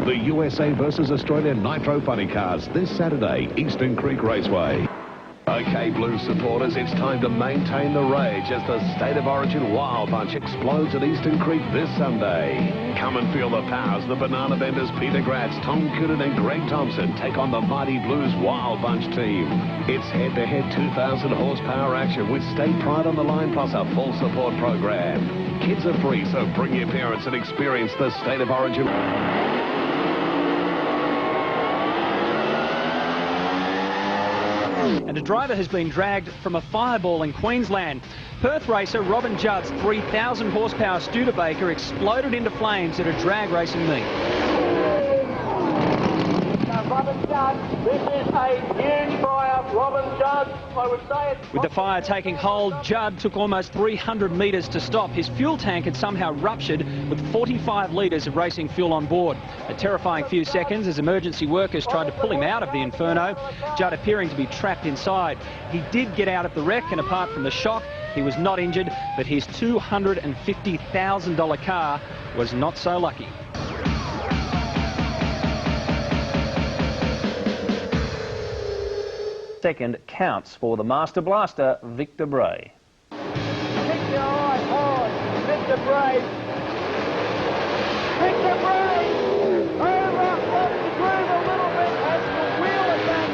The USA versus Australia Nitro Funny Cars this Saturday, Eastern Creek Raceway. OK Blues supporters, it's time to maintain the rage as the State of Origin Wild Bunch explodes at Eastern Creek this Sunday. Come and feel the powers. The Banana Benders Peter Gratz, Tom Coonan and Greg Thompson take on the Mighty Blues Wild Bunch team. It's head-to-head 2,000 horsepower action with state pride on the line plus a full support program. Kids are free, so bring your parents and experience the State of Origin. And a driver has been dragged from a fireball in Queensland. Perth racer Robin Judd's 3,000 horsepower Studebaker exploded into flames at a drag racing meet. Robin Judd, this is a huge fire. Robin Judd, I would say it's... With the fire taking hold, Judd took almost 300 metres to stop. His fuel tank had somehow ruptured with 45 litres of racing fuel on board. A terrifying few seconds as emergency workers tried to pull him out of the inferno, Judd appearing to be trapped inside. He did get out of the wreck, and apart from the shock, he was not injured, but his $250,000 car was not so lucky. Second counts for the Master Blaster, Victor Bray. Keep your eye on Victor Bray. Victor Bray! Over off the groove a little bit as the wheel attack.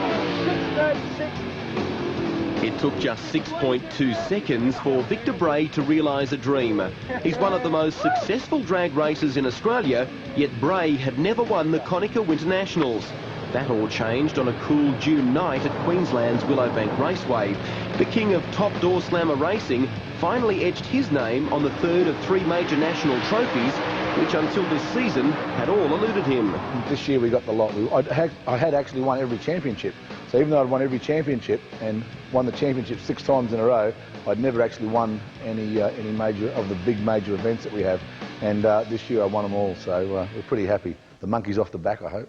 6:36. It took just 6.2 seconds for Victor Bray to realise a dream. He's one of the most successful drag racers in Australia, yet Bray had never won the Konica Winter Nationals. That all changed on a cool June night at Queensland's Willowbank Raceway. The king of top door slammer racing finally etched his name on the third of three major national trophies, which until this season had all eluded him. This year we got the lot. I had actually won every championship. So even though I'd won every championship and won the championship 6 times in a row, I'd never actually won any major of the big major events that we have. And this year I won them all, so we're pretty happy. The monkey's off the back, I hope.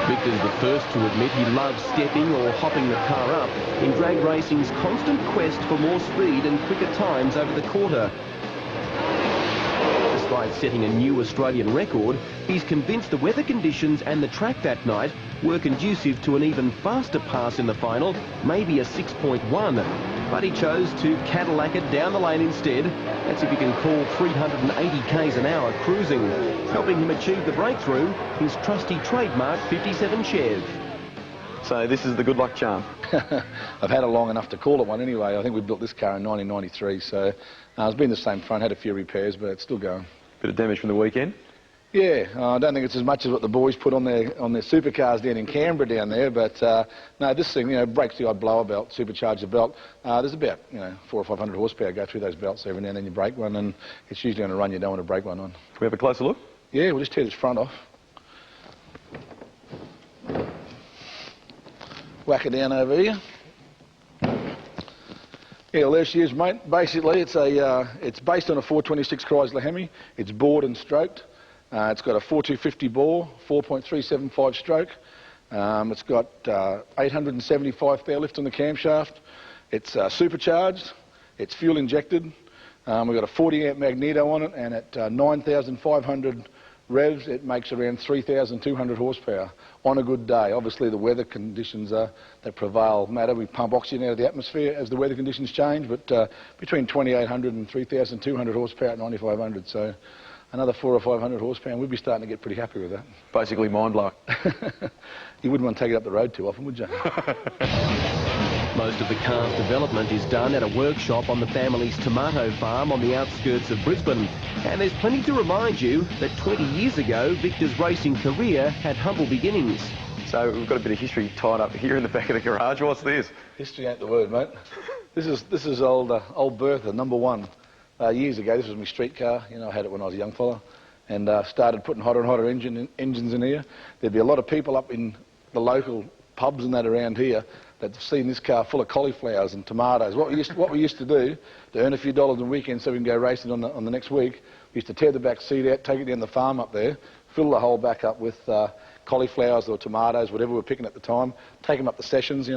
Victor's the first to admit he loves stepping or hopping the car up in drag racing's constant quest for more speed and quicker times over the quarter. Despite setting a new Australian record, he's convinced the weather conditions and the track that night were conducive to an even faster pass in the final, maybe a 6.1. But he chose to Cadillac it down the lane instead. That's if you can call 380 k's an hour cruising. Helping him achieve the breakthrough, his trusty trademark 57 Chev. So this is the good luck charm. I've had it long enough to call it one anyway. I think we built this car in 1993, so it's been the same front, had a few repairs, but it's still going. Bit of damage from the weekend? Yeah, I don't think it's as much as what the boys put on their supercars down in Canberra down there, but no, this thing, breaks the odd blower belt, supercharger belt. There's about, 400 or 500 horsepower go through those belts every now and then you break one, and it's usually on a run you don't want to break one on. Can we have a closer look? Yeah, we'll just tear this front off. Whack it down over here. Yeah, well, there she is, mate. Basically, it's based on a 426 Chrysler Hemi. It's bored and stroked. It's got a 4250 bore, 4.375 stroke. It's got 875 fair lift on the camshaft. It's supercharged. It's fuel injected. We've got a 40 amp magneto on it, and at 9,500 revs, it makes around 3,200 horsepower on a good day. Obviously, the weather conditions that prevail matter. We pump oxygen out of the atmosphere as the weather conditions change, but between 2,800 and 3,200 horsepower at 9,500. So another 400 or 500 horsepower, and we'd be starting to get pretty happy with that. Basically mind-blowing. You wouldn't want to take it up the road too often, would you? Most of the car's development is done at a workshop on the family's tomato farm on the outskirts of Brisbane. And there's plenty to remind you that 20 years ago, Victor's racing career had humble beginnings. So we've got a bit of history tied up here in the back of the garage. What's this? History ain't the word, mate. This is old Bertha, #1. Years ago, this was my street car. I had it when I was a young fella, and started putting hotter and hotter engines in here. There'd be a lot of people up in the local pubs and that around here that have seen this car full of cauliflowers and tomatoes. What we used to do to earn a few dollars on weekends so we can go racing on the next week, we used to tear the back seat out, take it down the farm up there, fill the whole back up with cauliflowers or tomatoes, whatever we were picking at the time, take them up the sessions,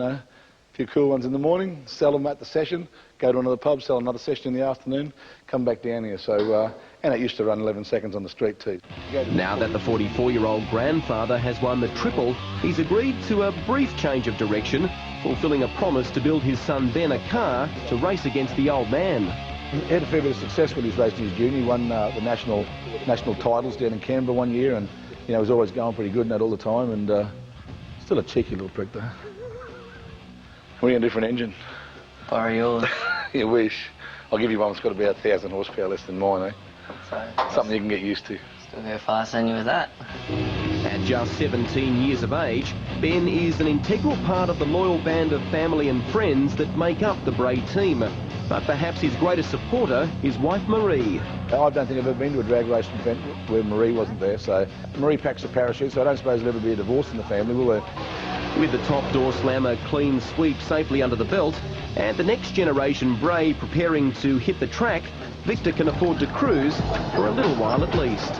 a few cool ones in the morning, sell them at the session, go to another pub, sell another session in the afternoon, come back down here. So, and it used to run 11 seconds on the street too. Now that the 44-year-old grandfather has won the triple, he's agreed to a brief change of direction, fulfilling a promise to build his son Ben a car to race against the old man. He had a fair bit of success when he was racing his junior. He won the national titles down in Canberra one year, and you know, was always going pretty good in that all the time, and still a cheeky little prick though. What are you going to do for an engine? Borrow yours. You wish. I'll give you one that's got about 1,000 horsepower less than mine, eh? Something you can get used to. Still go fast on you with that. At just 17 years of age, Ben is an integral part of the loyal band of family and friends that make up the Bray team. But perhaps his greatest supporter is wife Marie. I don't think I've ever been to a drag race event where Marie wasn't there, so Marie packs a parachute, so I don't suppose there'll ever be a divorce in the family, will there? With the top door slammer clean sweep safely under the belt, and the next generation Bray preparing to hit the track, Victor can afford to cruise for a little while at least.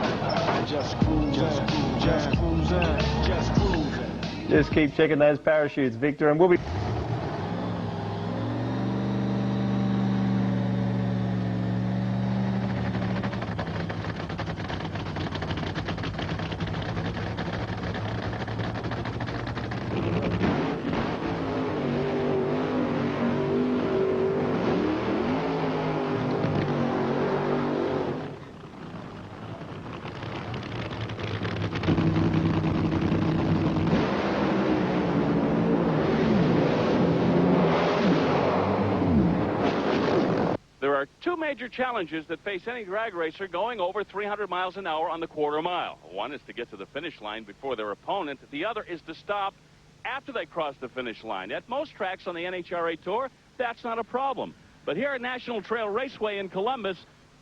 Just keep checking those parachutes, Victor, and we'll be... There are two major challenges that face any drag racer going over 300 miles an hour on the quarter mile. One is to get to the finish line before their opponent. The other is to stop after they cross the finish line. At most tracks on the NHRA Tour, that's not a problem. But here at National Trail Raceway in Columbus,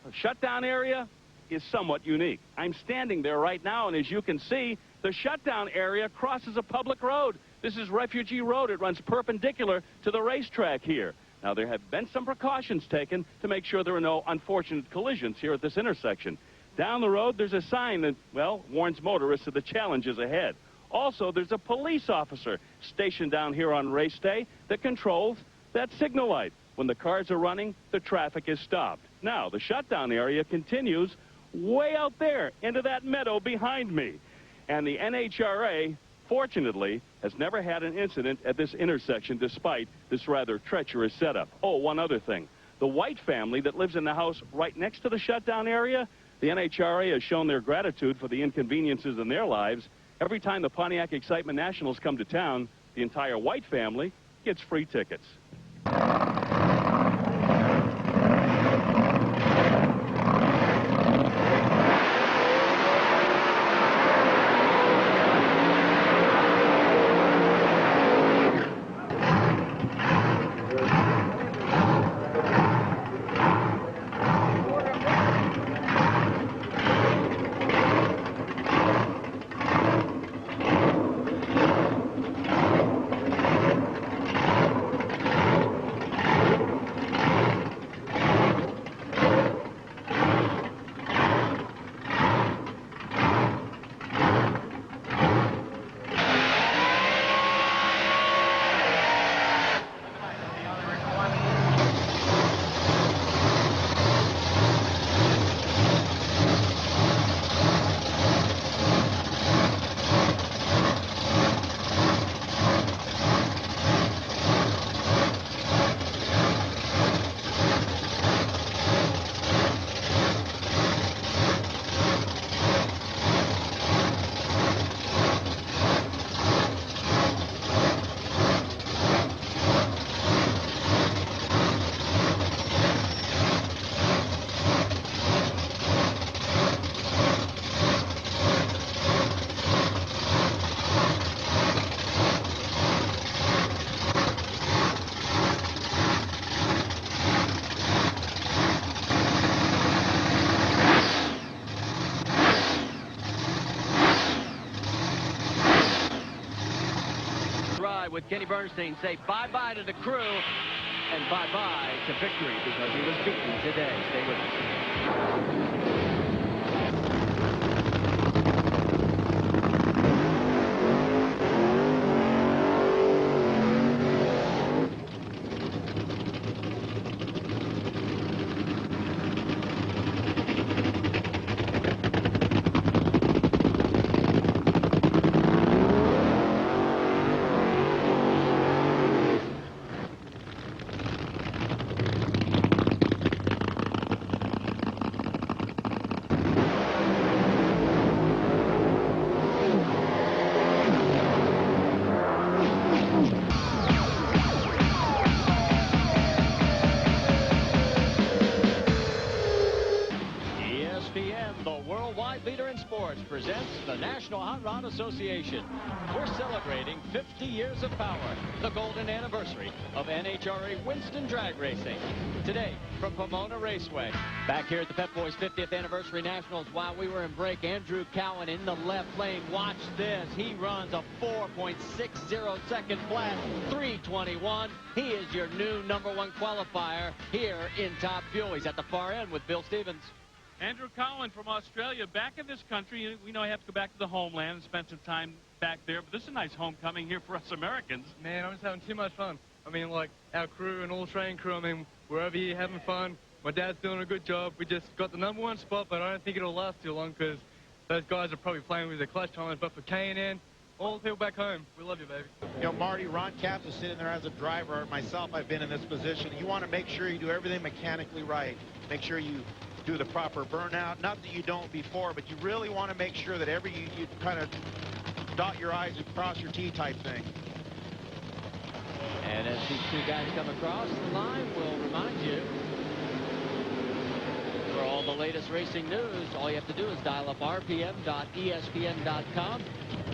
the shutdown area is somewhat unique. I'm standing there right now, and as you can see, the shutdown area crosses a public road. This is Refugee Road. It runs perpendicular to the racetrack here. Now, there have been some precautions taken to make sure there are no unfortunate collisions here at this intersection. Down the road, there's a sign that, well, warns motorists of the challenges ahead. Also, there's a police officer stationed down here on race day that controls that signal light. When the cars are running, the traffic is stopped. Now, the shutdown area continues way out there into that meadow behind me. And the NHRA, fortunately, has never had an incident at this intersection despite this rather treacherous setup. Oh, one other thing. The White family that lives in the house right next to the shutdown area, the NHRA has shown their gratitude for the inconveniences in their lives. Every time the Pontiac Excitement Nationals come to town, the entire White family gets free tickets. With Kenny Bernstein say bye-bye to the crew and bye-bye to victory because he was beaten today. Stay with presents the National Hot Rod Association. We're celebrating 50 years of power, the golden anniversary of NHRA Winston Drag Racing. Today, from Pomona Raceway. Back here at the Pep Boys 50th Anniversary Nationals, while we were in break, Andrew Cowan in the left lane. Watch this. He runs a 4.60 second flat, 3:21. He is your new #1 qualifier here in Top Fuel. He's at the far end with Bill Stevens. Andrew Cowan from Australia back in this country. We know I have to go back to the homeland and spend some time back there, but this is a nice homecoming here for us Americans. Man, I'm just having too much fun. I mean, like, our crew and all Australian crew, I mean, we're over here having fun. My dad's doing a good job. We just got the #1 spot, but I don't think it'll last too long because those guys are probably playing with their clutch timers. But for K&N, all the people back home, we love you, baby. You know, Marty, Ron Capps is sitting there as a driver. Myself, I've been in this position. You want to make sure you do everything mechanically right. Make sure you do the proper burnout. Not that you don't before, but you really want to make sure that you kind of dot your I's and cross your T type thing. And as these two guys come across the line, we'll remind you, for all the latest racing news, all you have to do is dial up rpm.espn.com.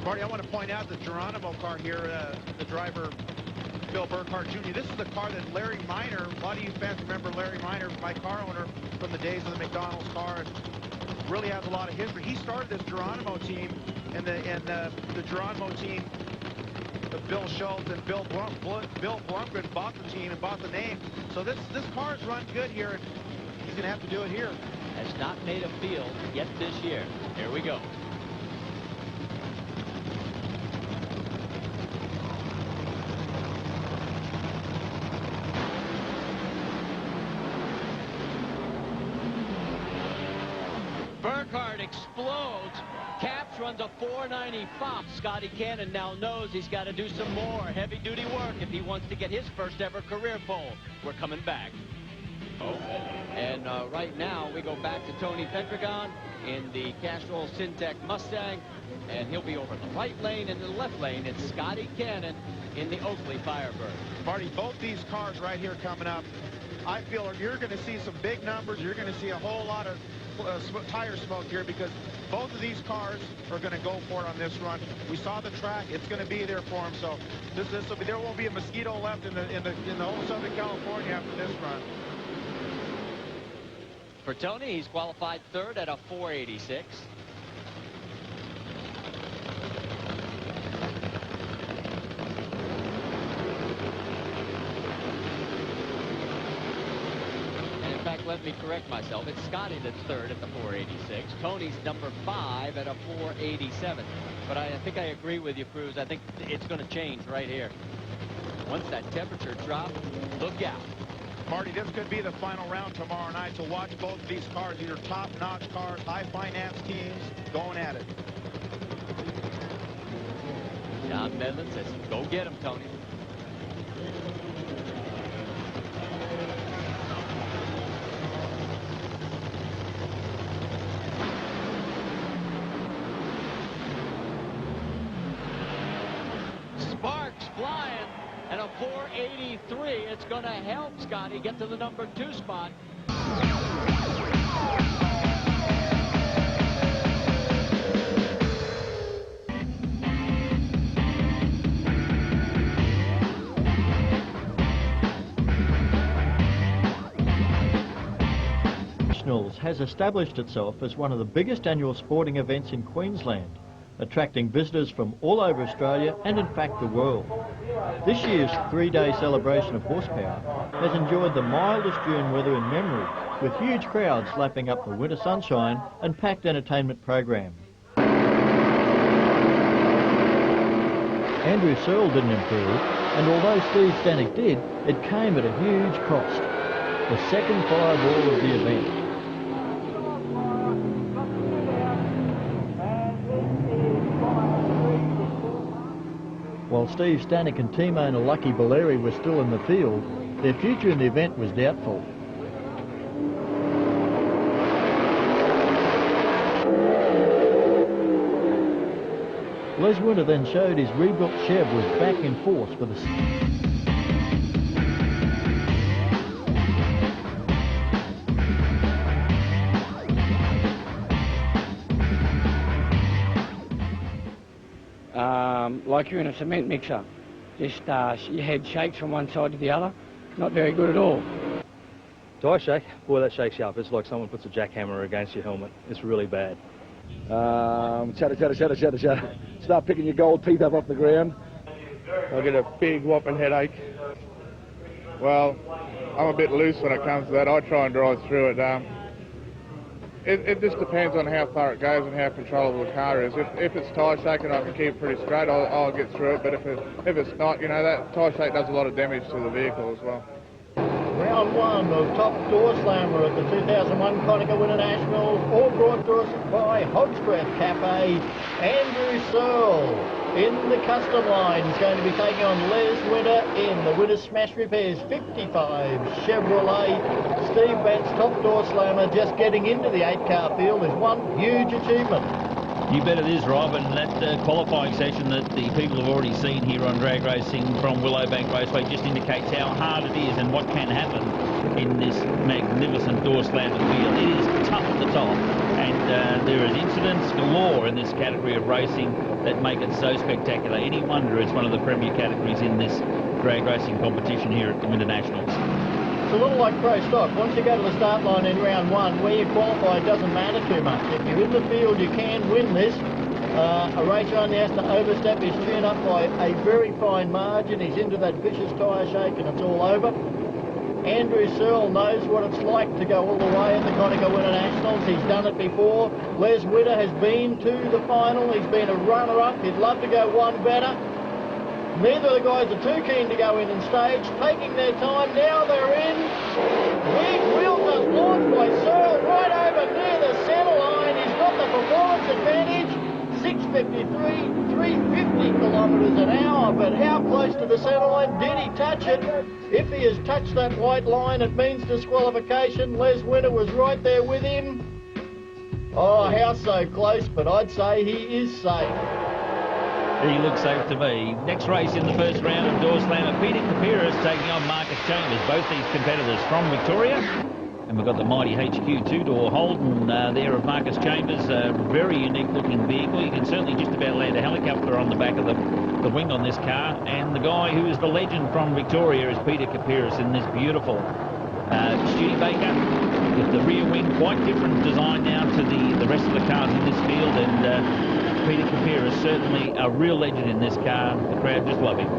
Marty, I want to point out the Geronimo car here, the driver, Bill Burkhart Jr. This is the car that Larry Minor, a lot of you fans remember Larry Minor, my car owner from the days of the McDonald's car, and really has a lot of history. He started this Geronimo team, and the Geronimo team, Bill Schultz and Bill Blumgren bought the team and bought the name. So this car's run good here, and he's going to have to do it here. Has not made a field yet this year. Here we go. Burkhart explodes. Capps runs a 495. Scotty Cannon now knows he's got to do some more heavy-duty work if he wants to get his first ever career pole. We're coming back. And right now we go back to Tony Petragon in the Castrol Syntec Mustang, and he'll be over the right lane. And in the left lane, it's Scotty Cannon in the Oakley Firebird. Marty, both these cars right here coming up, I feel you're going to see some big numbers. You're going to see a whole lot of tire smoke here because both of these cars are going to go for it on this run. We saw the track; it's going to be there for them. So this will be. There won't be a mosquito left in the whole Southern California after this run. For Tony, he's qualified third at a 486. Let me correct myself. It's Scotty that's third at the 486. Tony's number 5 at a 487. But I think I agree with you, Cruz. I think it's going to change right here. Once that temperature drops, look out. Marty, this could be the final round tomorrow night to watch both of these cars. These are top-notch cars, high-finance teams going at it. John Medlin says, go get him, Tony. Flying at a 483. It's going to help Scotty get to the number 2 spot. Nationals has established itself as one of the biggest annual sporting events in Queensland, attracting visitors from all over Australia and in fact the world. This year's 3-day celebration of horsepower has enjoyed the mildest June weather in memory, with huge crowds lapping up the winter sunshine and packed entertainment program. Andrew Searle didn't improve, and although Steve Stanek did, it came at a huge cost. The second fireball of the event. While Steve Stanek and team owner Lucky Valeri were still in the field, their future in the event was doubtful. Les Winter then showed his rebuilt Chev was back in force for the... like you're in a cement mixer. Just your head shakes from one side to the other. Not very good at all. Tire shake? Boy, that shakes you up. It's like someone puts a jackhammer against your helmet. It's really bad. Chatter. Start picking your gold teeth up off the ground. I get a big whopping headache. Well, I'm a bit loose when it comes to that. I try and drive through it. It just depends on how far it goes and how controllable the car is. If it's tyre shaking, I can keep it pretty straight. I'll get through it. But if it's not, you know, that tyre shake does a lot of damage to the vehicle as well. Round one of Top Door Slammer at the 2001 Conica Winter Nationals, all brought to us by Hogsworth Cafe. Andrew Searle in the custom line is going to be taking on Les Winter in the Winter Smash Repairs 55 Chevrolet. Steve Bent's Top Door Slammer just getting into the 8-car field is one huge achievement. You bet it is, Rob, and that qualifying session that the people have already seen here on drag racing from Willowbank Raceway just indicates how hard it is and what can happen in this magnificent door slammer field. It is tough at the top, and there is incidents galore in this category of racing that make it so spectacular. Any wonder it's one of the premier categories in this drag racing competition here at the Winter Nationals. It's a little like pro stock. Once you go to the start line in round one, where you qualify doesn't matter too much. If you're in the field, you can win this. A racer only has to overstep his tune up by a very fine margin. He's into that vicious tyre shake and it's all over. Andrew Searle knows what it's like to go all the way at the Conica Winter Nationals. He's done it before. Les Winter has been to the final. He's been a runner-up. He'd love to go one better. Neither of the guys are too keen to go in and stage, taking their time. Now they're in. Big wheel just launched by Searle right over near the centre line. He's got the performance advantage. 653, 350 kilometres an hour, but how close to the centre line did he touch it? If he has touched that white line, it means disqualification. Les Winter was right there with him. Oh, how so close, but I'd say he is safe. He looks safe to me. Next race in the first round of Door Slammer, Pt5 taking on Marcus Chambers. Both these competitors from Victoria. And we've got the mighty HQ two-door Holden there of Marcus Chambers. A very unique looking vehicle. You can certainly just about land a helicopter on the back of the wing on this car. And the guy who is the legend from Victoria is Pt5 in this beautiful Studebaker with the rear wing. Quite different design now to the rest of the cars in this field. And Pt5 is certainly a real legend in this car. The crowd just love him.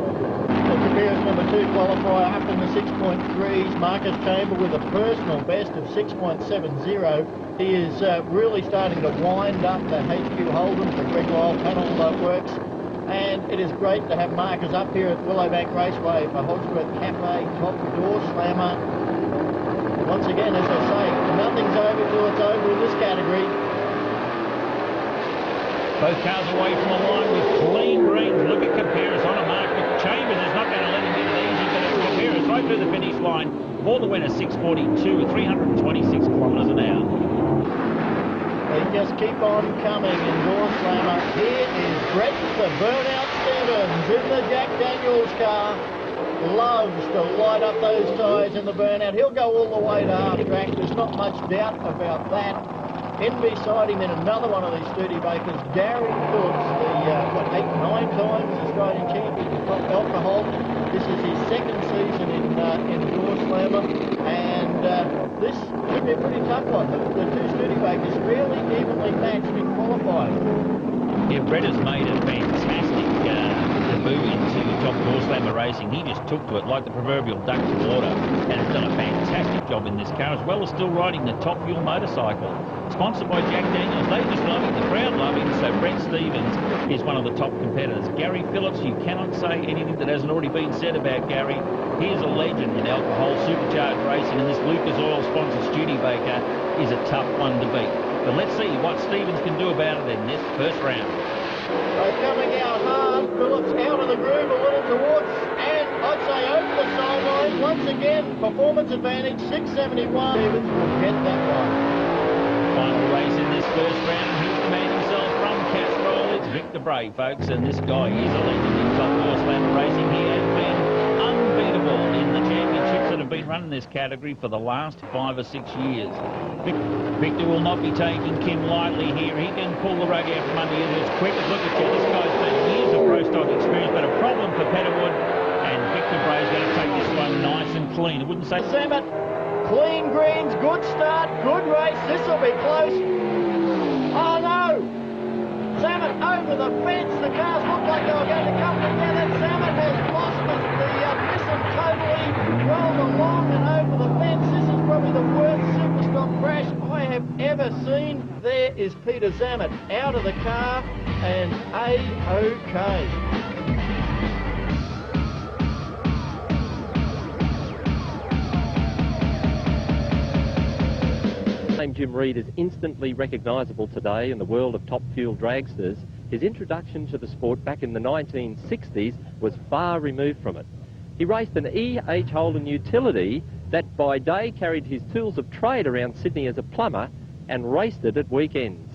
Pt5 number 2 qualifier up in the 6.3s. Marcus Chamber with a personal best of 6.70. He is really starting to wind up the HQ Holden for Greg Lyle panel works. And it is great to have Marcus up here at Willowbank Raceway for Hogsworth Cafe Top Door Slammer. Once again, as I say, nothing's over till it's over in this category. Both cars away from the line with clean greens. Look at Capiris on a mark. Chambers is not going to let him get it easy, but it's Capiris right through the finish line for the winner, 6:42 at 326 kilometres an hour. They just keep on coming in Door Slammer. Here is Brett the Burnout Stevens in the Jack Daniels car. Loves to light up those tyres in the burnout. He'll go all the way to half track. There's not much doubt about that. In beside him in another one of these Studebakers, Gary Phillips, the 8-9 times Australian champion in top alcohol. This is his second season in Door Slammer, and this could be a pretty tough one. The two Studebakers really evenly matched in qualifying. Yeah, Brett has made a fantastic debut into top Door Slammer racing. He just took to it like the proverbial duck to water and has done a fantastic job in this car, as well as still riding the Top Fuel motorcycle. Sponsored by Jack Daniels. They just love him. The crowd love him. So Brett Stevens is one of the top competitors. Gary Phillips, you cannot say anything that hasn't already been said about Gary. He is a legend in alcohol supercharged racing, and this Lucas Oil sponsored Studebaker is a tough one to beat. But let's see what Stevens can do about it in this first round. They're coming out hard. Phillips out of the groove a little towards, and I'd say over the sideline. Once again, performance advantage, 671. Stevens will get that one. Final race in this first round. Here's the man himself from Castrol. It's Victor Bray, folks, and this guy is a legend in top Door Slammer racing. He has been unbeatable in the championships that have been run in this category for the last 5 or 6 years. Victor will not be taking Kim lightly here. He can pull the rug out from under you. As quick as look at you. This guy's been years stock experience, but a problem for Petterwood, and Victor Bray's going to take this one nice and clean. I wouldn't say... Zammit, clean greens, good start, good race. This will be close. Oh no! Zammit over the fence. The cars looked like they were going to come together. Zammit has lost the Nissan totally, rolled along and over the fence. This is probably the worst superstock crash I have ever seen. There is Peter Zammit out of the car and A-OK. Jim Reed is instantly recognisable today in the world of top fuel dragsters. His introduction to the sport back in the 1960s was far removed from it. He raced an E.H. Holden utility that by day carried his tools of trade around Sydney as a plumber and raced it at weekends.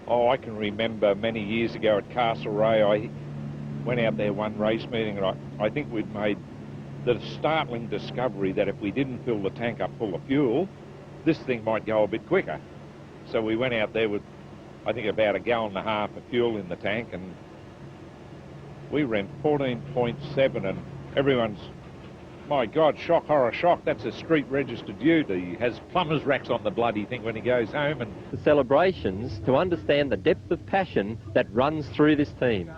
Oh, I can remember many years ago at Castlereagh, I went out there one race meeting and I think we'd made the startling discovery that if we didn't fill the tank up full of fuel, this thing might go a bit quicker. So we went out there with, I think, about 1.5 gallons of fuel in the tank, and we ran 14.7, and everyone's, my God, shock, horror, shock. That's a street registered ute. He has plumber's racks on the bloody thing when he goes home. And the celebrations to understand the depth of passion that runs through this team.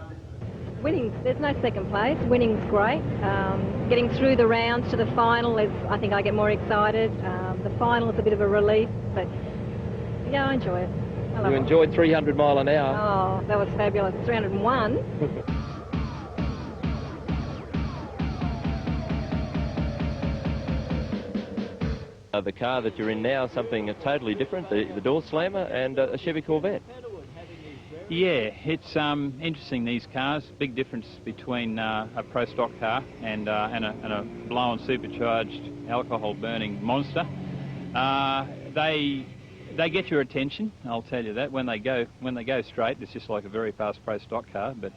Winning, there's no second place. Winning's great. Getting through the rounds to the final is, I think I get more excited. The final is a bit of a relief, but yeah, I enjoy it. I love You enjoyed 300 mile an hour? Oh, that was fabulous. 301. The car that you're in now, something totally different, the door slammer and a Chevy Corvette. Yeah, it's interesting, these cars. Big difference between a pro stock car and a blown supercharged alcohol burning monster. They get your attention, I'll tell you that. When they go straight, it's just like a very fast pro stock car. But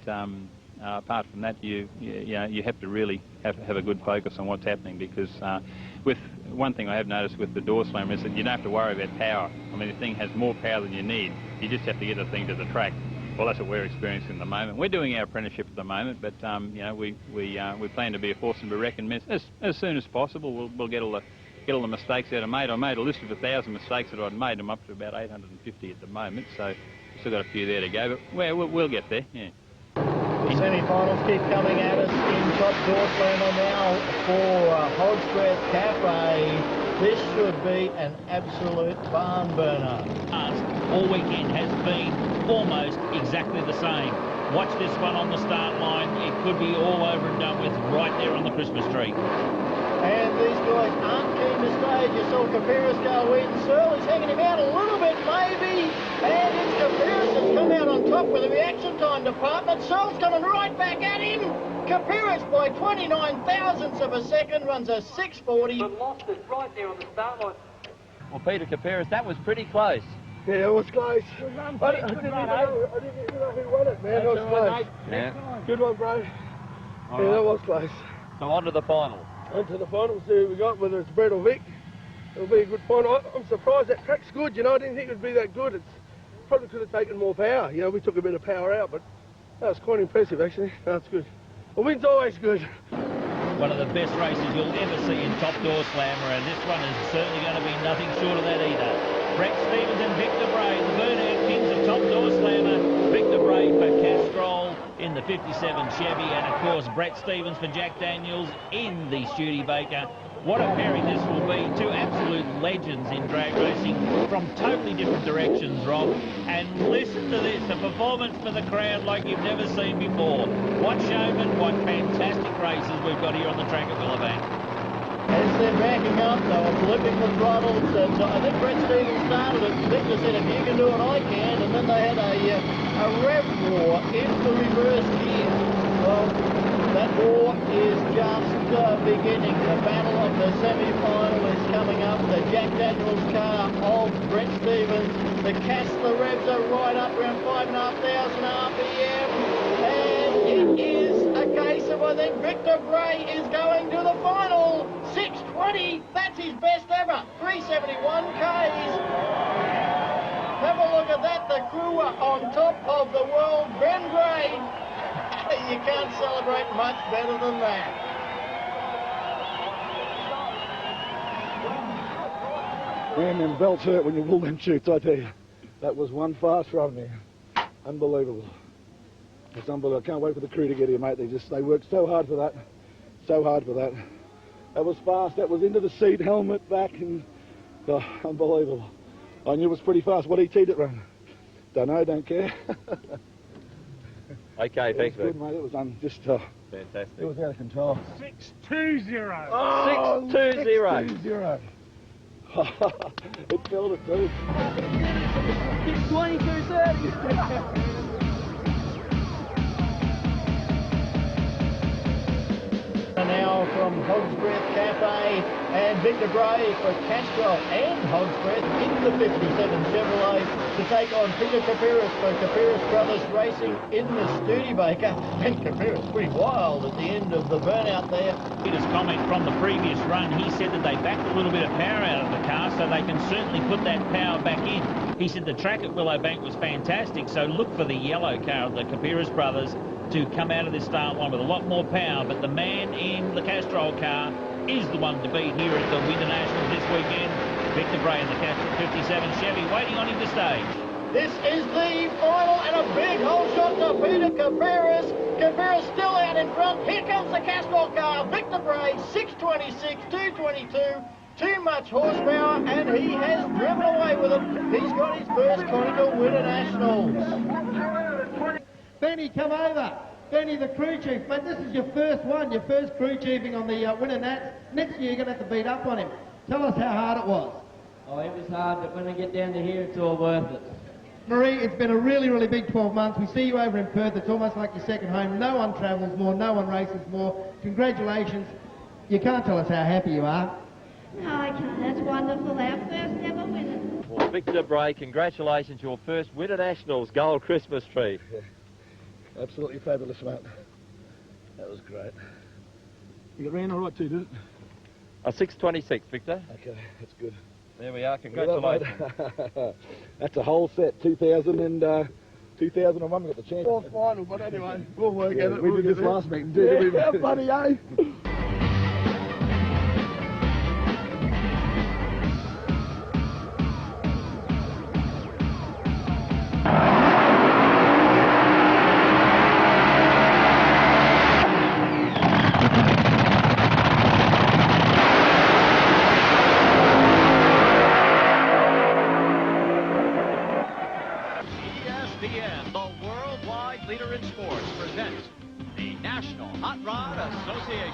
apart from that, you have to really have a good focus on what's happening, because with one thing I have noticed with the door slammer is that you don't have to worry about power. I mean, the thing has more power than you need. You just have to get the thing to the track. Well, that's what we're experiencing at the moment. We're doing our apprenticeship at the moment, but we plan to be a force to be reckoned with. As soon as possible, we'll get all the mistakes that I made. I made a list of 1,000 mistakes that I'd made. I'm up to about 850 at the moment, so still got a few there to go, but we'll get there. Yeah. The semi-finals keep coming at us in top door slammer now for Hodgworth Cafe. This should be an absolute barn burner. All weekend has been almost exactly the same. Watch this one on the start line. It could be all over and done with right there on the Christmas tree. And these guys aren't keen to stay. You saw Capiris go in. Searle is hanging him out a little bit, maybe. And it's Capiris that's come out on top with the reaction time department. Searle's coming right back at him. Capiris by 29 thousandths of a second runs a 6:40. But lost it right there on the start line. Well, Peter Capiris, that was pretty close. Yeah, it was close. I didn't even know who won it, man. It was close. Yeah. Good one, bro. All Yeah, right. that was close. So on to the final. Into the final, see who we got, whether it's Brett or Vic. It'll be a good final. I'm surprised that track's good, you know. I didn't think it would be that good. It's probably could have taken more power. You know, we took a bit of power out, but that was quite impressive, actually. That's good. A win's always good. One of the best races you'll ever see in top door slammer, and this one is certainly going to be nothing short of that either. Brett Stevens and Victor Bray, the burnout kings of top door slammer. Victor Bray for Castrol in the 57 Chevy, and of course Brett Stevens for Jack Daniels in the Studebaker. What a pairing this will be. Two absolute legends in drag racing from totally different directions, Rob. And listen to this, a performance for the crowd like you've never seen before. What showmen, what fantastic races we've got here on the track at Willowbank. As they're backing up, they were flipping the throttles, and I think Brett Stevens started it. Victor said, if you can do it, I can. And then they had a rev war into reverse gear. Well, that war is just beginning. The battle of the semi-final is coming up. The Jack Daniels car of Brett Stevens. The Castler revs are right up around 5,500 RPM. And it is a case of, I think, Victor Bray is going to the final. 6:20, that's his best ever. 371 Ks. Have a look at that. The crew are on top of the world. Ben Gray can't celebrate much better than that. Man, them belts hurt when you pull them chutes, I tell you. That was one fast run there. Unbelievable. It's unbelievable. I can't wait for the crew to get here, mate. They worked so hard for that. So hard for that. That was fast. That was into the seat, helmet back, and oh, unbelievable. I knew it was pretty fast. What ET did it run? Don't know, don't care. Okay, thanks, Good, mate. It was just fantastic. It was out of control. 6-2-0. Oh, 6-2-0. 6-2-0. It filled it too. 22-30. Now from Hogsbreath Cafe and Victor Bray for Castrol and Hogsbreath in the 57 Chevrolet to take on Peter Kapiris for Kapiris Brothers Racing in the Studebaker. And Kapiris pretty wild at the end of the burnout there. Peter's comment from the previous run, he said that they backed a little bit of power out of the car, so they can certainly put that power back in. He said the track at Willowbank was fantastic, so look for the yellow car of the Kapiris Brothers to come out of this start line with a lot more power, but the man in the Castrol car is the one to beat here at the Winter Nationals this weekend. Victor Bray in the Castrol 57 Chevy waiting on him to stage. This is the final and a big hole shot to Peter Kapiris. Kapiris still out in front. Here comes the Castrol car. Victor Bray, 626, 222. Too much horsepower, and he has driven away with it. He's got his first Continental Winter Nationals. Benny, come over. Benny, the crew chief. Mate, this is your first one, your first crew chiefing on the Winter Nats. Next year, you're going to have to beat up on him. Tell us how hard it was. Oh, it was hard, but when I get down to here, it's all worth it. Marie, it's been a really, really big 12 months. We see you over in Perth. It's almost like your second home. No one travels more. No one races more. Congratulations. You can't tell us how happy you are. No, I can't. That's wonderful. Our first ever winner. Well, Victor Bray, congratulations. Your first Winter Nationals gold Christmas tree. Yeah. Absolutely fabulous, mate. That was great. You ran all right too, didn't it? 626, Victor. Okay, that's good. There we are. Congratulations. That's a whole set. 2000 and 2001 we got the chance. Fourth final, but anyway, we'll work at it. We did this last meeting, didn't we? Yeah, buddy, eh? ESPN, the worldwide leader in sports, presents the National Hot Rod Association.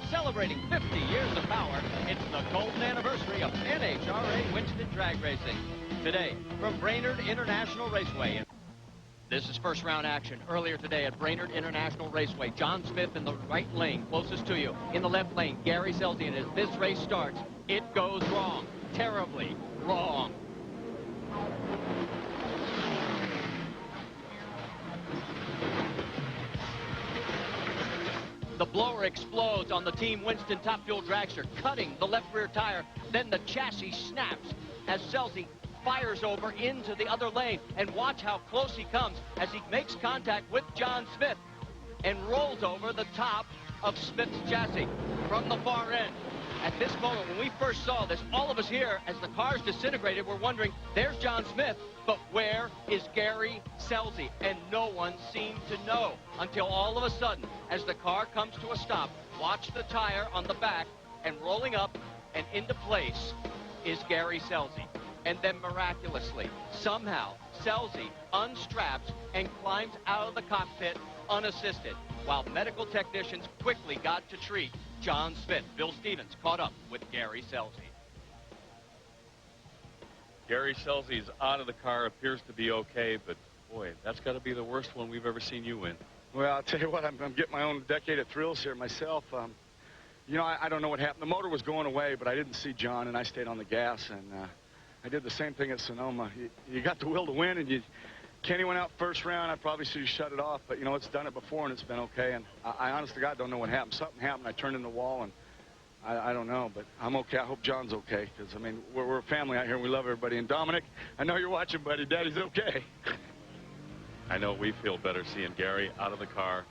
Celebrating 50 years of power, it's the golden anniversary of NHRA Winston Drag Racing. Today, from Brainerd International Raceway. This is first round action. Earlier today at Brainerd International Raceway, John Smith in the right lane, closest to you. In the left lane, Gary Selzy, and as this race starts, it goes wrong. Terribly wrong. The blower explodes on the Team Winston Top Fuel dragster, cutting the left rear tire. Then the chassis snaps as Selzy fires over into the other lane. And watch how close he comes as he makes contact with John Smith and rolls over the top of Smith's chassis from the far end. At this moment, when we first saw this, all of us here, as the cars disintegrated, were wondering, there's John Smith, but where is Gary Selzy? And no one seemed to know until all of a sudden, as the car comes to a stop, watch the tire on the back, and rolling up and into place is Gary Selzy. And then miraculously, somehow, Selzy unstraps and climbs out of the cockpit unassisted, while medical technicians quickly got to treat John Smith. Bill Stevens caught up with Gary Selzy. Gary Selzy's out of the car, appears to be okay, but boy, that's got to be the worst one we've ever seen you win. Well, I'll tell you what, I'm getting my own decade of thrills here myself. You know, I don't know what happened. The motor was going away, but I didn't see John, and I stayed on the gas, and I did the same thing at Sonoma. You got the will to win, and Kenny went out first round. I probably should have shut it off, but, you know, it's done it before, and it's been okay. And I honest to God don't know what happened. Something happened. I turned in the wall, and I don't know, but I'm okay. I hope John's okay, because, I mean, we're a family out here, and we love everybody. And, Dominic, I know you're watching, buddy. Daddy's okay. I know we feel better seeing Gary out of the car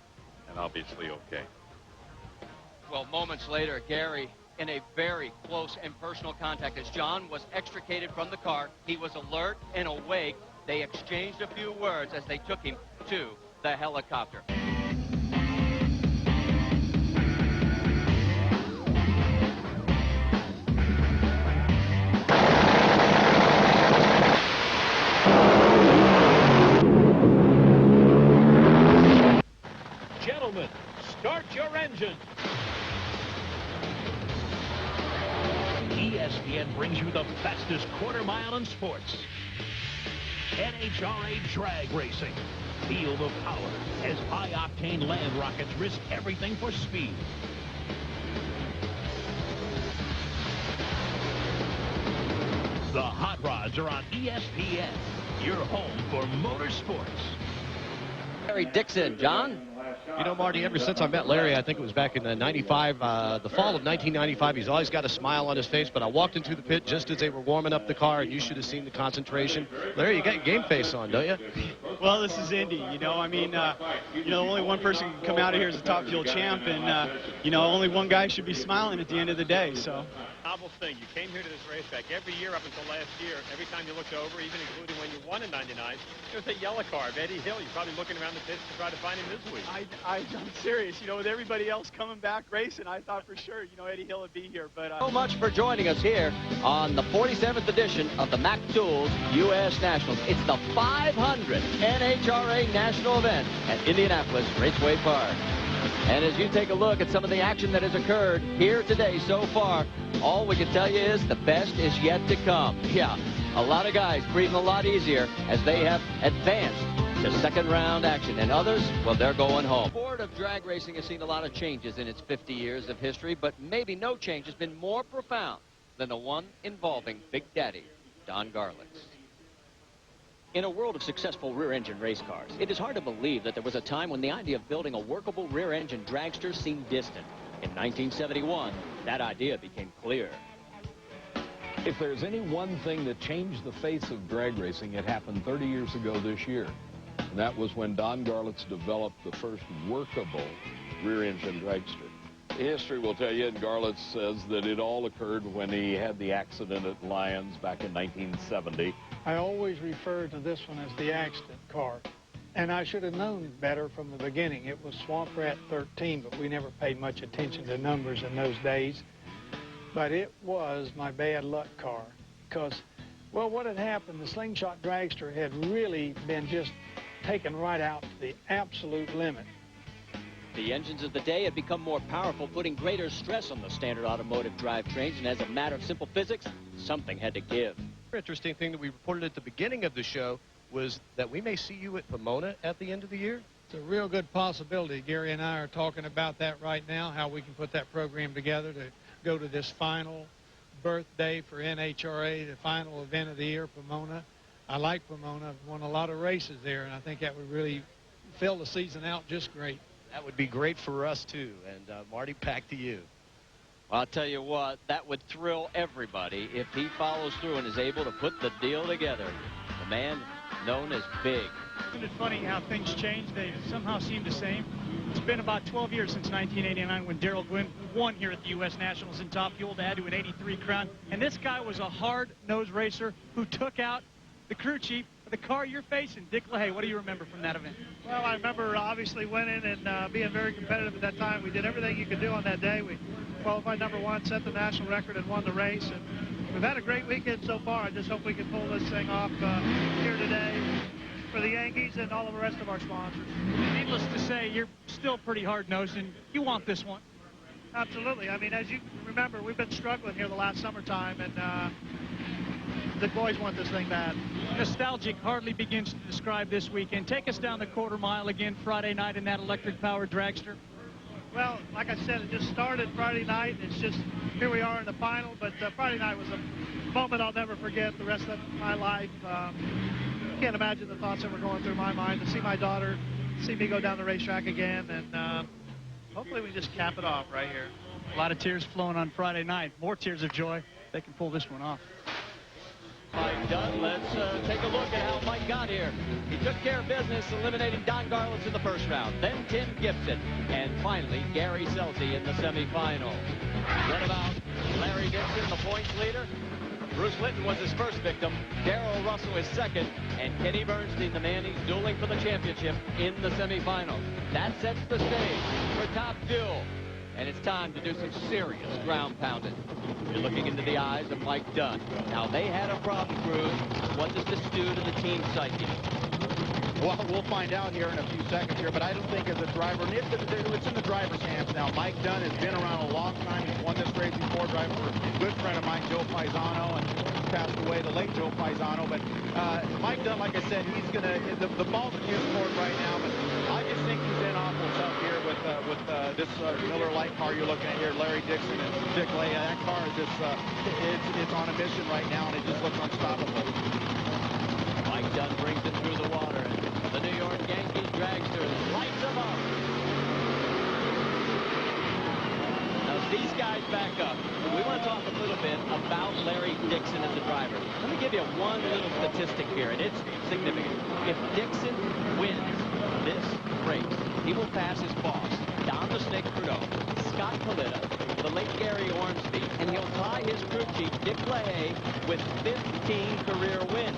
and obviously okay. Well, moments later, Gary, in a very close and personal contact, as John was extricated from the car, he was alert and awake. They exchanged a few words as they took him to the helicopter. Gentlemen, start your engine. ESPN brings you the fastest quarter mile in sports. NHRA drag racing. Feel the power as high-octane land rockets risk everything for speed. The hot rods are on ESPN, your home for motorsports. Larry Dixon, John? You know, Marty, ever since I met Larry, I think it was back in '95, the fall of 1995, he's always got a smile on his face, but I walked into the pit just as they were warming up the car, and you should have seen the concentration. Larry, you got your game face on, don't you? Well, this is Indy, you know. I mean, you know, only one person can come out of here as a top fuel champ, and, you know, only one guy should be smiling at the end of the day, so. Novel thing, you came here to this racetrack every year up until last year. Every time you looked over, even including when you won in '99, there was a yellow car of Eddie Hill. You're probably looking around the pits to try to find him this week. I'm serious. You know, with everybody else coming back racing, I thought for sure, you know, Eddie Hill would be here. But So much for joining us here on the 47th edition of the Mac Tools U.S. Nationals. It's the 500th NHRA National event at Indianapolis Raceway Park. And as you take a look at some of the action that has occurred here today so far, all we can tell you is the best is yet to come. Yeah, a lot of guys breathing a lot easier as they have advanced to second round action. And others, well, they're going home. The sport of drag racing has seen a lot of changes in its 50 years of history, but maybe no change has been more profound than the one involving Big Daddy, Don Garlits. In a world of successful rear-engine race cars, it is hard to believe that there was a time when the idea of building a workable rear-engine dragster seemed distant. In 1971, that idea became clear. If there's any one thing that changed the face of drag racing, it happened 30 years ago this year. And that was when Don Garlits developed the first workable rear-engine dragster. History will tell you, and Garlits says that it all occurred when he had the accident at Lyons back in 1970. I always refer to this one as the accident car. And I should have known better from the beginning. It was Swamp Rat 13, but we never paid much attention to numbers in those days. But it was my bad luck car. Because, well, what had happened, the slingshot dragster had really been just taken right out to the absolute limit. The engines of the day had become more powerful, putting greater stress on the standard automotive drivetrains, and as a matter of simple physics, something had to give. Interesting thing that we reported at the beginning of the show was that we may see you at Pomona at the end of the year. It's a real good possibility. Gary and I are talking about that right now, how we can put that program together to go to this final birthday for NHRA, the final event of the year, Pomona. I like Pomona. I've won a lot of races there, and I think that would really fill the season out just great. That would be great for us, too. And, Marty, back to you. Well, I'll tell you what, that would thrill everybody if he follows through and is able to put the deal together. The man known as Big. Isn't it funny how things change? They somehow seem the same. It's been about 12 years since 1989 when Darrell Gwynn won here at the U.S. Nationals in Top Fuel to add to an 83 crown. And this guy was a hard-nosed racer who took out the crew chief of the car you're facing. Dick LaHaye, what do you remember from that event? Well, I remember obviously winning and being very competitive at that time. We did everything you could do on that day. We qualified #1, set the national record, and won the race. And we've had a great weekend so far. I just hope we can pull this thing off here today for the Yankees and all of the rest of our sponsors. Needless to say, you're still pretty hard-nosed, and you want this one. Absolutely. I mean, as you remember, we've been struggling here the last summertime, and the boys want this thing bad. Nostalgic hardly begins to describe this weekend. Take us down the quarter mile again Friday night in that electric-powered dragster. Well, like I said, it just started Friday night. It's just, here we are in the final, but Friday night was a moment I'll never forget the rest of my life. Can't imagine the thoughts that were going through my mind to see my daughter, see me go down the racetrack again, and hopefully we just cap it off right here. A lot of tears flowing on Friday night. More tears of joy. They can pull this one off. Mike Dunn. Let's take a look at how Mike got here. He took care of business, eliminating Don Garlits in the first round, then Tim Gibson, and finally Gary Selsey in the semifinal. What about Larry Dixon, the points leader? Bruce Linton was his first victim, Darrell Russell his second, and Kenny Bernstein, the man he's dueling for the championship, in the semifinals. That sets the stage for Top Fuel. And it's time to do some serious ground pounding. You're looking into the eyes of Mike Dunn. Now, they had a problem, crew. What does this do to the team psyche? Well, we'll find out here in a few seconds here, but I don't think as a driver, and it's in the driver's hands now. Mike Dunn has been around a long time. He's won this race before, driving for a good friend of mine, Joe Paisano, and passed away, the late Joe Paisano. But Mike Dunn, like I said, he's going to, the ball's in his court right now, but I just think he's in awful tough here with this Miller Lite car you're looking at here, Larry Dixon and Dick Leahy. That car is just, it's on a mission right now, and it just looks unstoppable. Mike Dunn brings it through the water. The New York Yankees dragster lights him up. Now, as these guys back up, we want to talk a little bit about Larry Dixon as a driver. Let me give you one little statistic here, and it's significant. If Dixon wins this race, he will pass his boss, Don the Snake Trudeau, Scott Paletta, the late Gary Ormsby, and he'll tie his crew chief, Dick Leahy, with 15 career wins.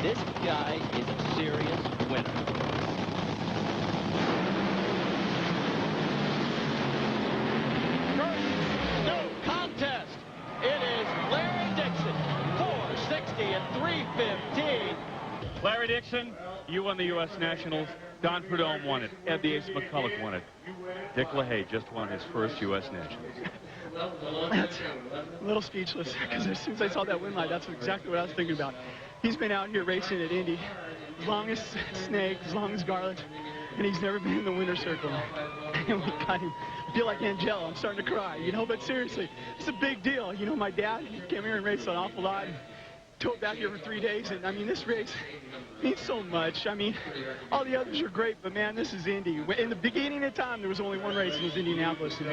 This guy is a serious winner. First, no contest. It is Larry Dixon, 460 and 315. Larry Dixon, you won the U.S. Nationals. Don Prudhomme won it. Ed the Ace McCulloch won it. Dick Leahy just won his first U.S. Nationals. That's a little speechless, because as soon as I saw that win line, that's exactly what I was thinking about. He's been out here racing at Indy as long as Snake, as long as Garlits, and he's never been in the winner's circle. And we got him. I feel like Angelo. I'm starting to cry, you know, but seriously, it's a big deal. You know, my dad came here and raced an awful lot. Towed back here for 3 days, and I mean, this race means so much. I mean, all the others are great, but man, this is Indy. In the beginning of time, there was only one race, and it was Indianapolis, and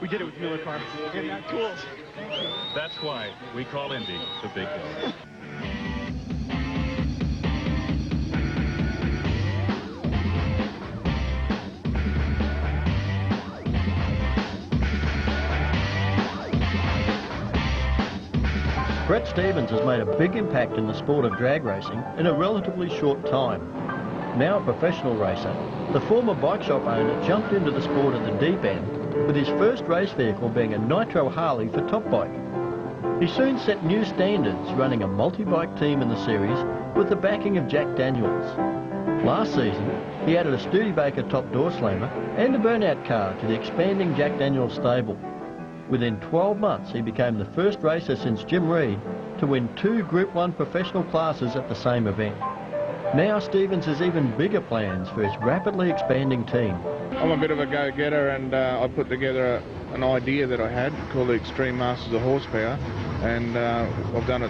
we did it with Miller Car and that tools. Thank you. That's why we call Indy the Big Hill. Brett Stevens has made a big impact in the sport of drag racing in a relatively short time. Now a professional racer, the former bike shop owner jumped into the sport at the deep end, with his first race vehicle being a Nitro Harley for Top Bike. He soon set new standards, running a multi-bike team in the series with the backing of Jack Daniels. Last season, he added a Studebaker top door slammer and a burnout car to the expanding Jack Daniels stable. Within 12 months, he became the first racer since Jim Reed to win 2 Group 1 professional classes at the same event. Now Stevens has even bigger plans for his rapidly expanding team. I'm a bit of a go-getter, and I put together an idea that I had called the Extreme Masters of Horsepower, and I've done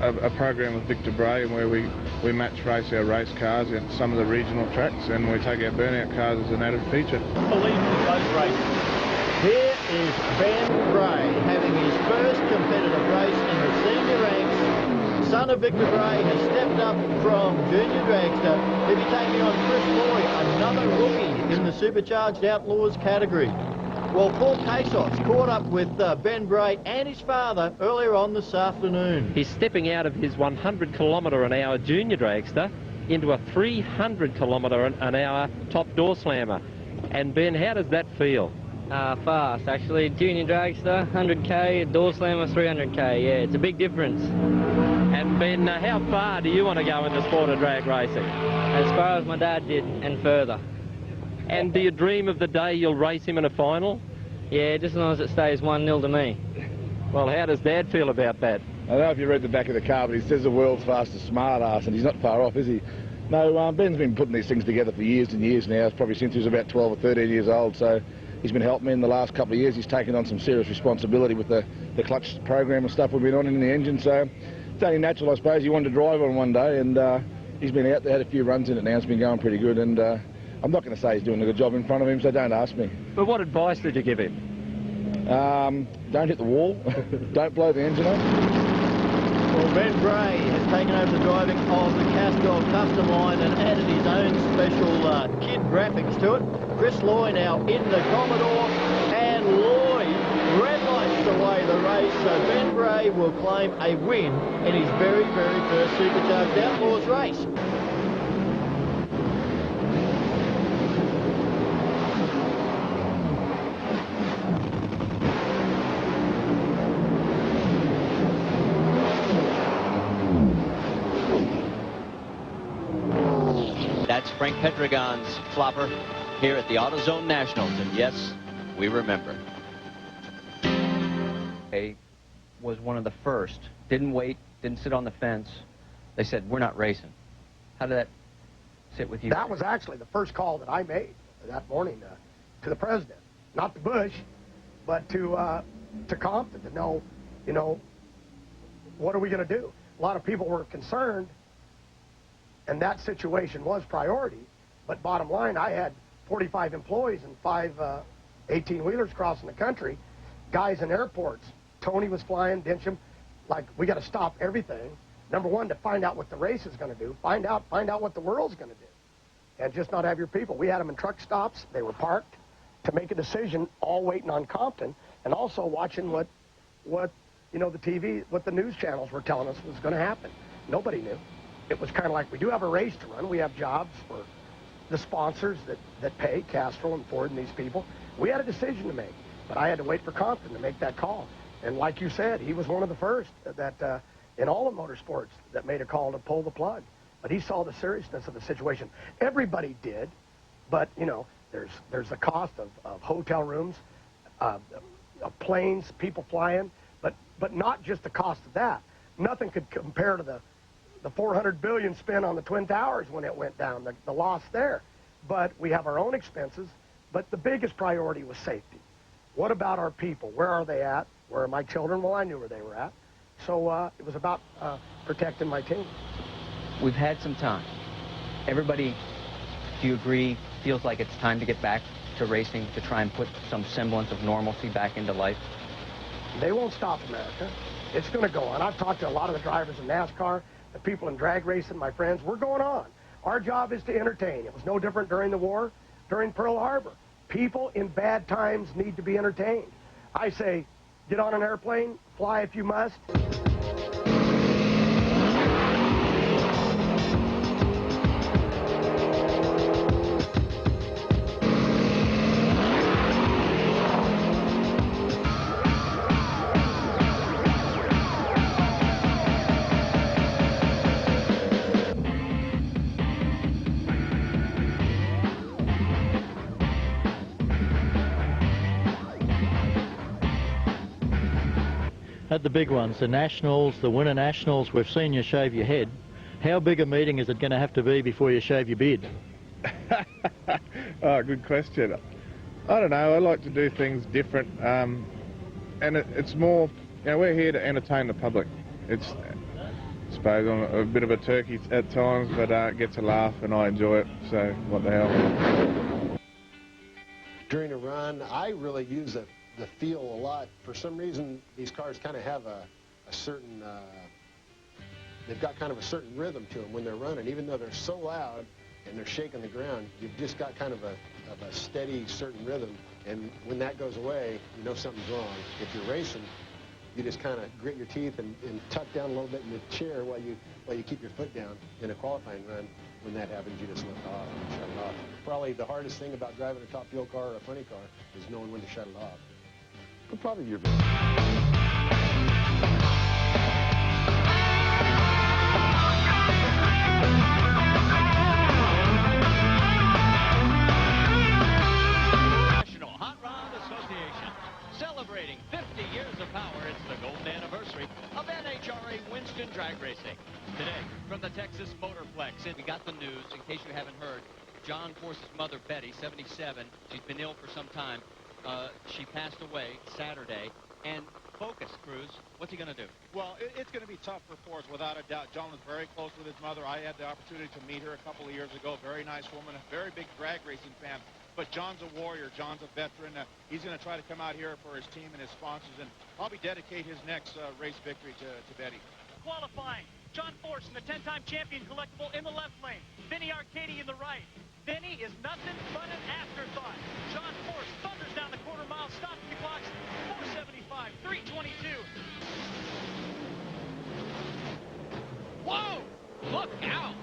a program with Victor Bray where we match race our race cars at some of the regional tracks, and we take our burnout cars as an added feature. Believe in those races. Here is Ben Bray having his first competitive race in the senior ranks. Son of Victor Bray has stepped up from junior dragster. He'll be taking on Chris Boy, another rookie in the Supercharged Outlaws category. Well, Paul Kasos caught up with Ben Bray and his father earlier on this afternoon. He's stepping out of his 100 km/h junior dragster into a 300 km/h top door slammer. And Ben, how does that feel? Fast, actually. Junior dragster, 100k, door slammer, 300k. Yeah, it's a big difference. And Ben, how far do you want to go in the sport of drag racing? As far as my dad did, and further. And do you dream of the day you'll race him in a final? Yeah, just as long as it stays 1-0 to me. Well, how does Dad feel about that? I don't know if you read the back of the car, but he says the world's fastest smart ass, and he's not far off, is he? No, Ben's been putting these things together for years and years now. It's probably since he was about 12 or 13 years old, so he's been helping me in the last couple of years. He's taken on some serious responsibility with the clutch program and stuff we've been on in the engine, so it's only natural, I suppose. He wanted to drive on one day, and he's been out there, had a few runs in it now. It's been going pretty good, and I'm not going to say he's doing a good job in front of him, so don't ask me. But what advice did you give him? Don't hit the wall. Don't blow the engine up. Well, Ben Bray has taken over the driving of the Castrol Custom Line and added his own special kid graphics to it. Chris Loy now in the Commodore, and Loy red lights away the race. So Ben Bray will claim a win in his very, very first Supercharged Outlaws race. That's Frank Pedregon's flopper here at the AutoZone Nationals, and yes, we remember. He was one of the first. Didn't wait, didn't sit on the fence. They said, we're not racing. How did that sit with you? That was actually the first call that I made that morning to the president. Not to Bush, but to Compton to know, you know, what are we going to do? A lot of people were concerned, and that situation was priority. But bottom line, I had 45 employees and 5 18-wheelers crossing the country, guys in airports. Tony was flying, Dinsham. Like, we got to stop everything. Number one, to find out what the race is going to do. Find out what the world's going to do. And just not have your people. We had them in truck stops. They were parked to make a decision, all waiting on Compton, and also watching what you know, the TV, what the news channels were telling us was going to happen. Nobody knew. It was kind of like, we do have a race to run. We have jobs for the sponsors that pay, Castrol and Ford and these people. We had a decision to make, but I had to wait for Compton to make that call. And like you said, he was one of the first that in all of motorsports that made a call to pull the plug. But he saw the seriousness of the situation. Everybody did, but, you know, there's the cost of hotel rooms, of planes, people flying, but not just the cost of that. Nothing could compare to the $400 billion spent on the Twin Towers when it went down, the loss there. But we have our own expenses, but the biggest priority was safety. What about our people? Where are they at? Where are my children? Well, I knew where they were at. So it was about protecting my team. We've had some time. Everybody, do you agree, feels like it's time to get back to racing, to try and put some semblance of normalcy back into life? They won't stop America. It's going to go on. I've talked to a lot of the drivers in NASCAR, the people in drag racing, my friends. We're going on. Our job is to entertain. It was no different during the war, during Pearl Harbor. People in bad times need to be entertained. I say, get on an airplane, fly if you must. At the big ones, the Nationals, the Winter Nationals, we've seen you shave your head. How big a meeting is it going to have to be before you shave your beard? Oh, good question. I don't know. I like to do things different. And it's more, you know, we're here to entertain the public. It's, I suppose, I'm a bit of a turkey at times, but it gets a laugh and I enjoy it, so what the hell. During a run, I really use the feel a lot. For some reason, these cars kind of have a certain, they've got kind of a certain rhythm to them when they're running. Even though they're so loud and they're shaking the ground, you've just got kind of a steady, certain rhythm. And when that goes away, you know something's wrong. If you're racing, you just kind of grit your teeth and tuck down a little bit in the chair while you keep your foot down. In a qualifying run, when that happens, you just lift off and shut it off. Probably the hardest thing about driving a top fuel car or a funny car is knowing when to shut it off. But probably your National Hot Rod Association, celebrating 50 years of power. It's the golden anniversary of NHRA Winston Drag Racing. Today, from the Texas Motorplex, we got the news, in case you haven't heard. John Force's mother, Betty, 77, she's been ill for some time. She passed away Saturday. And Focus, Cruz, what's he going to do? Well, it's going to be tough for Force, without a doubt. John was very close with his mother. I had the opportunity to meet her a couple of years ago. Very nice woman, a very big drag racing fan. But John's a warrior. John's a veteran. He's going to try to come out here for his team and his sponsors and probably dedicate his next race victory to Betty. qualifying. John Force in the 10-time champion collectible in the left lane. Vinny Arcady in the right. Vinny is nothing but an afterthought. John Force thunders down the quarter mile, stops the clocks, 475, 322. Whoa! Look out!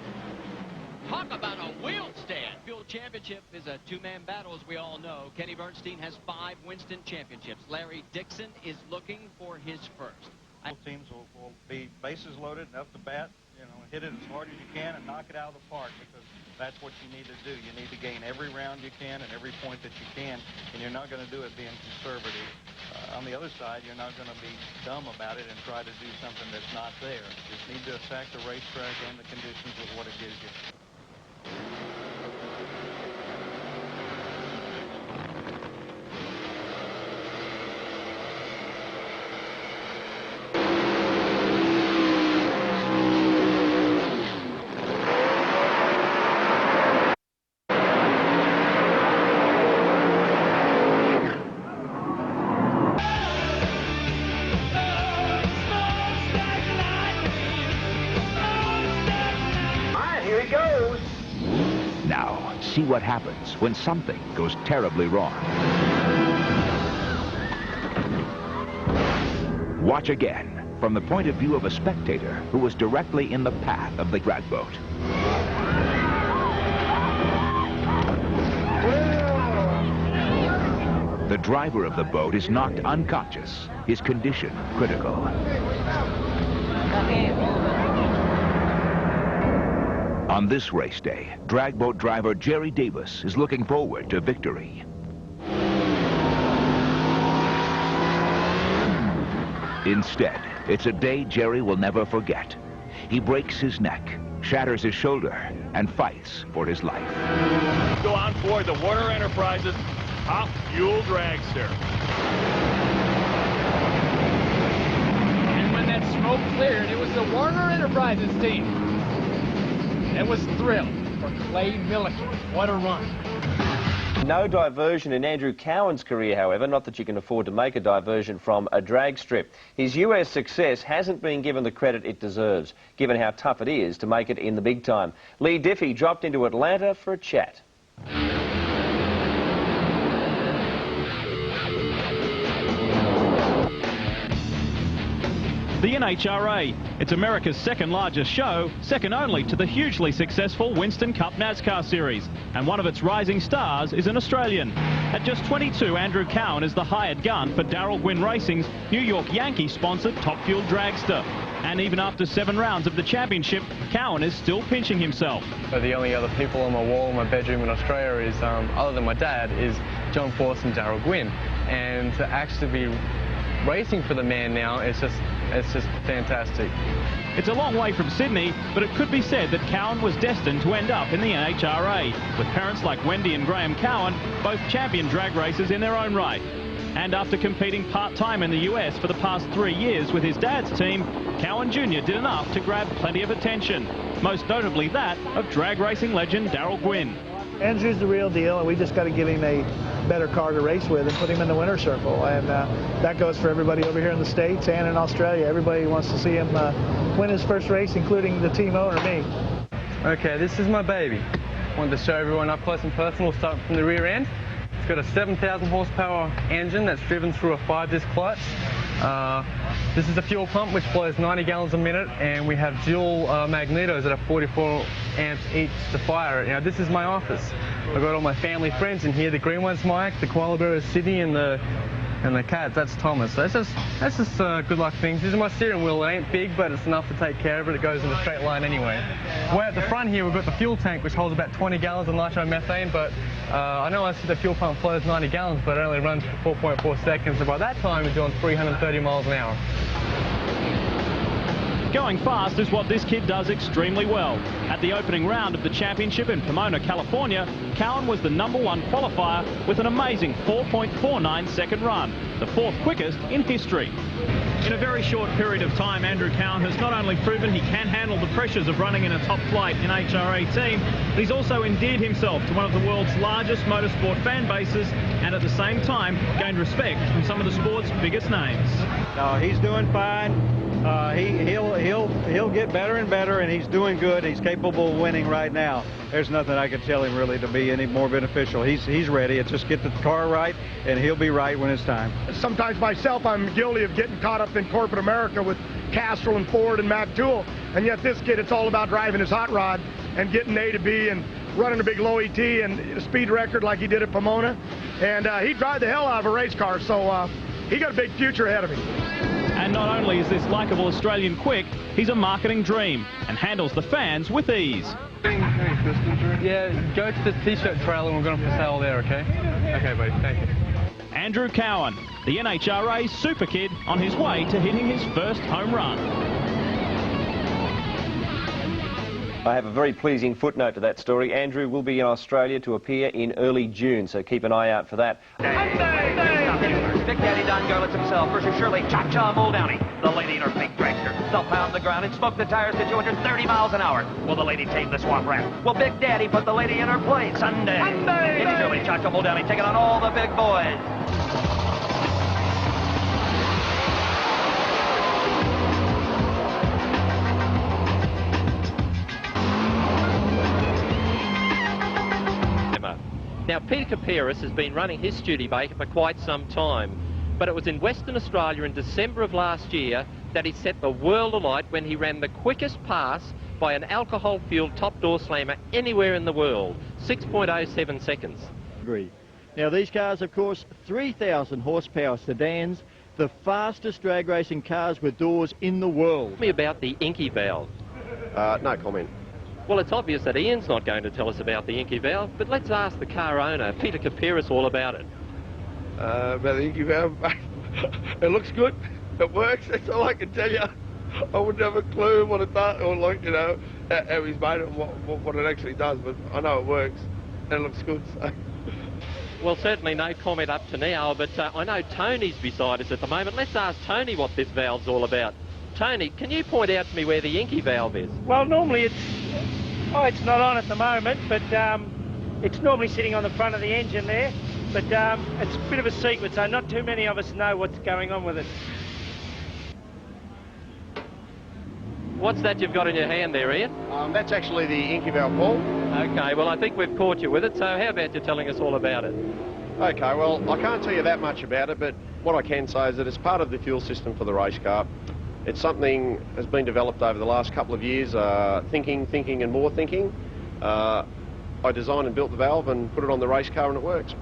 Talk about a wheel stand. Fuel Championship is a two-man battle, as we all know. Kenny Bernstein has 5 Winston championships. Larry Dixon is looking for his first. Both teams will be bases loaded and up the bat, you know, hit it as hard as you can and knock it out of the park, because that's what you need to do. You need to gain every round you can and every point that you can, and you're not going to do it being conservative. On the other side, you're not going to be dumb about it and try to do something that's not there. You just need to attack the racetrack and the conditions with what it gives you. See what happens when something goes terribly wrong. Watch again from the point of view of a spectator who was directly in the path of the drag boat. The driver of the boat is knocked unconscious, his condition critical. On this race day, drag boat driver Jerry Davis is looking forward to victory. Instead, it's a day Jerry will never forget. He breaks his neck, shatters his shoulder, and fights for his life. Go on board the Warner Enterprises Top Fuel Dragster. And when that smoke cleared, it was the Warner Enterprises team. It was thrilled for Clay Milliken. What a run. No diversion in Andrew Cowan's career, however, not that you can afford to make a diversion from a drag strip. His US success hasn't been given the credit it deserves, given how tough it is to make it in the big time. Lee Diffie dropped into Atlanta for a chat. The NHRA. It's America's second largest show, second only to the hugely successful Winston Cup NASCAR Series. And one of its rising stars is an Australian. At just 22, Andrew Cowan is the hired gun for Darrell Gwynn Racing's New York Yankee-sponsored Top Fuel Dragster. And even after 7 rounds of the championship, Cowan is still pinching himself. So the only other people on my wall in my bedroom in Australia is, other than my dad, is John Force and Darrell Gwynn. And to actually be racing for the man now, it's just fantastic. It's a long way from Sydney, but it could be said that Cowan was destined to end up in the NHRA, with parents like Wendy and Graham Cowan, both champion drag racers in their own right. And after competing part-time in the US for the past 3 years with his dad's team, Cowan Jr. did enough to grab plenty of attention, most notably that of drag racing legend Darrell Gwynn. Andrew's the real deal, and we just got to give him a better car to race with and put him in the winner's circle. And that goes for everybody over here in the States and in Australia. Everybody wants to see him win his first race, including the team owner, me. Okay, this is my baby. Wanted to show everyone up close and personal, starting from the rear end. It's got a 7,000 horsepower engine that's driven through a 5-disc clutch. This is a fuel pump which blows 90 gallons a minute, and we have dual magnetos that are 44 amps each to fire it. Now this is my office. I've got all my family friends in here. The green one's Mike, the koala bear is Sydney, and the cat, that's Thomas. So that's just good luck things. This is my steering wheel. It ain't big, but it's enough to take care of it. It goes in a straight line anyway. Way at the front here, we've got the fuel tank, which holds about 20 gallons of nitromethane, but I know I see the fuel pump flows 90 gallons, but it only runs for 4.4 seconds, and by that time, we're doing 330 miles an hour. Going fast is what this kid does extremely well. At the opening round of the championship in Pomona, California, Cowan was the #1 qualifier with an amazing 4.49 second run, the 4th quickest in history. In a very short period of time, Andrew Cowan has not only proven he can handle the pressures of running in a top-flight NHRA team, but he's also endeared himself to one of the world's largest motorsport fan bases, and at the same time gained respect from some of the sport's biggest names. No, he's doing fine. He'll get better and better, and he's doing good. He's capable of winning right now. There's nothing I could tell him really to be any more beneficial. He's ready. It's just get the car right, and he'll be right when it's time. Sometimes myself, I'm guilty of getting caught up in corporate America with Castrol and Ford and Mac Tool, and yet this kid, it's all about driving his hot rod and getting A to B and running a big low ET and a speed record like he did at Pomona. And he drive the hell out of a race car, so he got a big future ahead of him. And not only is this likeable Australian quick, he's a marketing dream and handles the fans with ease. Yeah, go to the T-shirt trailer and we're going to sell there, okay? Okay, buddy, thank you. Andrew Cowan, the NHRA super kid on his way to hitting his first home run. I have a very pleasing footnote to that story. Andrew will be in Australia to appear in early June, so keep an eye out for that. Big Daddy Don Garlitz himself versus Shirley Cha-Cha Muldowney. The lady in her big dragster. They'll pound the ground and smoke the tires to 230 miles an hour. Will the lady tame the swamp rat? Will Big Daddy put the lady in her place? Sunday. It's Shirley Cha-Cha Muldowney taking on all the big boys. Now, Peter Capiris has been running his Studebaker for quite some time, but it was in Western Australia in December of last year that he set the world alight when he ran the quickest pass by an alcohol-fueled top-door slammer anywhere in the world, 6.07 seconds. Now, these cars, of course, 3,000 horsepower sedans, the fastest drag racing cars with doors in the world. Tell me about the Inky valve. No comment. Well, it's obvious that Ian's not going to tell us about the Inky valve, but let's ask the car owner, Peter Capiris, all about it. About the Inky valve, it looks good, it works, that's all I can tell you. I wouldn't have a clue what it does, or like, you know, how he's made it and what it actually does, but I know it works, and it looks good, so. Well, certainly no comment up to now, but I know Tony's beside us at the moment. Let's ask Tony what this valve's all about. Tony, can you point out to me where the Inky valve is? Well, normally it's not on at the moment, but it's normally sitting on the front of the engine there, but it's a bit of a secret, so not too many of us know what's going on with it. What's that you've got in your hand there, Ian? That's actually the Inky valve ball. Okay, well, I think we've caught you with it, so how about you telling us all about it? Okay, well, I can't tell you that much about it, but what I can say is that it's part of the fuel system for the race car. It's something that's been developed over the last couple of years, thinking and more thinking. I designed and built the valve and put it on the race car and it works.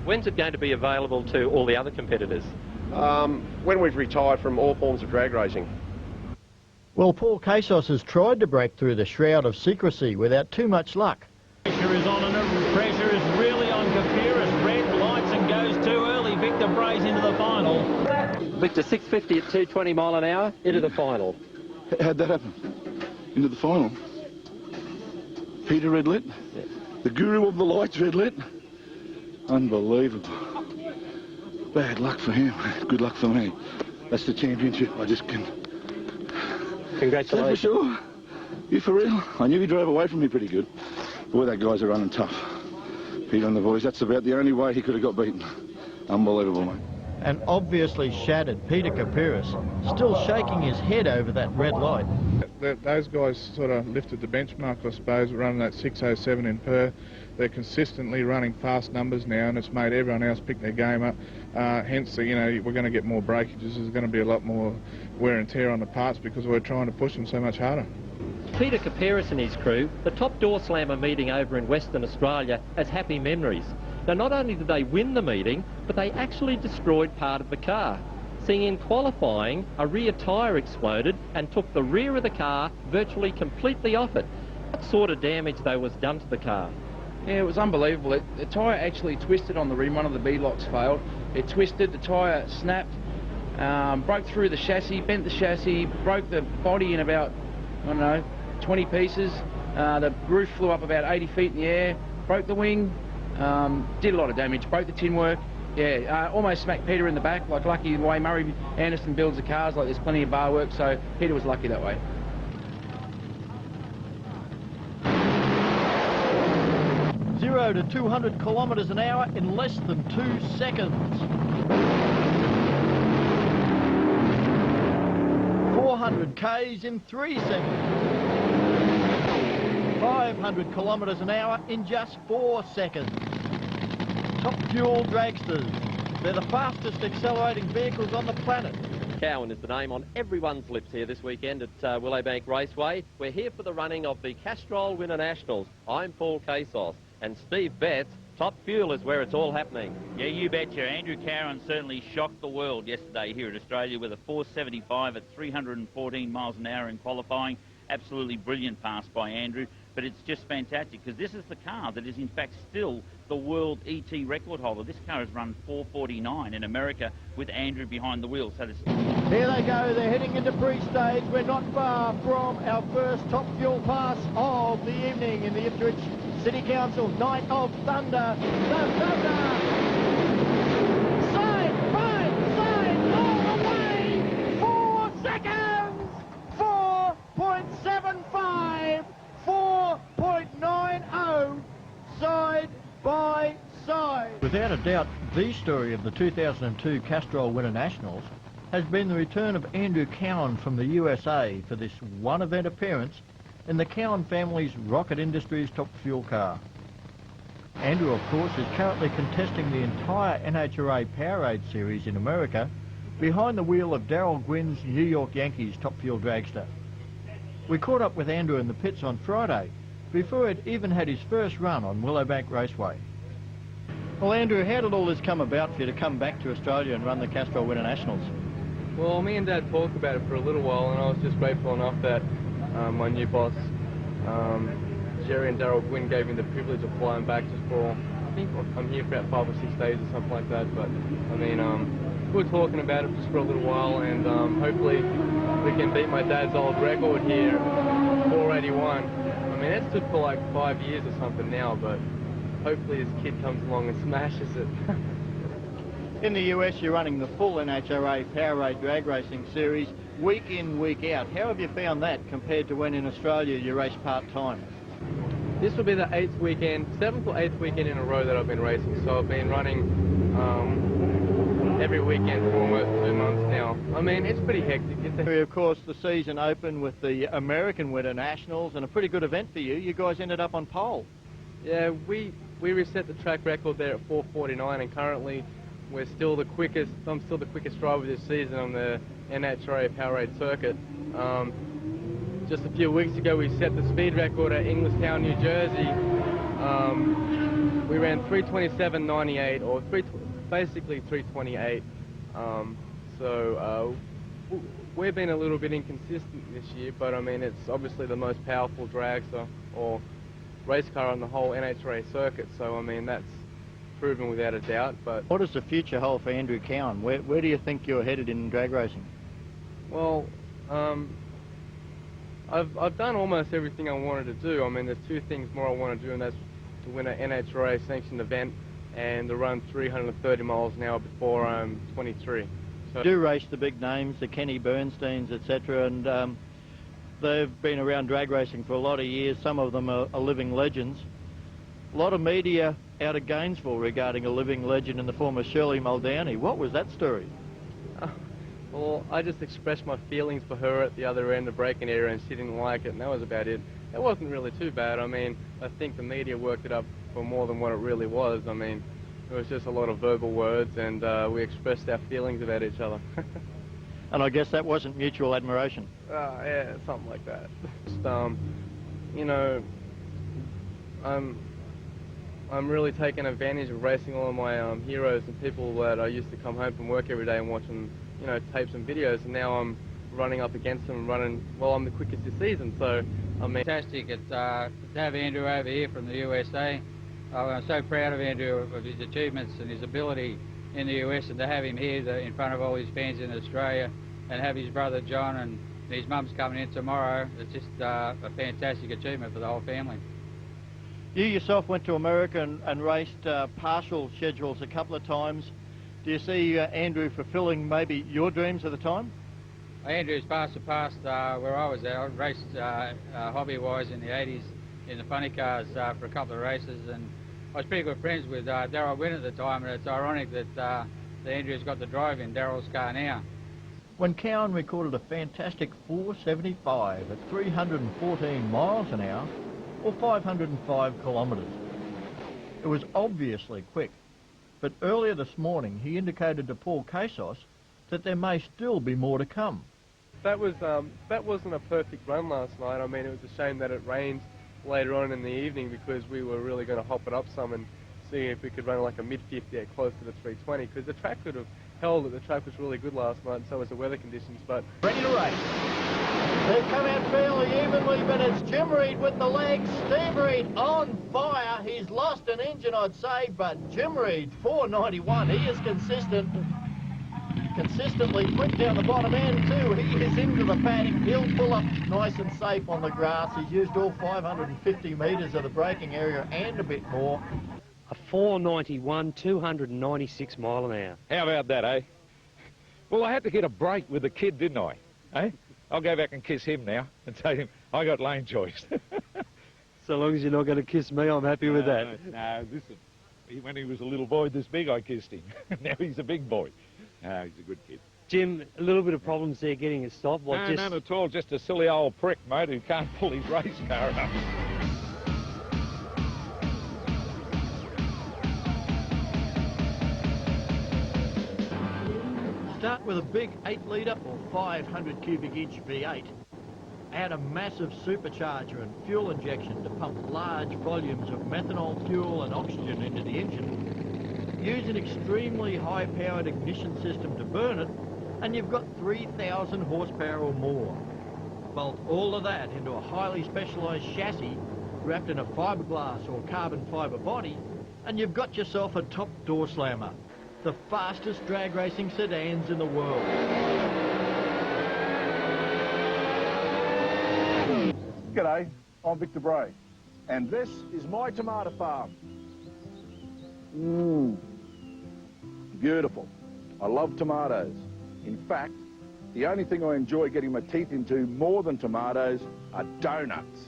When's it going to be available to all the other competitors? When we've retired from all forms of drag racing. Well, Paul Kasos has tried to break through the shroud of secrecy without too much luck. Pressure is on and pressure is really on Capiris. Red lights and goes too early. Victor Bray's into the final. Victor, 650 at 220 mile an hour, into the final. How'd that happen? Into the final? Peter red lit? Yeah. The guru of the lights red lit? Unbelievable. Bad luck for him. Good luck for me. That's the championship. I just can... Congratulations. For sure. You for real? I knew he drove away from me pretty good. Boy, that guy's a running tough. Peter and the boys, that's about the only way he could have got beaten. Unbelievable, mate. An obviously shattered Peter Capiris, still shaking his head over that red light. Those guys sort of lifted the benchmark, I suppose, running that 607 in Perth. They're consistently running fast numbers now, and it's made everyone else pick their game up. Hence, you know, we're going to get more breakages. There's going to be a lot more wear and tear on the parts because we're trying to push them so much harder. Peter Capiris and his crew, the top door slammer meeting over in Western Australia, has happy memories. Now, not only did they win the meeting, but they actually destroyed part of the car. Seeing in qualifying, a rear tyre exploded and took the rear of the car virtually completely off it. What sort of damage, though, was done to the car? Yeah, it was unbelievable. The tyre actually twisted on the rim. One of the B-locks failed. It twisted, the tyre snapped, broke through the chassis, bent the chassis, broke the body in about, I don't know, 20 pieces. The roof flew up about 80 feet in the air, broke the wing, did a lot of damage, broke the tin work. Yeah, almost smacked Peter in the back. Like, lucky the way Murray Anderson builds the cars, like there's plenty of bar work, so Peter was lucky that way. 0 to 200 kilometres an hour in less than 2 seconds. 400 Ks in 3 seconds. 500 kilometres an hour in just 4 seconds. Top Fuel dragsters. They're the fastest accelerating vehicles on the planet. Cowan is the name on everyone's lips here this weekend at Willowbank Raceway. We're here for the running of the Castrol Winter Nationals. I'm Paul Kasos, and Steve Betts, Top Fuel is where it's all happening. Yeah, you betcha. Andrew Cowan certainly shocked the world yesterday here in Australia with a 475 at 314 miles an hour in qualifying. Absolutely brilliant pass by Andrew, but it's just fantastic because this is the car that is in fact still the world ET record holder. This car has run 449 in America with Andrew behind the wheel. So here they go, they're heading into pre-stage. We're not far from our first Top Fuel pass of the evening in the Ipswich City Council Night of Thunder. The Thunder! Side by side, all the way! 4 seconds! 4.75! 4.90! Side by side. Without a doubt, the story of the 2002 Castrol Winter Nationals has been the return of Andrew Cowan from the USA for this one event appearance in the Cowan family's Rocket Industries Top Fuel car. Andrew, of course, is currently contesting the entire NHRA Powerade series in America behind the wheel of Darrell Gwynn's New York Yankees Top Fuel dragster. We caught up with Andrew in the pits on Friday before he'd even had his first run on Willowbank Raceway. Well, Andrew, how did all this come about for you to come back to Australia and run the Castrol Winter Nationals? Well, me and Dad talked about it for a little while, and I was just grateful enough that my new boss, Jerry and Darrell Gwynn, gave me the privilege of flying back just for, I think I'm here for about 5 or 6 days or something like that, but I mean, we were talking about it just for a little while, and hopefully we can beat my dad's old record here, 481. I mean, that's stood for like 5 years or something now, but hopefully this kid comes along and smashes it. In the US, you're running the full NHRA Powerade drag racing series week in, week out. How have you found that compared to when in Australia you race part-time? This will be the 8th weekend, 7th or 8th weekend in a row that I've been racing, so I've been running every weekend for almost 2 months now. I mean, it's pretty hectic. Of course, the season opened with the American Winter Nationals, and a pretty good event for you. You guys ended up on pole. Yeah, we reset the track record there at 4:49, and currently we're still the quickest. I'm still the quickest driver this season on the NHRA Powerade circuit. Just a few weeks ago, we set the speed record at Englishtown, New Jersey. We ran 3:27.98, or basically 3:28. So we've been a little bit inconsistent this year, but I mean, it's obviously the most powerful dragster or race car on the whole NHRA circuit. So I mean, that's proven without a doubt. But what does the future hold for Andrew Cowan? Where do you think you're headed in drag racing? Well, I've done almost everything I wanted to do. I mean, there's 2 things more I want to do, and that's to win an NHRA sanctioned event and to run 330 miles an hour before I'm 23. So you do race the big names, the Kenny Bernsteins, etc., and they've been around drag racing for a lot of years. Some of them are living legends. A lot of media out of Gainesville regarding a living legend in the form of Shirley Muldowney. What was that story? Well, I just expressed my feelings for her at the other end of the braking area, and she didn't like it, and that was about it. It wasn't really too bad. I mean, I think the media worked it up for more than what it really was. I mean, it was just a lot of verbal words, and we expressed our feelings about each other. And I guess that wasn't mutual admiration. Yeah, something like that. Just, you know, I'm really taking advantage of racing all of my heroes and people that I used to come home from work every day and watch them, you know, tapes and videos, and now I'm running up against them, well, I'm the quickest this season, so I mean... Fantastic to have Andrew over here from the USA. I'm so proud of Andrew, of his achievements and his ability in the US, and to have him here in front of all his fans in Australia, and have his brother John and his mum's coming in tomorrow. It's just a fantastic achievement for the whole family. You yourself went to America and raced partial schedules a couple of times. Do you see Andrew fulfilling maybe your dreams at the time? Andrew's surpassed where I was at. I raced hobby-wise in the 80s in the funny cars for a couple of races, and I was pretty good friends with Darrell Gwynn at the time, and it's ironic that Andrew's got the drive in Darrell's car now. when Cowan recorded a fantastic 4:75 at 314 miles an hour, or 505 kilometres. It was obviously quick, but earlier this morning he indicated to Paul Kasos that there may still be more to come. That wasn't a perfect run last night. I mean, it was a shame that it rained later on in the evening, because we were really going to hop it up some and see if we could run like a mid-50 at close to the 320, because the track could have held it. The track was really good last night, and so was the weather conditions. But ready to race. They've come out fairly evenly, but it's Jim Reed with the legs. Steve Reed on fire. He's lost an engine, I'd say, but Jim Reed, 491. He is consistently quick down the bottom end too. He is into the padding. He'll pull up nice and safe on the grass. He's used all 550 metres of the braking area and a bit more. A 491, 296 mile an hour. How about that, eh? Well, I had to get a break with the kid, didn't I? Eh? I'll go back and kiss him now and tell him I got lane choice. So long as you're not going to kiss me, I'm happy with that. No, listen. When he was a little boy this big, I kissed him. Now he's a big boy. No, he's a good kid. Jim, a little bit of problems there getting a stop. No, none at all. Just a silly old prick, mate, who can't pull his race car up. Start with a big 8-litre or 500 cubic inch V8. Add a massive supercharger and fuel injection to pump large volumes of methanol fuel and oxygen into the engine. Use an extremely high-powered ignition system to burn it, and you've got 3,000 horsepower or more. Bolt all of that into a highly specialised chassis wrapped in a fiberglass or carbon fibre body, and you've got yourself a top door slammer, the fastest drag racing sedans in the world. G'day, I'm Victor Bray, and this is my tomato farm. Beautiful. I love tomatoes. In fact, the only thing I enjoy getting my teeth into more than tomatoes are donuts.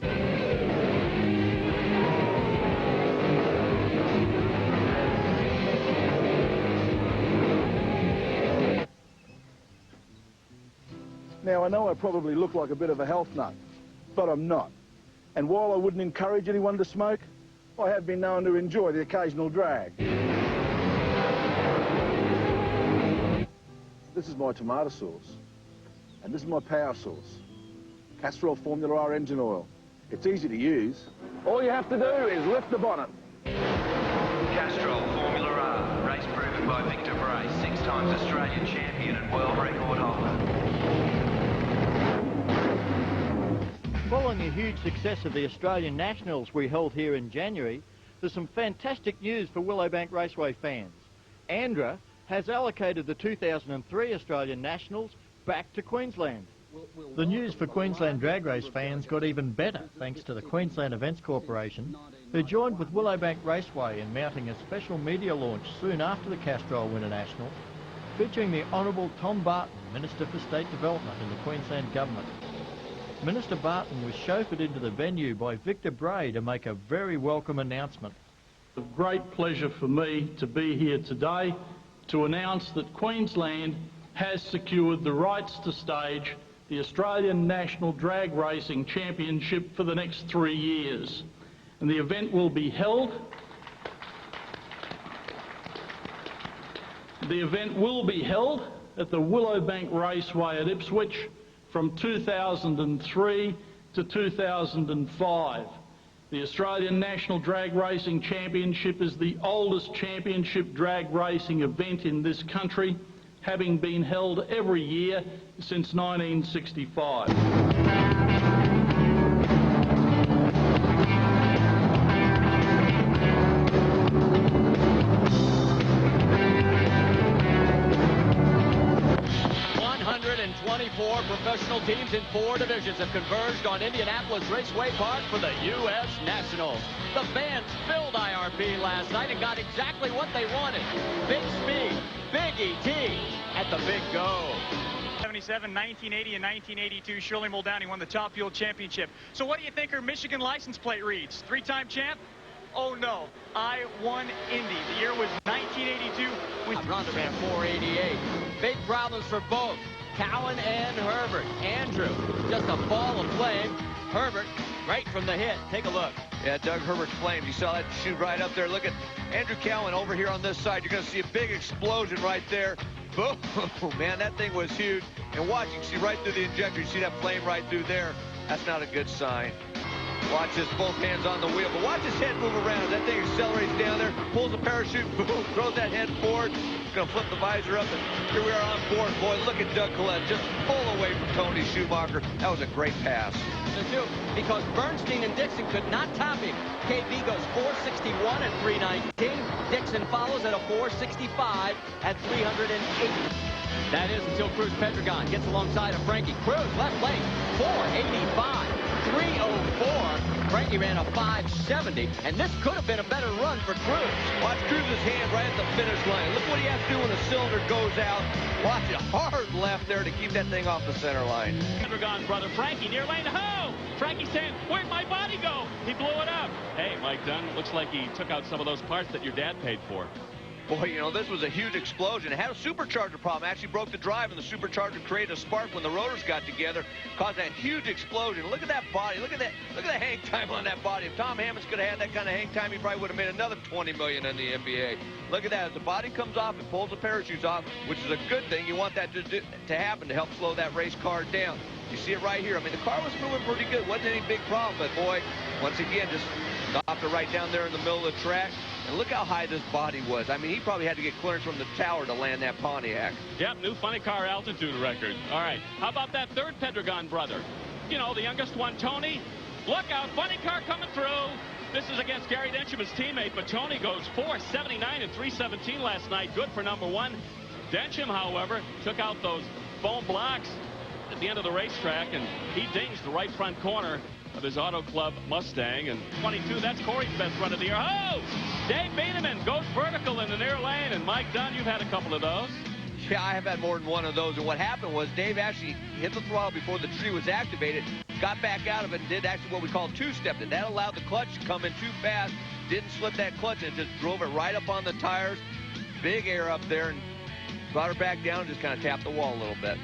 Now, I know I probably look like a bit of a health nut, but I'm not. And while I wouldn't encourage anyone to smoke, I have been known to enjoy the occasional drag. This is my tomato sauce, and this is my power source. Castrol Formula R engine oil. It's easy to use. All you have to do is lift the bonnet. Castrol Formula R, race proven by Victor Bray, 6 times Australian champion and world record holder. Following the huge success of the Australian Nationals we held here in January, there's some fantastic news for Willowbank Raceway fans. ANDRA has allocated the 2003 Australian Nationals back to Queensland. The news for Queensland drag race fans got even better thanks to the Queensland Events Corporation, who joined with Willowbank Raceway in mounting a special media launch soon after the Castrol Winter National, featuring the Honourable Tom Barton, Minister for State Development in the Queensland Government. Minister Barton was chauffeured into the venue by Victor Bray to make a very welcome announcement. It's a great pleasure for me to be here today to announce that Queensland has secured the rights to stage the Australian National Drag Racing Championship for the next 3 years. And the event will be held at the Willowbank Raceway at Ipswich from 2003 to 2005. The Australian National Drag Racing Championship is the oldest championship drag racing event in this country, having been held every year since 1965. Professional teams in 4 divisions have converged on Indianapolis Raceway Park for the U.S. Nationals. The fans filled IRP last night and got exactly what they wanted. Big speed, big ET at the big go. 77, 1980, and 1982, Shirley Muldowney won the Top Fuel Championship. So what do you think her Michigan license plate reads? 3-time champ? Oh no, I won Indy. The year was 1982. Ronda ran 488. Big problems for both. Cowan and Herbert. Andrew, just a ball of flame. Herbert, right from the hit. Take a look. Yeah, Doug Herbert's flames. You saw that shoot right up there. Look at Andrew Cowan over here on this side. You're going to see a big explosion right there. Boom! Man, that thing was huge. And watch, you can see right through the injector. You see that flame right through there. That's not a good sign. Watch this, both hands on the wheel. But watch his head move around. That thing accelerates down there, pulls the parachute, boom, throws that head forward. It's going to flip the visor up, and here we are on board. Boy, look at Doug Collette just pull away from Tony Schumacher. That was a great pass. Because Bernstein and Dixon could not top him. KB goes 461 at 319. Dixon follows at a 465 at 308. That is until Cruz Pedregon gets alongside of Frankie. Cruz left lane, 485, 304. Frankie ran a 570, and this could have been a better run for Cruz. Watch Cruz's hand right at the finish line. Look what he has to do when the cylinder goes out. Watch it, hard left there to keep that thing off the center line. Pedregon brother Frankie near lane. Ho! Frankie saying, where'd my body go? He blew it up. Hey, Mike Dunn, looks like he took out some of those parts that your dad paid for. Boy, you know, this was a huge explosion. It had a supercharger problem. Actually broke the drive, and the supercharger created a spark when the rotors got together, caused that huge explosion. Look at that body. Look at that. Look at the hang time on that body. If Tom Hammonds could have had that kind of hang time, he probably would have made another $20 million in the NBA. Look at that. As the body comes off, it pulls the parachutes off, which is a good thing. You want that to happen to help slow that race car down. You see it right here. I mean, the car was moving pretty good. Wasn't any big problem, but boy, once again, just stopped it right down there in the middle of the track. And look how high this body was. I mean, he probably had to get clearance from the tower to land that Pontiac. Yep, new funny car altitude record. All right, how about that third Pedregon brother? You know, the youngest one, Tony. Look out, funny car coming through. This is against Gary Densham, his teammate, but Tony goes 479 and 317 last night. Good for number one. Densham, however, took out those foam blocks at the end of the racetrack, and he dings the right front corner of his Auto Club Mustang. And 22, that's Corey's best run of the year. Oh! Dave Bieneman goes vertical in the near lane, and Mike Dunn, you've had a couple of those. Yeah, I have had more than one of those, and what happened was Dave actually hit the throttle before the tree was activated, got back out of it, and did actually what we call two-stepped it. That allowed the clutch to come in too fast, didn't slip that clutch, and just drove it right up on the tires. Big air up there, and brought her back down and just kind of tapped the wall a little bit.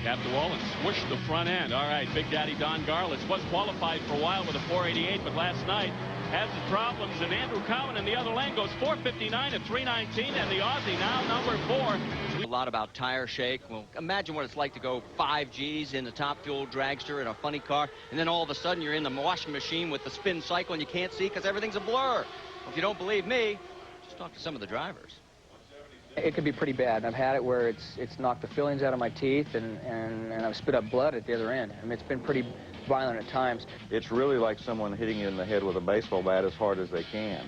Tapped the wall and swished the front end. All right, Big Daddy Don Garlits was qualified for a while with a 488, but last night has his problems, and Andrew Cowan in the other lane goes 459 at 319, and the Aussie now number 4. A lot about tire shake. Well, imagine what it's like to go 5 Gs in the top fuel dragster in a funny car, and then all of a sudden you're in the washing machine with the spin cycle and you can't see because everything's a blur. If you don't believe me, just talk to some of the drivers. It could be pretty bad. I've had it where it's knocked the fillings out of my teeth, and I've spit up blood at the other end. I mean, it's been pretty violent at times. It's really like someone hitting you in the head with a baseball bat as hard as they can.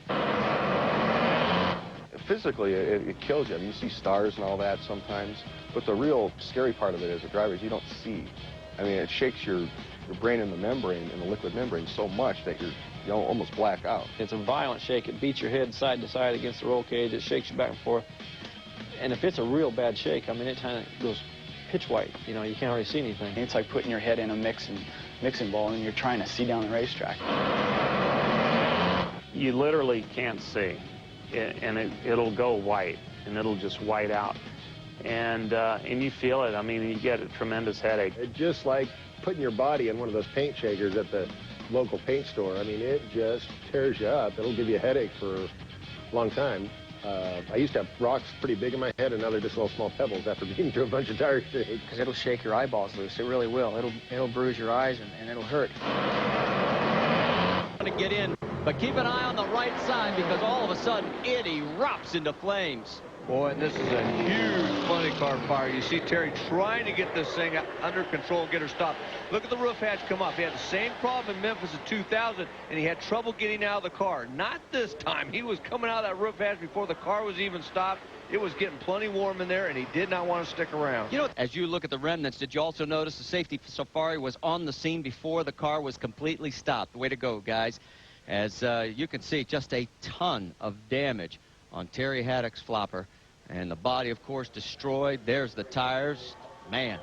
Physically, it kills you. I mean, you see stars and all that sometimes, but the real scary part of it as a driver is you don't see. I mean, it shakes your brain in the membrane, in the liquid membrane, so much that you almost black out. It's a violent shake. It beats your head side to side against the roll cage. It shakes you back and forth. And if it's a real bad shake, I mean, it kind of goes pitch white. You know, you can't really see anything. It's like putting your head in a mixing bowl and you're trying to see down the racetrack. You literally can't see, and it'll go white, and it'll just white out. And you feel it. I mean, you get a tremendous headache. It's just like putting your body in one of those paint shakers at the local paint store. I mean, it just tears you up. It'll give you a headache for a long time. I used to have rocks pretty big in my head, and now they're just little small pebbles after being through a bunch of tire shakes. Because it'll shake your eyeballs loose. It really will. It'll bruise your eyes, and it'll hurt. To get in, but keep an eye on the right side because all of a sudden it erupts into flames. Boy, and this is a huge funny car fire. You see Terry trying to get this thing under control and get her stopped. Look at the roof hatch come off. He had the same problem in Memphis in 2000, and he had trouble getting out of the car. Not this time. He was coming out of that roof hatch before the car was even stopped. It was getting plenty warm in there, and he did not want to stick around. You know, as you look at the remnants, did you also notice the safety safari was on the scene before the car was completely stopped? Way to go, guys. As you can see, just a ton of damage on Terry Haddock's flopper. And the body, of course, destroyed. There's the tires. Man.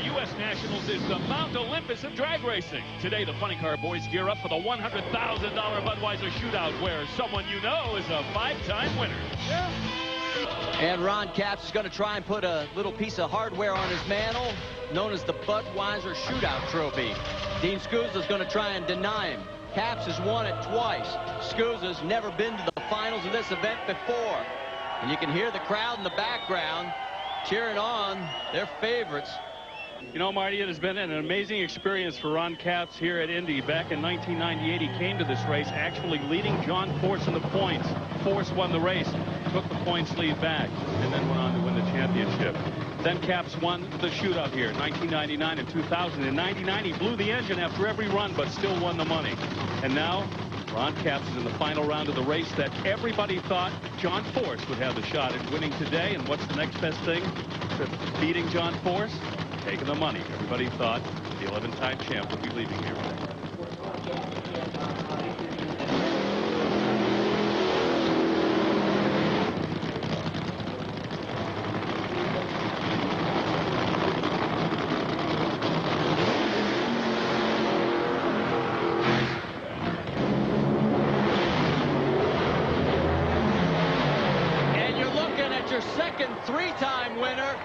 U.S. Nationals is the Mount Olympus of drag racing. Today, the Funny Car Boys gear up for the $100,000 Budweiser Shootout, where someone you know is a 5-time winner. And Ron Capps is going to try and put a little piece of hardware on his mantle, known as the Budweiser Shootout Trophy. Dean Scusa's going to try and deny him. Capps has won it twice. Scusa's never been to the finals of this event before. And you can hear the crowd in the background cheering on their favorites. You know, Marty, it has been an amazing experience for Ron Capps here at Indy. Back in 1998, he came to this race actually leading John Force in the points. Force won the race, took the points lead back, and then went on to win the championship. Then Capps won the shootout here, 1999 and 2000. In 99, he blew the engine after every run, but still won the money. And now, Ron Capps is in the final round of the race that everybody thought John Force would have the shot at winning today. And what's the next best thing to beating John Force? Taking the money. Everybody thought the 11-time champ would be leaving here. And you're looking at your second 3-time winner.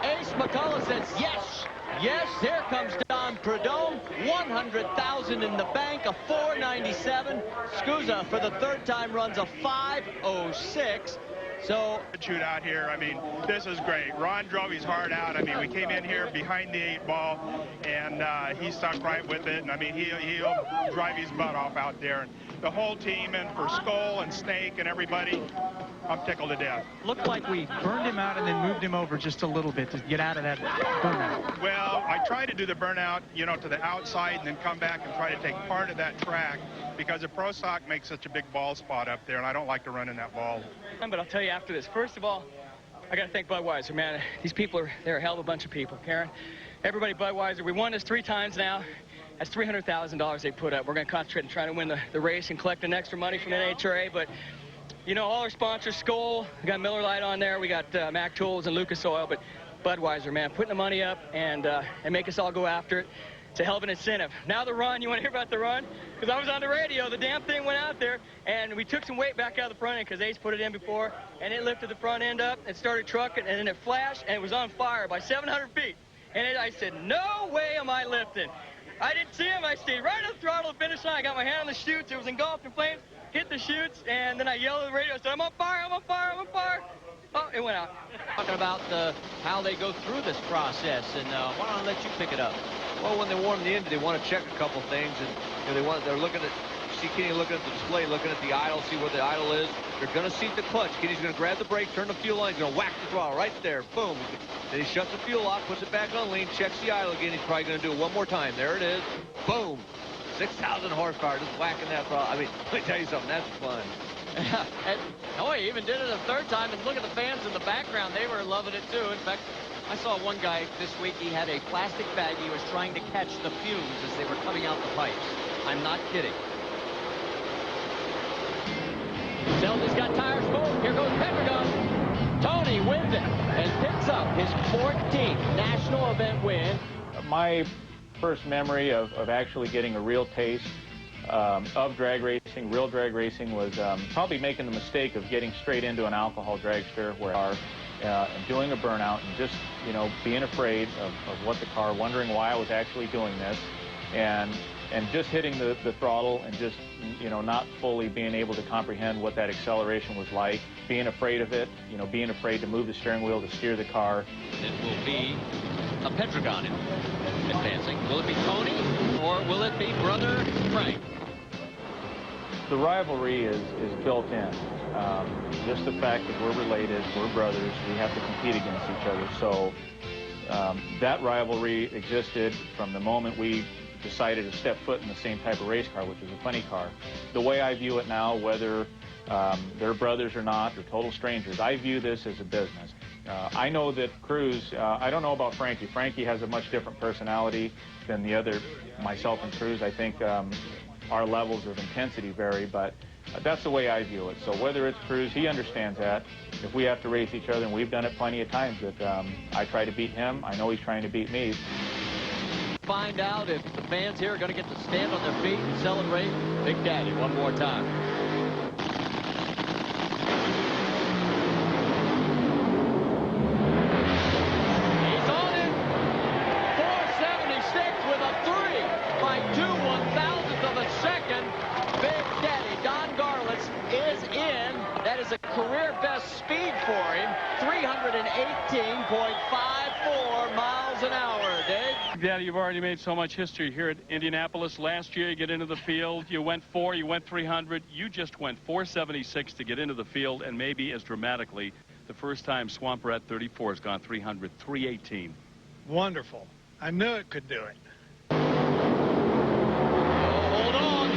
Ace McCullough says yes. Yes, here comes Don Prudhomme. 100,000 in the bank, a 497. Scusa for the 3rd time runs a 506. So shoot out here. I mean, this is great. Ron drove his heart out. I mean, we came in here behind the 8 ball, and he stuck right with it. And I mean, he'll drive his butt off out there. And the whole team, and for Skull and Snake and everybody, I'm tickled to death. Looked like we burned him out and then moved him over just a little bit to get out of that burnout. Well, I try to do the burnout, you know, to the outside and then come back and try to take part of that track because the Pro Stock makes such a big ball spot up there, and I don't like to run in that ball. But I'll tell you after this. First of all, I got to thank Budweiser, man. These people they're a hell of a bunch of people, Karen. Everybody Budweiser, we won this 3 times now. That's $300,000 they put up. We're going to concentrate on trying to win the race and collect an extra money from the NHRA, but you know, all our sponsors, Skoal, we got Miller Lite on there, we got Mac Tools and Lucas Oil, but Budweiser, man, putting the money up and make us all go after it. It's a hell of an incentive. Now the run, you want to hear about the run? Because I was on the radio, the damn thing went out there, and we took some weight back out of the front end because Ace put it in before, and it lifted the front end up and started trucking, and then it flashed, and it was on fire by 700 feet. And I said, no way am I lifting. I didn't see him. I stayed right on the throttle, finish line. I got my hand on the chutes. It was engulfed in flames. Hit the chutes, and then I yelled at the radio. I said, I'm on fire, I'm on fire, I'm on fire. Oh, it went out. talking about how they go through this process, and why don't I let you pick it up? Well, when they warm the engine, they want to check a couple things, and you know, they're looking at, see Kenny looking at the display, looking at the idle, see where the idle is. They're going to seat the clutch. Kenny's going to grab the brake, turn the fuel line, he's going to whack the throttle right there, boom. Then he shuts the fuel off, puts it back on lean, checks the idle again. He's probably going to do it one more time. There it is, boom. 6,000 horsepower, just whacking that throttle. I mean, let me tell you something, that's fun. Oh, he even did it a third time, and look at the fans in the background. They were loving it, too. In fact, I saw one guy this week, he had a plastic bag. He was trying to catch the fumes as they were coming out the pipes. I'm not kidding. Selby's got tires full. Here goes Petragon. Tony wins it and picks up his 14th national event win. My first memory of actually getting a real taste of drag racing, real drag racing, was probably making the mistake of getting straight into an alcohol dragster where doing a burnout and just, you know, being afraid of what the car, wondering why I was actually doing this, and just hitting the throttle and just, you know, not fully being able to comprehend what that acceleration was like, being afraid of it, you know, being afraid to move the steering wheel to steer the car. It will be a Petragon advancing. Will it be Tony or will it be brother Frank? The rivalry is built in. Just the fact that we're related, we're brothers, we have to compete against each other. So that rivalry existed from the moment we decided to step foot in the same type of race car, which is a funny car. The way I view it now, whether they're brothers or not, or total strangers, I view this as a business. I know that Cruz, I don't know about Frankie. Frankie has a much different personality than the other, myself and Cruz. I think our levels of intensity vary, but that's the way I view it. So whether it's Cruz, he understands that. If we have to race each other, and we've done it plenty of times, that I try to beat him, I know he's trying to beat me. find out if the fans here are going to get to stand on their feet and celebrate Big Daddy one more time. He's on it. 476 with a 3 by 2/1000th of a second. Big Daddy Don Garlits is in. That is a career best speed for him. 318.54 miles an hour, Dave. Daddy, you've already made so much history here at Indianapolis. Last year, you get into the field. You went 4, you went 300. You just went 476 to get into the field, and maybe as dramatically, the first time Swamp Rat 34 has gone 300, 318. Wonderful. I knew it could do it. Hold on.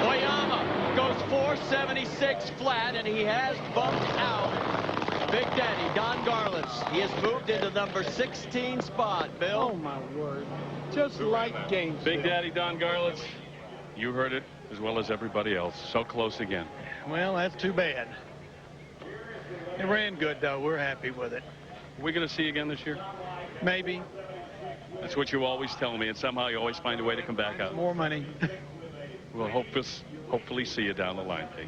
Oyama goes 476 flat, and he has bumped out Big Daddy Don Garlits. He has moved into number 16 spot, Bill. Oh, my word. Just like Gainesville. Big Daddy Don Garlits, you heard it as well as everybody else. So close again. Well, that's too bad. It ran good, though. We're happy with it. Are we going to see you again this year? Maybe. That's what you always tell me, and somehow you always find a way to come back out. More money. We'll hopefully see you down the line, Pete.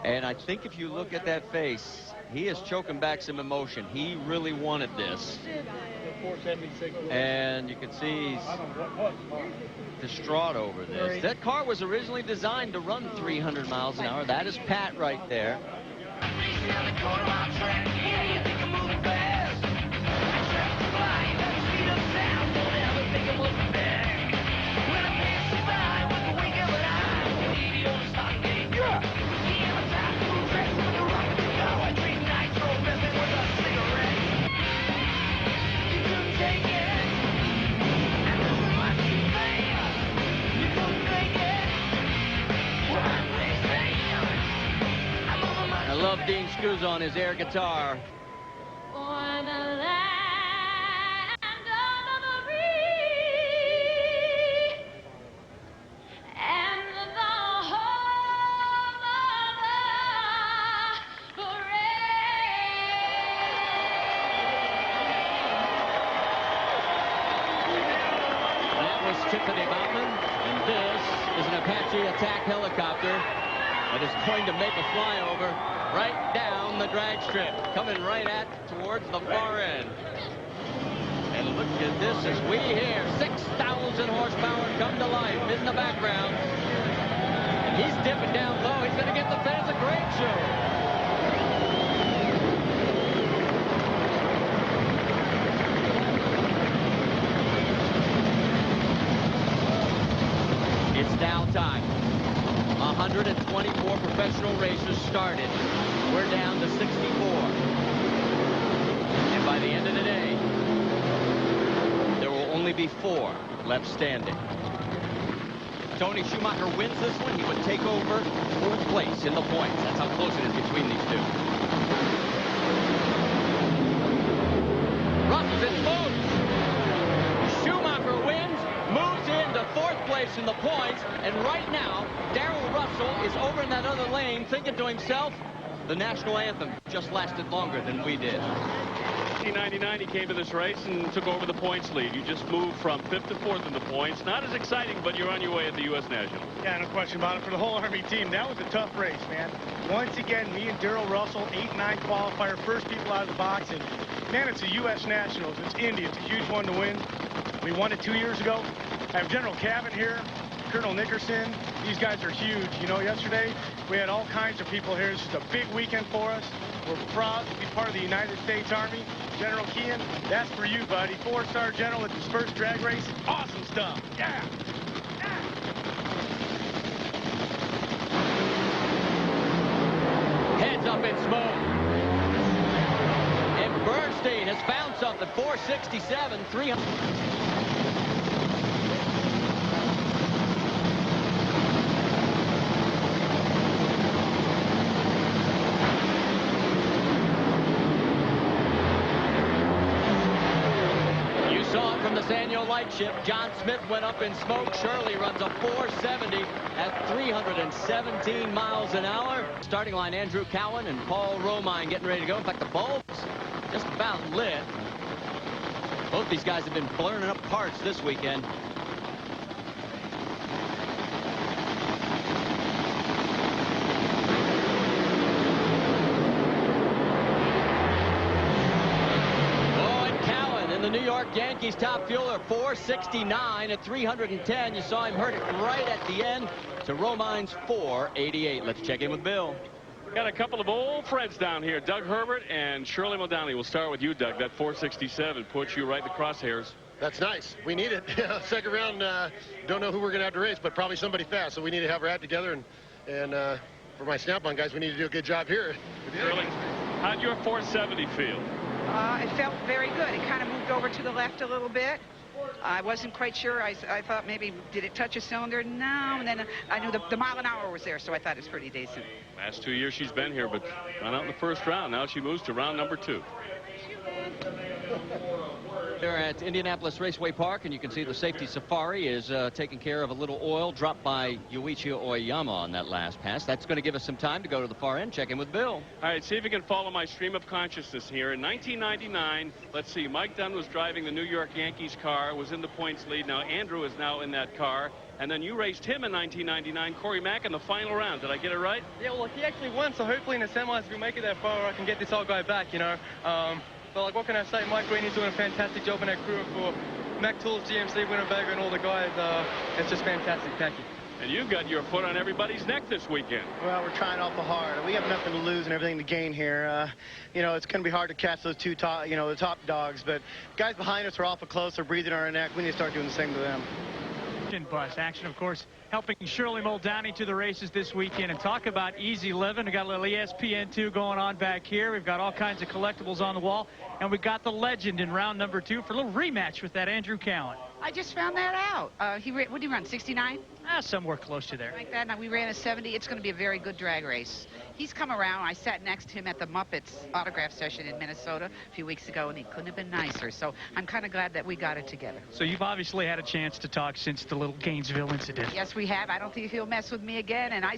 And I think if you look at that face, he is choking back some emotion. He really wanted this. And you can see he's distraught over this. That car was originally designed to run 300 miles an hour. That is Pat right there. I love Dean Screws on his air guitar. Tiffany Mountain, and this is an Apache attack helicopter that is going to make a flyover right down the drag strip, coming right towards the far end. And look at this as we hear 6,000 horsepower come to life in the background. And he's dipping down low. He's going to get the fans a great show. It's now time. 124 professional racers started. We're down to 64. And by the end of the day, there will only be 4 left standing. If Tony Schumacher wins this one, he would take over 4th place in the points. That's how close it is between these two. Russell's in mode. Schumacher wins, moves into 4th place in the points, and right now, Darrell Russell is over in that other lane thinking to himself, the national anthem just lasted longer than we did. 1999, he came to this race and took over the points lead. You just moved from 5th to 4th in the points. Not as exciting, but you're on your way at the U.S. National. Yeah, no question about it. For the whole Army team, that was a tough race, man. Once again, me and Darrell Russell, 8-9 qualifier, first people out of the box. And, man, it's the U.S. Nationals. It's Indy. It's a huge one to win. We won it 2 years ago. I have General Cabot here, Colonel Nickerson. These guys are huge. You know, yesterday we had all kinds of people here. This is a big weekend for us. We're proud to be part of the United States Army. General Kean, that's for you, buddy. 4-star general at his first drag race. Awesome stuff. Yeah. Heads up in smoke. And Bernstein has found something. 467, 300. From the Sanyo Lightship, John Smith went up in smoke. Shirley runs a 470 at 317 miles an hour. Starting line, Andrew Cowan and Paul Romine getting ready to go. In fact, the bulbs just about lit. Both these guys have been burning up parts this weekend. The New York Yankees top fueler, 469 at 310. You saw him hurt it right at the end to Romine's 488. Let's check in with Bill. Got a couple of old friends down here, Doug Herbert and Shirley Muldowney. We'll start with you, Doug. That 467 puts you right in the crosshairs. That's nice. We need it. Second round, don't know who we're going to have to race, but probably somebody fast. So we need to have our act together. And for my snap-on guys, we need to do a good job here. Shirley, how'd your 470 feel? It felt very good. It kind of moved over to the left a little bit. I wasn't quite sure. I thought maybe, did it touch a cylinder? No. And then I knew the mile an hour was there, so I thought it was pretty decent. Last 2 years she's been here, but went out in the first round. Now she moves to round number 2. They're at Indianapolis Raceway Park, and you can see the safety safari is taking care of a little oil dropped by Yuichi Oyama on that last pass. That's going to give us some time to go to the far end, check in with Bill. All right, see if you can follow my stream of consciousness here. In 1999, let's see, Mike Dunn was driving the New York Yankees car, was in the points lead. Now Andrew is now in that car. And then you raced him in 1999, Corey Mack, in the final round. Did I get it right? Yeah, well, he actually won, so hopefully in the semis, if we make it that far, I can get this old guy back, you know. But, like, what can I say? Mike Greeny's doing a fantastic job in that crew for Mac Tools, GMC, Winnebago, and all the guys. It's just fantastic. Thank you. And you've got your foot on everybody's neck this weekend. Well, we're trying awful hard. We have nothing to lose and everything to gain here. You know, it's going to be hard to catch those two top, the top dogs. But guys behind us are awful close. They're breathing on our neck. We need to start doing the same to them. Bus action, of course, helping Shirley Muldowney to the races this weekend. And talk about easy living. We got a little ESPN2 going on back here. We've got all kinds of collectibles on the wall. And we got the legend in round number 2 for a little rematch with that Andrew Cowan. I just found that out. What did he run, 69? Somewhere close to there. Like that. Now we ran a 70. It's going to be a very good drag race. He's come around. I sat next to him at the Muppets autograph session in Minnesota a few weeks ago, and he couldn't have been nicer. So I'm kind of glad that we got it together. So you've obviously had a chance to talk since the little Gainesville incident. Yes, we have. I don't think he'll mess with me again, and I'm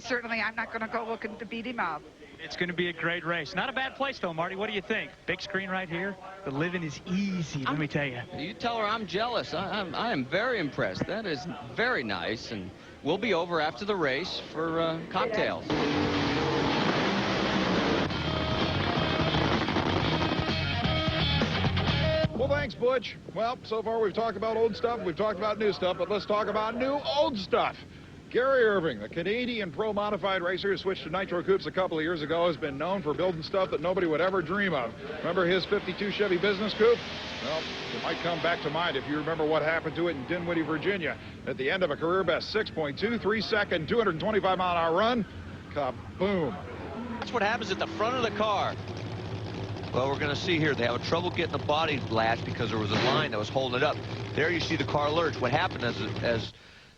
not going to go looking to beat him up. It's going to be a great race. Not a bad place, though, Marty. What do you think? Big screen right here. The living is easy, let me tell you. You tell her I'm jealous. I am very impressed. That is very nice, and we'll be over after the race for cocktails. Well, thanks, Butch. Well, so far we've talked about old stuff, we've talked about new stuff, but let's talk about new old stuff. Gary Irving, the Canadian pro-modified racer who switched to Nitro Coupes a couple of years ago, has been known for building stuff that nobody would ever dream of. Remember his 52 Chevy Business Coupe? Well, it might come back to mind if you remember what happened to it in Dinwiddie, Virginia. At the end of a career best 6.23 second, 225-mile-an-hour run, kaboom. That's what happens at the front of the car. Well, we're going to see here, they have trouble getting the body latched because there was a line that was holding it up. There you see the car lurch. What happened as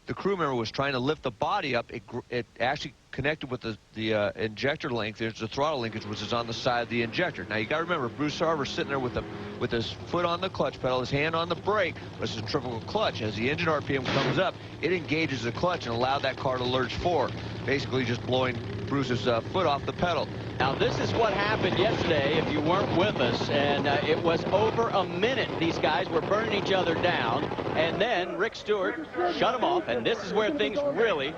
the crew member was trying to lift the body up, it actually connected with the injector link. There's the throttle linkage, which is on the side of the injector. Now you got to remember, Bruce Sarver's sitting there with his foot on the clutch pedal, his hand on the brake. It's a triple clutch. As the engine RPM comes up, it engages the clutch and allowed that car to lurch forward, basically just blowing Bruce's foot off the pedal. Now, this is what happened yesterday, if you weren't with us, and it was over a minute. These guys were burning each other down, and then Rick Stewart shut them off, and this is where things really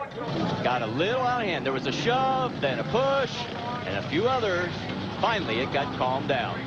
got a little out of hand. There was a shove, then a push, and a few others. Finally, it got calmed down.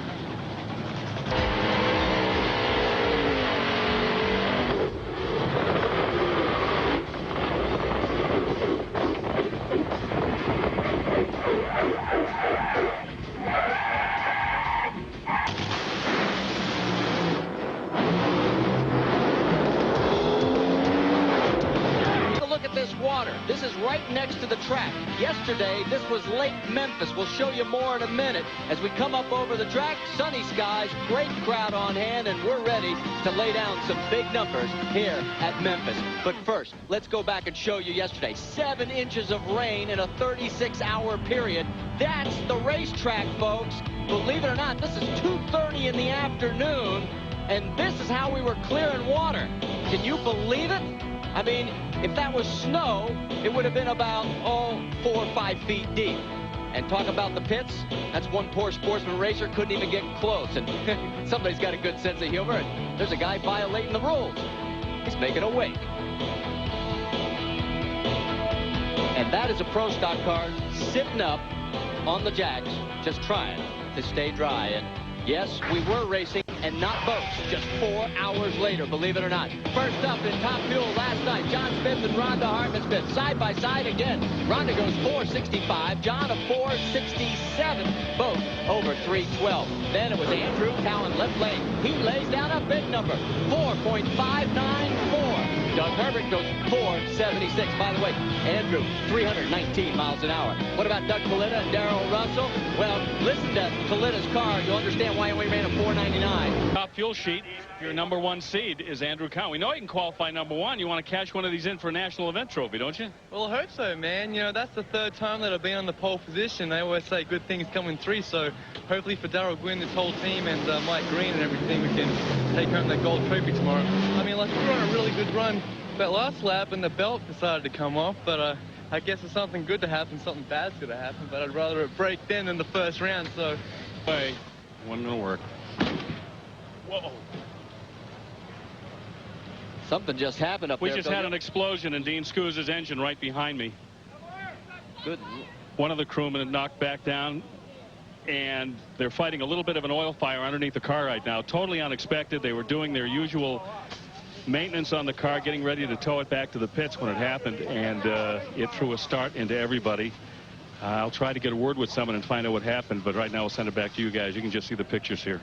This is right next to the track. Yesterday, this was Lake Memphis. We'll show you more in a minute. As we come up over the track, sunny skies, great crowd on hand, and we're ready to lay down some big numbers here at Memphis. But first, let's go back and show you yesterday. 7 inches of rain in a 36-hour period. That's the racetrack, folks. Believe it or not, this is 2:30 in the afternoon, and this is how we were clearing water. Can you believe it? I mean, if that was snow, it would have been about, 4 or 5 feet deep. And talk about the pits, that's one poor sportsman racer couldn't even get close. And somebody's got a good sense of humor. And there's a guy violating the rules. He's making a wake. And that is a pro stock car sitting up on the jacks, just trying to stay dry. And yes, we were racing and not boats just 4 hours later, believe it or not. First up in top fuel last night, John Smith and Rhonda Hartman-Smith side by side again. Rhonda goes 465, John a 467, both over 312. Then it was Andrew Cowan left lane. He lays down a big number, 4.594. Doug Herbert goes 476. By the way, Andrew, 319 miles an hour. What about Doug Coletta and Darrell Russell? Well, listen to Coletta's car. You'll understand why he only ran a 499. Top fuel sheet, your #1 seed is Andrew Cowan. We know he can qualify #1. You want to cash one of these in for a national event trophy, don't you? Well, I hope so, man. You know, that's the 3rd time that I've been on the pole position. They always say good things come in 3, so hopefully for Darrell Gwynn, this whole team, and Mike Green and everything, we can take home that gold trophy tomorrow. I mean, like, we were on a really good run that last lap, and the belt decided to come off, but I guess if something good to happen, something bad's going to happen, but I'd rather it break then than the first round, so. Hey, one will work. Whoa. Something just happened up there. We just had an explosion in Dean Scooz's engine right behind me. Good. One of the crewmen had knocked back down, and they're fighting a little bit of an oil fire underneath the car right now. Totally unexpected. They were doing their usual maintenance on the car, getting ready to tow it back to the pits when it happened, and it threw a start into everybody. I'll try to get a word with someone and find out what happened, but right now I'll send it back to you guys. You can just see the pictures here.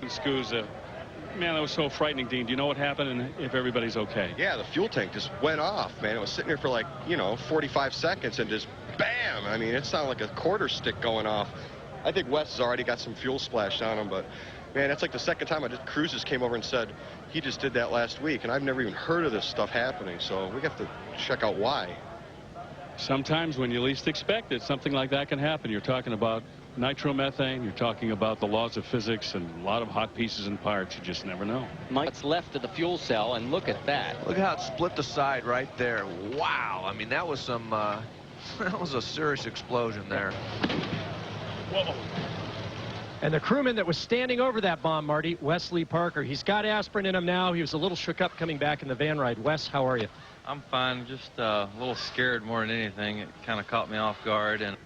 Scooz, man, that was so frightening, Dean. Do you know what happened and if everybody's okay? Yeah, the fuel tank just went off, man. It was sitting there for like, 45 seconds and just bam. I mean, it sounded like a quarter stick going off. I think Wes has already got some fuel splashed on him, but man, that's like the second time Cruises came over and said he just did that last week, and I've never even heard of this stuff happening, so we have to check out why. Sometimes when you least expect it, something like that can happen. You're talking about nitromethane, you're talking about the laws of physics and a lot of hot pieces and parts. You just never know. Mike's left of the fuel cell, and look at that. Look how it split the side right there. Wow. I mean, that was some, that was a serious explosion there. Whoa. And the crewman that was standing over that bomb, Marty, Wesley Parker, he's got aspirin in him now. He was a little shook up coming back in the van ride. Wes, how are you? I'm fine, just a little scared more than anything. It kind of caught me off guard. And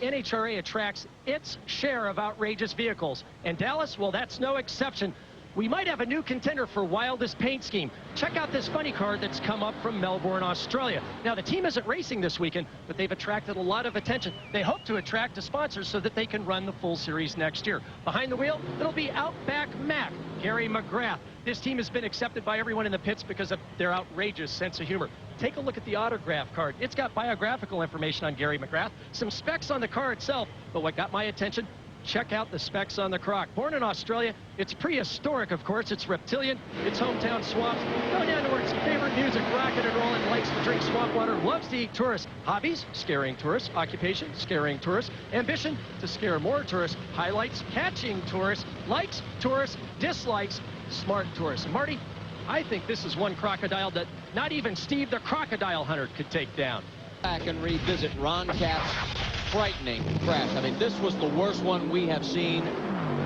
NHRA attracts its share of outrageous vehicles, and Dallas, well, that's no exception. We might have a new contender for wildest paint scheme. Check out this funny car that's come up from Melbourne, Australia. Now, the team isn't racing this weekend, but they've attracted a lot of attention. They hope to attract a sponsor so that they can run the full series next year. Behind the wheel, it'll be Outback Mac, Gary McGrath. This team has been accepted by everyone in the pits because of their outrageous sense of humor. Take a look at the autograph card. It's got biographical information on Gary McGrath, some specs on the car itself, but what got my attention, check out the specs on the crock. Born in Australia, it's prehistoric, of course. It's reptilian. It's hometown swamps. Go down to where it's favorite music, rockin' and rollin', likes to drink swamp water, loves to eat tourists. Hobbies, scaring tourists. Occupation, scaring tourists. Ambition, to scare more tourists. Highlights, catching tourists. Likes, tourists. Dislikes, smart tourists. And Marty, I think this is one crocodile that not even Steve the Crocodile Hunter could take down. Back and revisit Ron Kapp's frightening crash. I mean, this was the worst one we have seen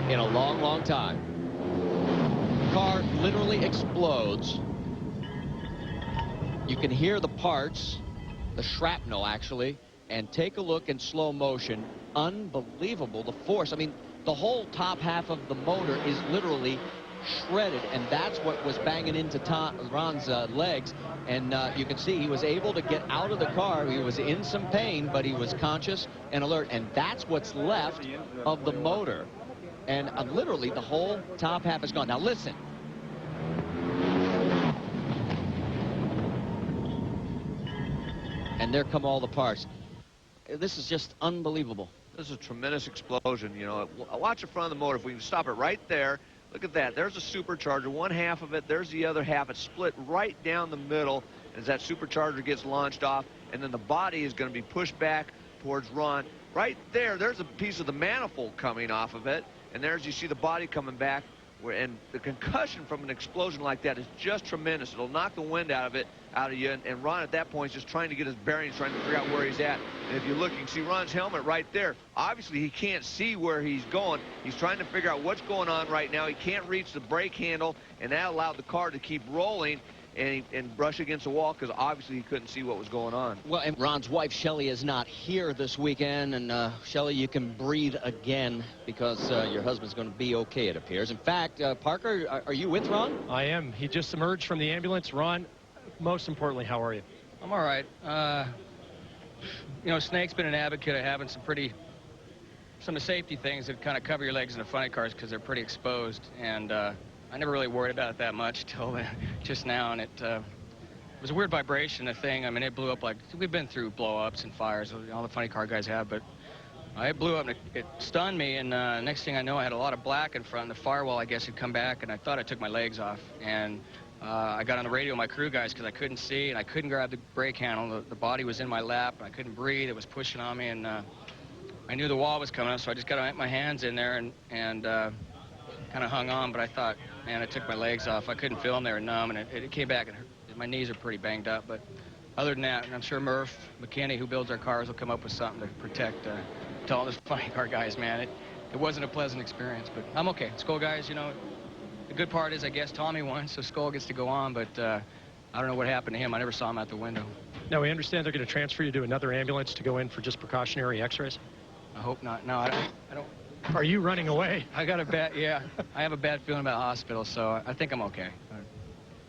in a long, long time. Car literally explodes. You can hear the parts, the shrapnel actually, and take a look in slow motion. Unbelievable, the force. I mean, the whole top half of the motor is literally shredded, and that's what was banging into Ron's legs. And you can see he was able to get out of the car. He was in some pain, but he was conscious and alert, and that's what's left of the motor. And literally the whole top half is gone. Now listen. And there come all the parts. This is just unbelievable. This is a tremendous explosion. You know, watch the front of the motor. If we can stop it right there, Look at that. There's a supercharger. One half of it. There's the other half. It's split right down the middle as that supercharger gets launched off. And then the body is going to be pushed back towards Ron. Right there, there's a piece of the manifold coming off of it. And there's, you see the body coming back. And the concussion from an explosion like that is just tremendous. It'll knock the wind out of you. And Ron at that point is just trying to get his bearings, trying to figure out where he's at. And if you look, you can see Ron's helmet right there. Obviously, he can't see where he's going. He's trying to figure out what's going on right now. He can't reach the brake handle, and that allowed the car to keep rolling and brush against the wall because obviously he couldn't see what was going on. Well, and Ron's wife, Shelly, is not here this weekend. And, Shelly, you can breathe again because your husband's going to be okay, it appears. In fact, Parker, are you with Ron? I am. He just emerged from the ambulance. Ron, most importantly, how are you? I'm all right. You know, Snake's been an advocate of having some of the safety things that kind of cover your legs in the funny cars because they're pretty exposed. And I never really worried about it that much till just now. And it was a weird vibration, the thing. I mean, it blew up like, we've been through blow-ups and fires, all the funny car guys have, but it blew up and it stunned me. And next thing I know, I had a lot of black in front. The firewall, I guess, had come back, and I thought I took my legs off. And I got on the radio with my crew guys because I couldn't see, and I couldn't grab the brake handle. The body was in my lap, and I couldn't breathe. It was pushing on me, and I knew the wall was coming up, so I just got my hands in there and kind of hung on. But I thought, man, I took my legs off. I couldn't feel them. They were numb, and it came back, and my knees are pretty banged up. But other than that, and I'm sure Murph McKinney, who builds our cars, will come up with something to protect all those funny car guys, man. It wasn't a pleasant experience, but I'm okay. Skull guys, you know, the good part is, I guess, Tommy won, so Skull gets to go on, but I don't know what happened to him. I never saw him out the window. Now, we understand they're going to transfer you to another ambulance to go in for just precautionary x-rays? I hope not. No, I don't. Are you running away? I got a bad, yeah. I have a bad feeling about hospital, so I think I'm okay. I'll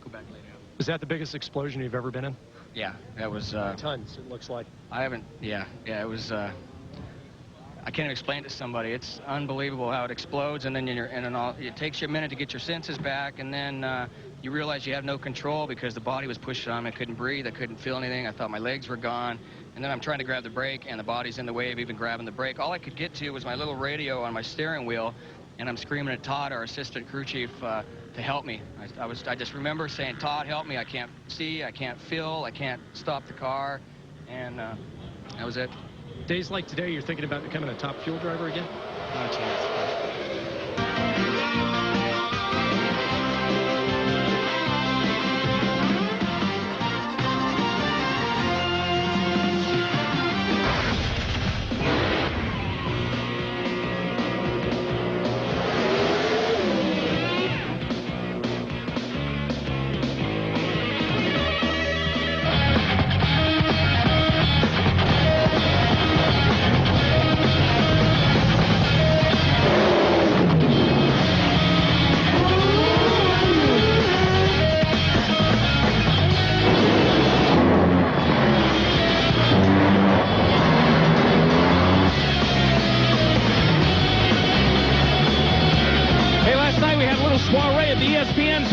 go back later. Is that the biggest explosion you've ever been in? Yeah, that was... tons, it looks like. I haven't, yeah, it was... I can't even explain it to somebody. It's unbelievable how it explodes, and then it takes you a minute to get your senses back, and then you realize you have no control because the body was pushing on me. I couldn't breathe. I couldn't feel anything. I thought my legs were gone. And then I'm trying to grab the brake, and the body's in the way of even grabbing the brake. All I could get to was my little radio on my steering wheel, and I'm screaming at Todd, our assistant crew chief, to help me. I just remember saying, Todd, help me. I can't see. I can't feel. I can't stop the car. And that was it. Days like today, you're thinking about becoming a top fuel driver again? Not a chance.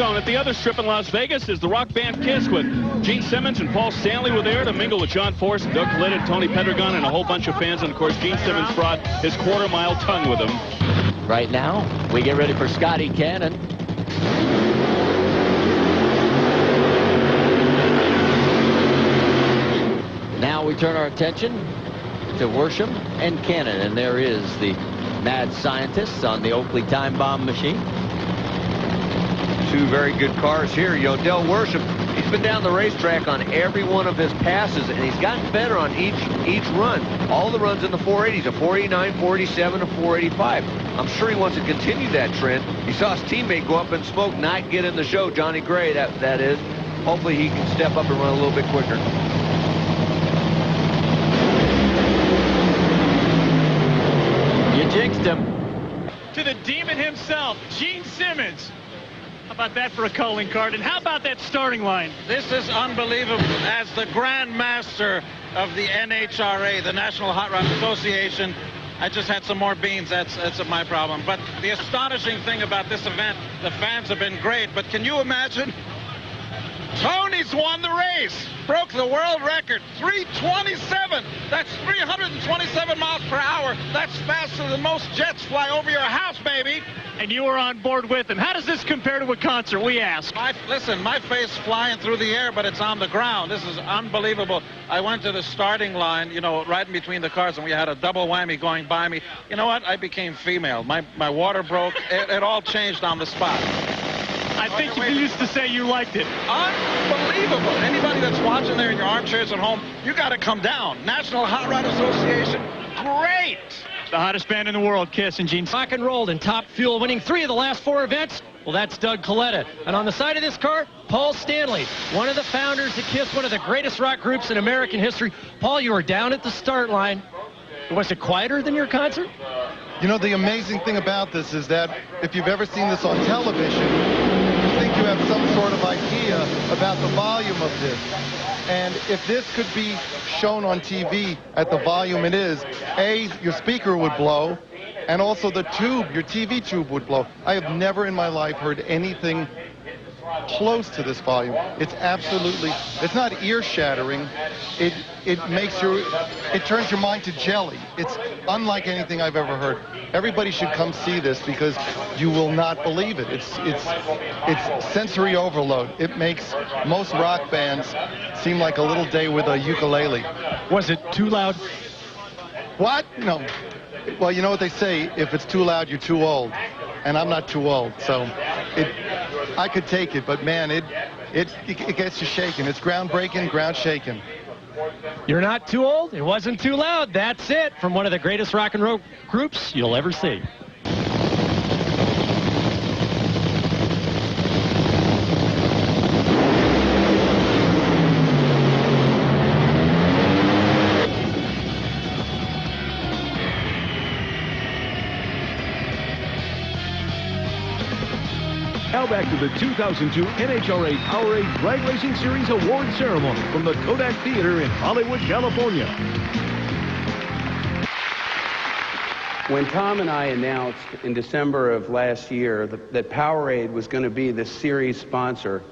At the other strip in Las Vegas is the rock band Kiss with Gene Simmons and Paul Stanley were there to mingle with John Force, Doug Glidden, Tony Pendergon, and a whole bunch of fans. And, of course, Gene Simmons brought his quarter-mile tongue with him. Right now, we get ready for Scotty Cannon. Now we turn our attention to Worsham and Cannon. And there is the mad scientists on the Oakley time bomb machine. Two very good cars here. Dale Worsham, he's been down the racetrack on every one of his passes, and he's gotten better on each run. All the runs in the 480s, a 489, 487, a 485. I'm sure he wants to continue that trend. He saw his teammate go up and smoke, not get in the show, Johnny Gray, that is. Hopefully he can step up and run a little bit quicker. You jinxed him. To the demon himself, Gene Simmons. How about that for a calling card? And how about that starting line? This is unbelievable. As the Grand Master of the NHRA, the National Hot Rod Association, I just had some more beans. That's my problem. But the astonishing thing about this event, the fans have been great. But can you imagine Tony's won the race. Broke the world record. 327. That's 327 miles per hour. That's faster than most jets fly over your house, baby. And you were on board with him. How does this compare to a concert, we ask? Listen, my face flying through the air, but it's on the ground. This is unbelievable. I went to the starting line, you know, right in between the cars, and we had a double whammy going by me. You know what? I became female. My water broke. It all changed on the spot. I think you used to say you liked it. Unbelievable. Anybody that's watching there in your armchairs at home, you got to come down. National Hot Rod Association, great. The hottest band in the world, Kiss and Gene. Rock and rolled in Top Fuel, winning 3 of the last 4 events. Well, that's Doug Coletta. And on the side of this car, Paul Stanley, one of the founders of Kiss, one of the greatest rock groups in American history. Paul, you were down at the start line. Was it quieter than your concert? You know, the amazing thing about this is that if you've ever seen this on television, you think you have some sort of idea about the volume of this. And if this could be shown on TV at the volume it is, A, your speaker would blow, and also the tube, your TV tube would blow. I have never in my life heard anything close to this volume. It's absolutely, it's not ear-shattering. It turns your mind to jelly. It's unlike anything I've ever heard. Everybody should come see this because you will not believe it. It's sensory overload. It makes most rock bands seem like a little day with a ukulele. Was it too loud? What? No. Well, you know what they say, if it's too loud, you're too old. And I'm not too old, so I could take it, but man, it gets you shaking. It's groundbreaking, ground shaking. You're not too old. It wasn't too loud. That's it from one of the greatest rock and roll groups you'll ever see. Now back to the 2002 NHRA Powerade Drag Racing Series Award Ceremony from the Kodak Theater in Hollywood, California. When Tom and I announced in December of last year that Powerade was going to be the series sponsor,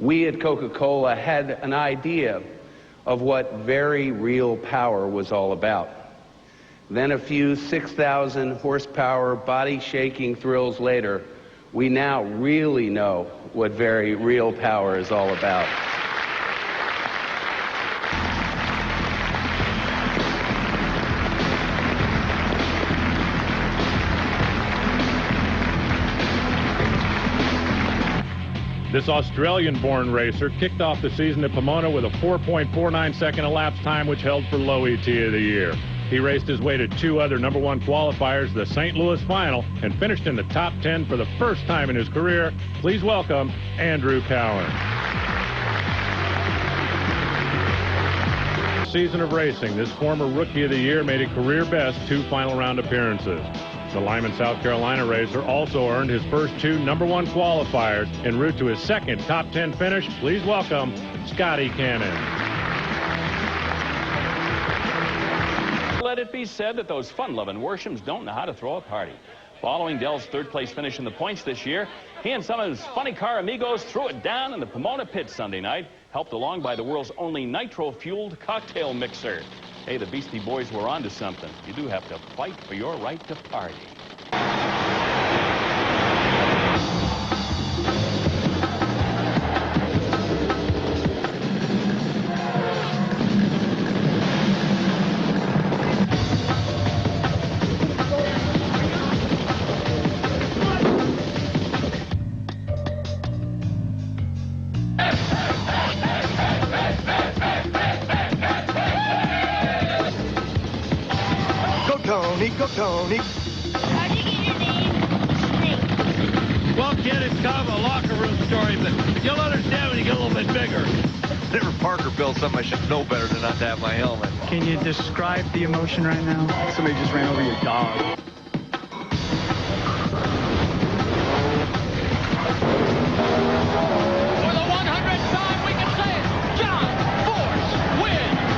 we at Coca-Cola had an idea of what very real power was all about. Then a few 6,000 horsepower body-shaking thrills later, we now really know what very real power is all about. This Australian-born racer kicked off the season at Pomona with a 4.49-second elapsed time, which held for low ET of the year. He raced his way to 2 other #1 qualifiers, the St. Louis final, and finished in the top 10 for the first time in his career. Please welcome Andrew Cowan. Season of racing, this former Rookie of the Year made a career best 2 final round appearances. The Lyman, South Carolina racer also earned his first 2 #1 qualifiers en route to his second top 10 finish. Please welcome Scotty Cannon. Let it be said that those fun-loving Worshams don't know how to throw a party. Following Dell's third-place finish in the points this year, he and some of his funny car amigos threw it down in the Pomona pit Sunday night, helped along by the world's only nitro-fueled cocktail mixer. Hey, the Beastie Boys were onto something. You do have to fight for your right to party. Go, Tony. Well, kid, it's kind of a locker room story, but you'll understand when you get a little bit bigger. Never Parker built something I should know better than not to have my helmet. Can you describe the emotion right now? Somebody just ran over your dog. For the 100th time, we can say it. John Force wins.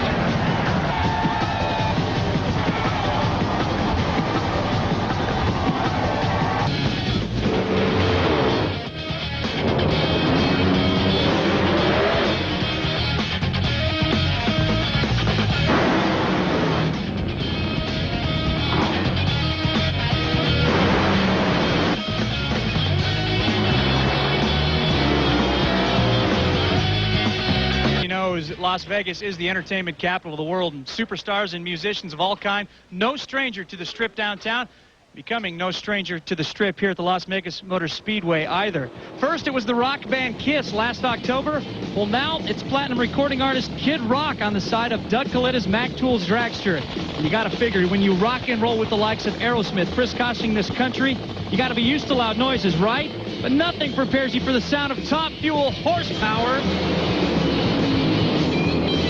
Las Vegas is the entertainment capital of the world, and superstars and musicians of all kind, no stranger to the Strip downtown. Becoming no stranger to the Strip here at the Las Vegas Motor Speedway either. First, it was the rock band Kiss last October. Well, now it's platinum recording artist Kid Rock on the side of Doug Coletta's Mac Tools dragster. And you got to figure, when you rock and roll with the likes of Aerosmith crisscrossing this country, you got to be used to loud noises, right? But nothing prepares you for the sound of top fuel horsepower.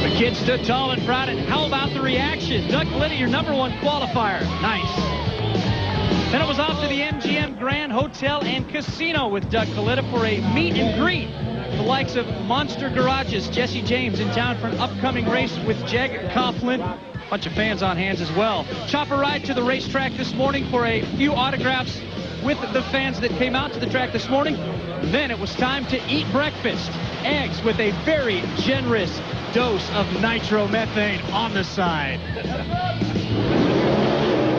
The Kid stood tall and proud, and how about the reaction? Doug Coletta, your #1 qualifier. Nice. Then it was off to the MGM Grand Hotel and Casino with Doug Coletta for a meet and greet. The likes of Monster Garage's Jesse James in town for an upcoming race with Jeg Coughlin. Bunch of fans on hands as well. Chopper ride to the racetrack this morning for a few autographs with the fans that came out to the track this morning. Then it was time to eat breakfast. Eggs with a very generous dose of nitromethane on the side.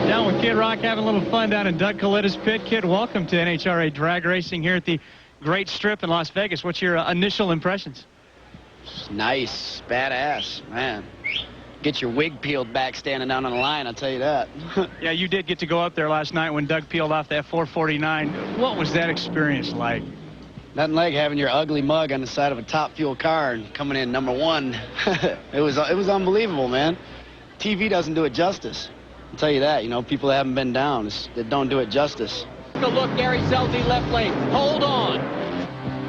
Down with Kid Rock, having a little fun down in Doug Coletta's pit. Kid, welcome to NHRA drag racing here at the Great Strip in Las Vegas. What's your initial impressions? Nice, badass, man. Get your wig peeled back standing down on the line, I'll tell you that. Yeah, you did get to go up there last night when Doug peeled off that 449. What was that experience like? Nothing like having your ugly mug on the side of a top fuel car and coming in #1. It was unbelievable, man. TV doesn't do it justice. I'll tell you that, you know, people that haven't been down, that don't do it justice. Look, Gary Selzy left lane. Hold on.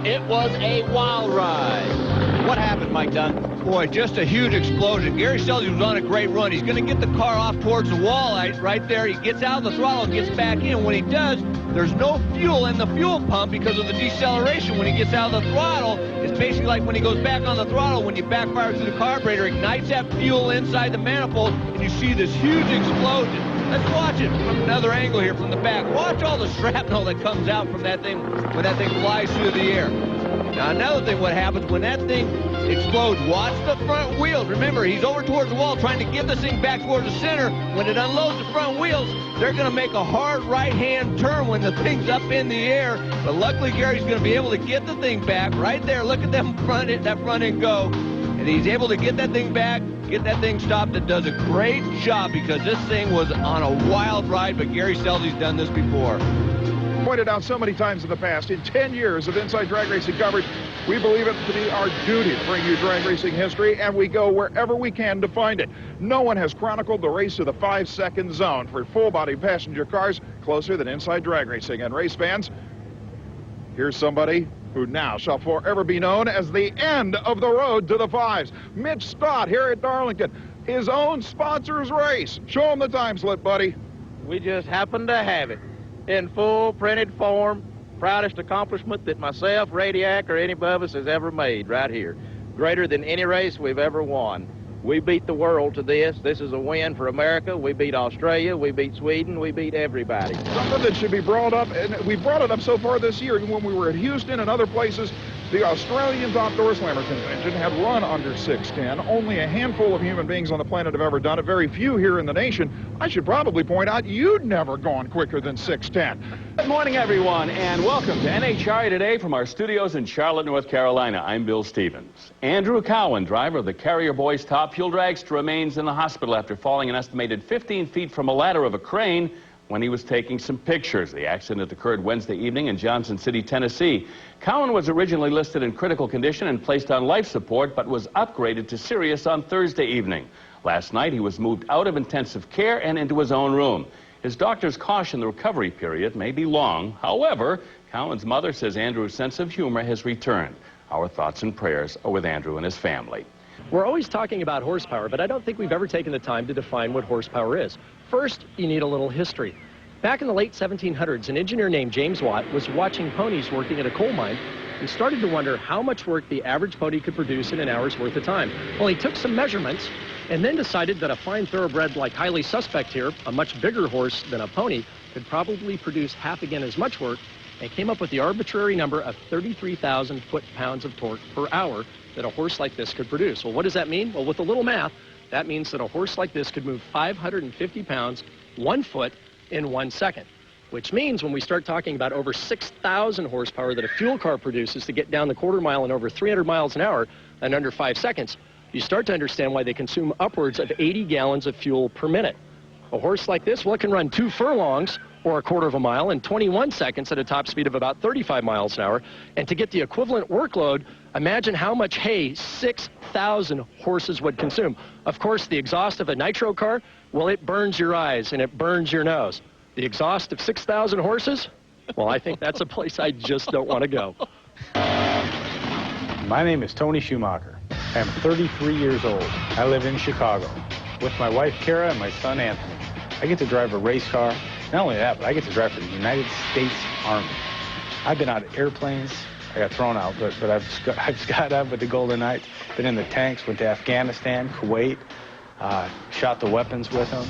It was a wild ride. What happened, Mike Dunn? Boy, just a huge explosion. Gary Selzy was on a great run. He's going to get the car off towards the wall right there. He gets out of the throttle and gets back in. When he does, there's no fuel in the fuel pump because of the deceleration. When he gets out of the throttle, it's basically like when he goes back on the throttle, when you backfire through the carburetor, ignites that fuel inside the manifold, and you see this huge explosion. Let's watch it from another angle here from the back. Watch all the shrapnel that comes out from that thing when that thing flies through the air. Now, another thing, what happens when that thing explodes, watch the front wheels. Remember, he's over towards the wall trying to get this thing back towards the center. When it unloads the front wheels, they're going to make a hard right-hand turn when the thing's up in the air. But luckily, Gary's going to be able to get the thing back right there. Look at that front end go. And he's able to get that thing back, get that thing stopped. It does a great job because this thing was on a wild ride, but Gary Selzy's done this before. Pointed out so many times in the past, in 10 years of Inside Drag Racing coverage, we believe it to be our duty to bring you drag racing history, and we go wherever we can to find it. No one has chronicled the race to the 5-second zone for full-body passenger cars closer than Inside Drag Racing. And race fans, here's somebody who now shall forever be known as the end of the road to the fives. Mitch Stott here at Darlington, his own sponsor's race. Show him the time slip, buddy. We just happen to have it in full printed form. Proudest accomplishment that myself, Radiac, or any of us has ever made right here. Greater than any race we've ever won. We beat the world to this. This is a win for America. We beat Australia. We beat Sweden. We beat everybody. Something that should be brought up, and we brought it up so far this year, even when we were at Houston and other places. The Australian Top Door Slammer Convention had run under 6:10. Only a handful of human beings on the planet have ever done it. Very few here in the nation. I should probably point out you'd never gone quicker than 6:10. Good morning, everyone, and welcome to NHRA Today from our studios in Charlotte, North Carolina. I'm Bill Stevens. Andrew Cowan, driver of the Carrier Boys Top Fuel Dragster, remains in the hospital after falling an estimated 15 feet from a ladder of a crane when he was taking some pictures. The accident occurred Wednesday evening in Johnson City, Tennessee. Cowan was originally listed in critical condition and placed on life support, but was upgraded to serious on Thursday evening. Last night, he was moved out of intensive care and into his own room. His doctors caution the recovery period may be long. However, Cowan's mother says Andrew's sense of humor has returned. Our thoughts and prayers are with Andrew and his family. We're always talking about horsepower, but I don't think we've ever taken the time to define what horsepower is. First, you need a little history. Back in the late 1700s, an engineer named James Watt was watching ponies working at a coal mine and started to wonder how much work the average pony could produce in an hour's worth of time. Well, he took some measurements and then decided that a fine thoroughbred like Highly Suspect here, a much bigger horse than a pony, could probably produce half again as much work, and came up with the arbitrary number of 33,000 foot-pounds of torque per hour that a horse like this could produce. Well, what does that mean? Well, with a little math, that means that a horse like this could move 550 pounds, 1 foot, in 1 second, which means when we start talking about over 6,000 horsepower that a fuel car produces to get down the quarter mile in over 300 miles an hour in under 5 seconds, you start to understand why they consume upwards of 80 gallons of fuel per minute. A horse like this, well, it can run 2 furlongs or 1/4 of a mile in 21 seconds at a top speed of about 35 miles an hour. And to get the equivalent workload, imagine how much hay 6,000 horses would consume. Of course, the exhaust of a nitro car, well, it burns your eyes and it burns your nose. The exhaust of 6,000 horses? Well, I think that's a place I just don't want to go. My name is Tony Schumacher. I am 33 years old. I live in Chicago with my wife, Kara, and my son, Anthony. I get to drive a race car. Not only that, but I get to drive for the United States Army. I've been out of airplanes. I got thrown out, but I've skydived with the Golden Knights, been in the tanks, went to Afghanistan, Kuwait, shot the weapons with them,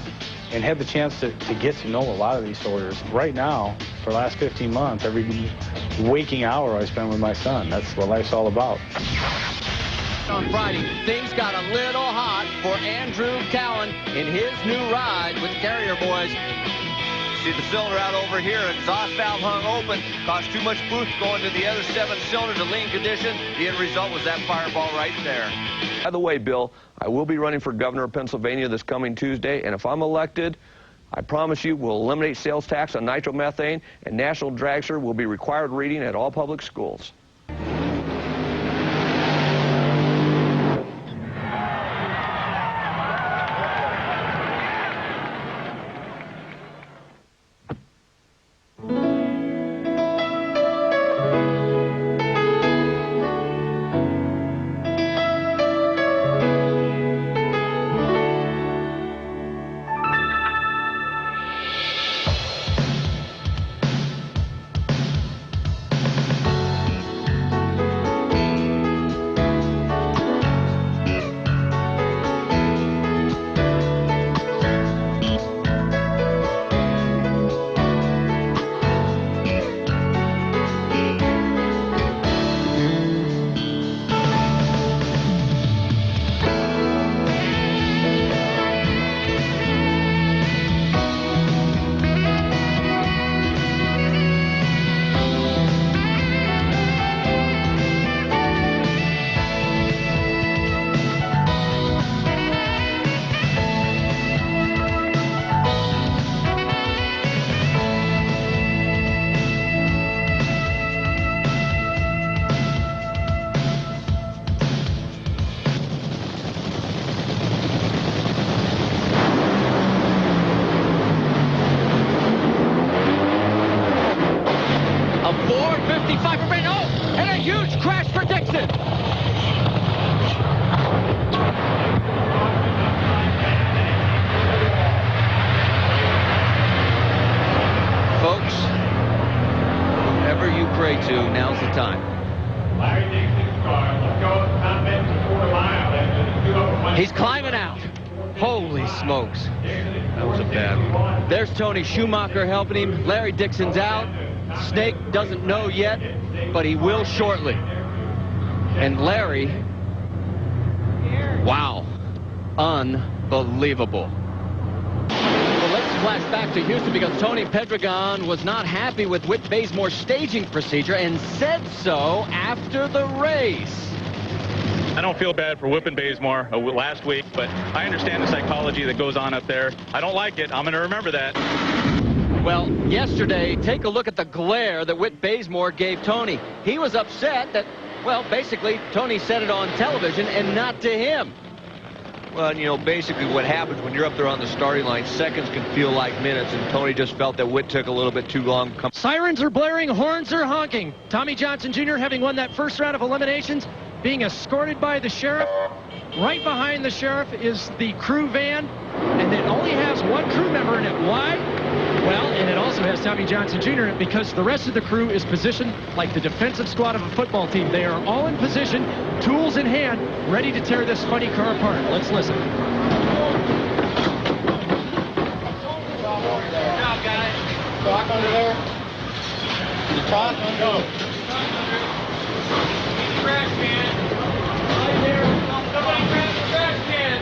and had the chance to get to know a lot of these soldiers. Right now, for the last 15 months, every waking hour I spend with my son. That's what life's all about. On Friday, things got a little hot for Andrew Cowan in his new ride with the Carrier Boys. See the cylinder out over here, exhaust valve hung open, caused too much boost going to the other 7 cylinders in lean condition. The end result was that fireball right there. By the way, Bill, I will be running for governor of Pennsylvania this coming Tuesday, and if I'm elected, I promise you we'll eliminate sales tax on nitromethane, and National Dragster will be required reading at all public schools. Now's the time. He's climbing out. Holy smokes. That was a bad one. There's Tony Schumacher helping him. Larry Dixon's out. Snake doesn't know yet, but he will shortly. And Larry, wow, unbelievable. Well, let's flash back to Houston because Tony Pedregon was not happy with Whit Basemore's staging procedure and said so after the race. I don't feel bad for whipping Bazemore last week, but I understand the psychology that goes on up there. I don't like it. I'm going to remember that. Well, yesterday, take a look at the glare that Whit Bazemore gave Tony. He was upset that, well, basically, Tony said it on television and not to him. Well, you know, basically what happens when you're up there on the starting line, seconds can feel like minutes, and Tony just felt that Whit took a little bit too long. Sirens are blaring, horns are honking. Tommy Johnson Jr., having won that first round of eliminations, being escorted by the sheriff. Right behind the sheriff is the crew van, and it only has one crew member in it. Why? Well, and it also has Tommy Johnson Jr. in it because the rest of the crew is positioned like the defensive squad of a football team. They are all in position, tools in hand, ready to tear this funny car apart. Let's listen. Good job, guys. Talk under there. Talk under there. Trash can. Right there. Somebody grab the trash can.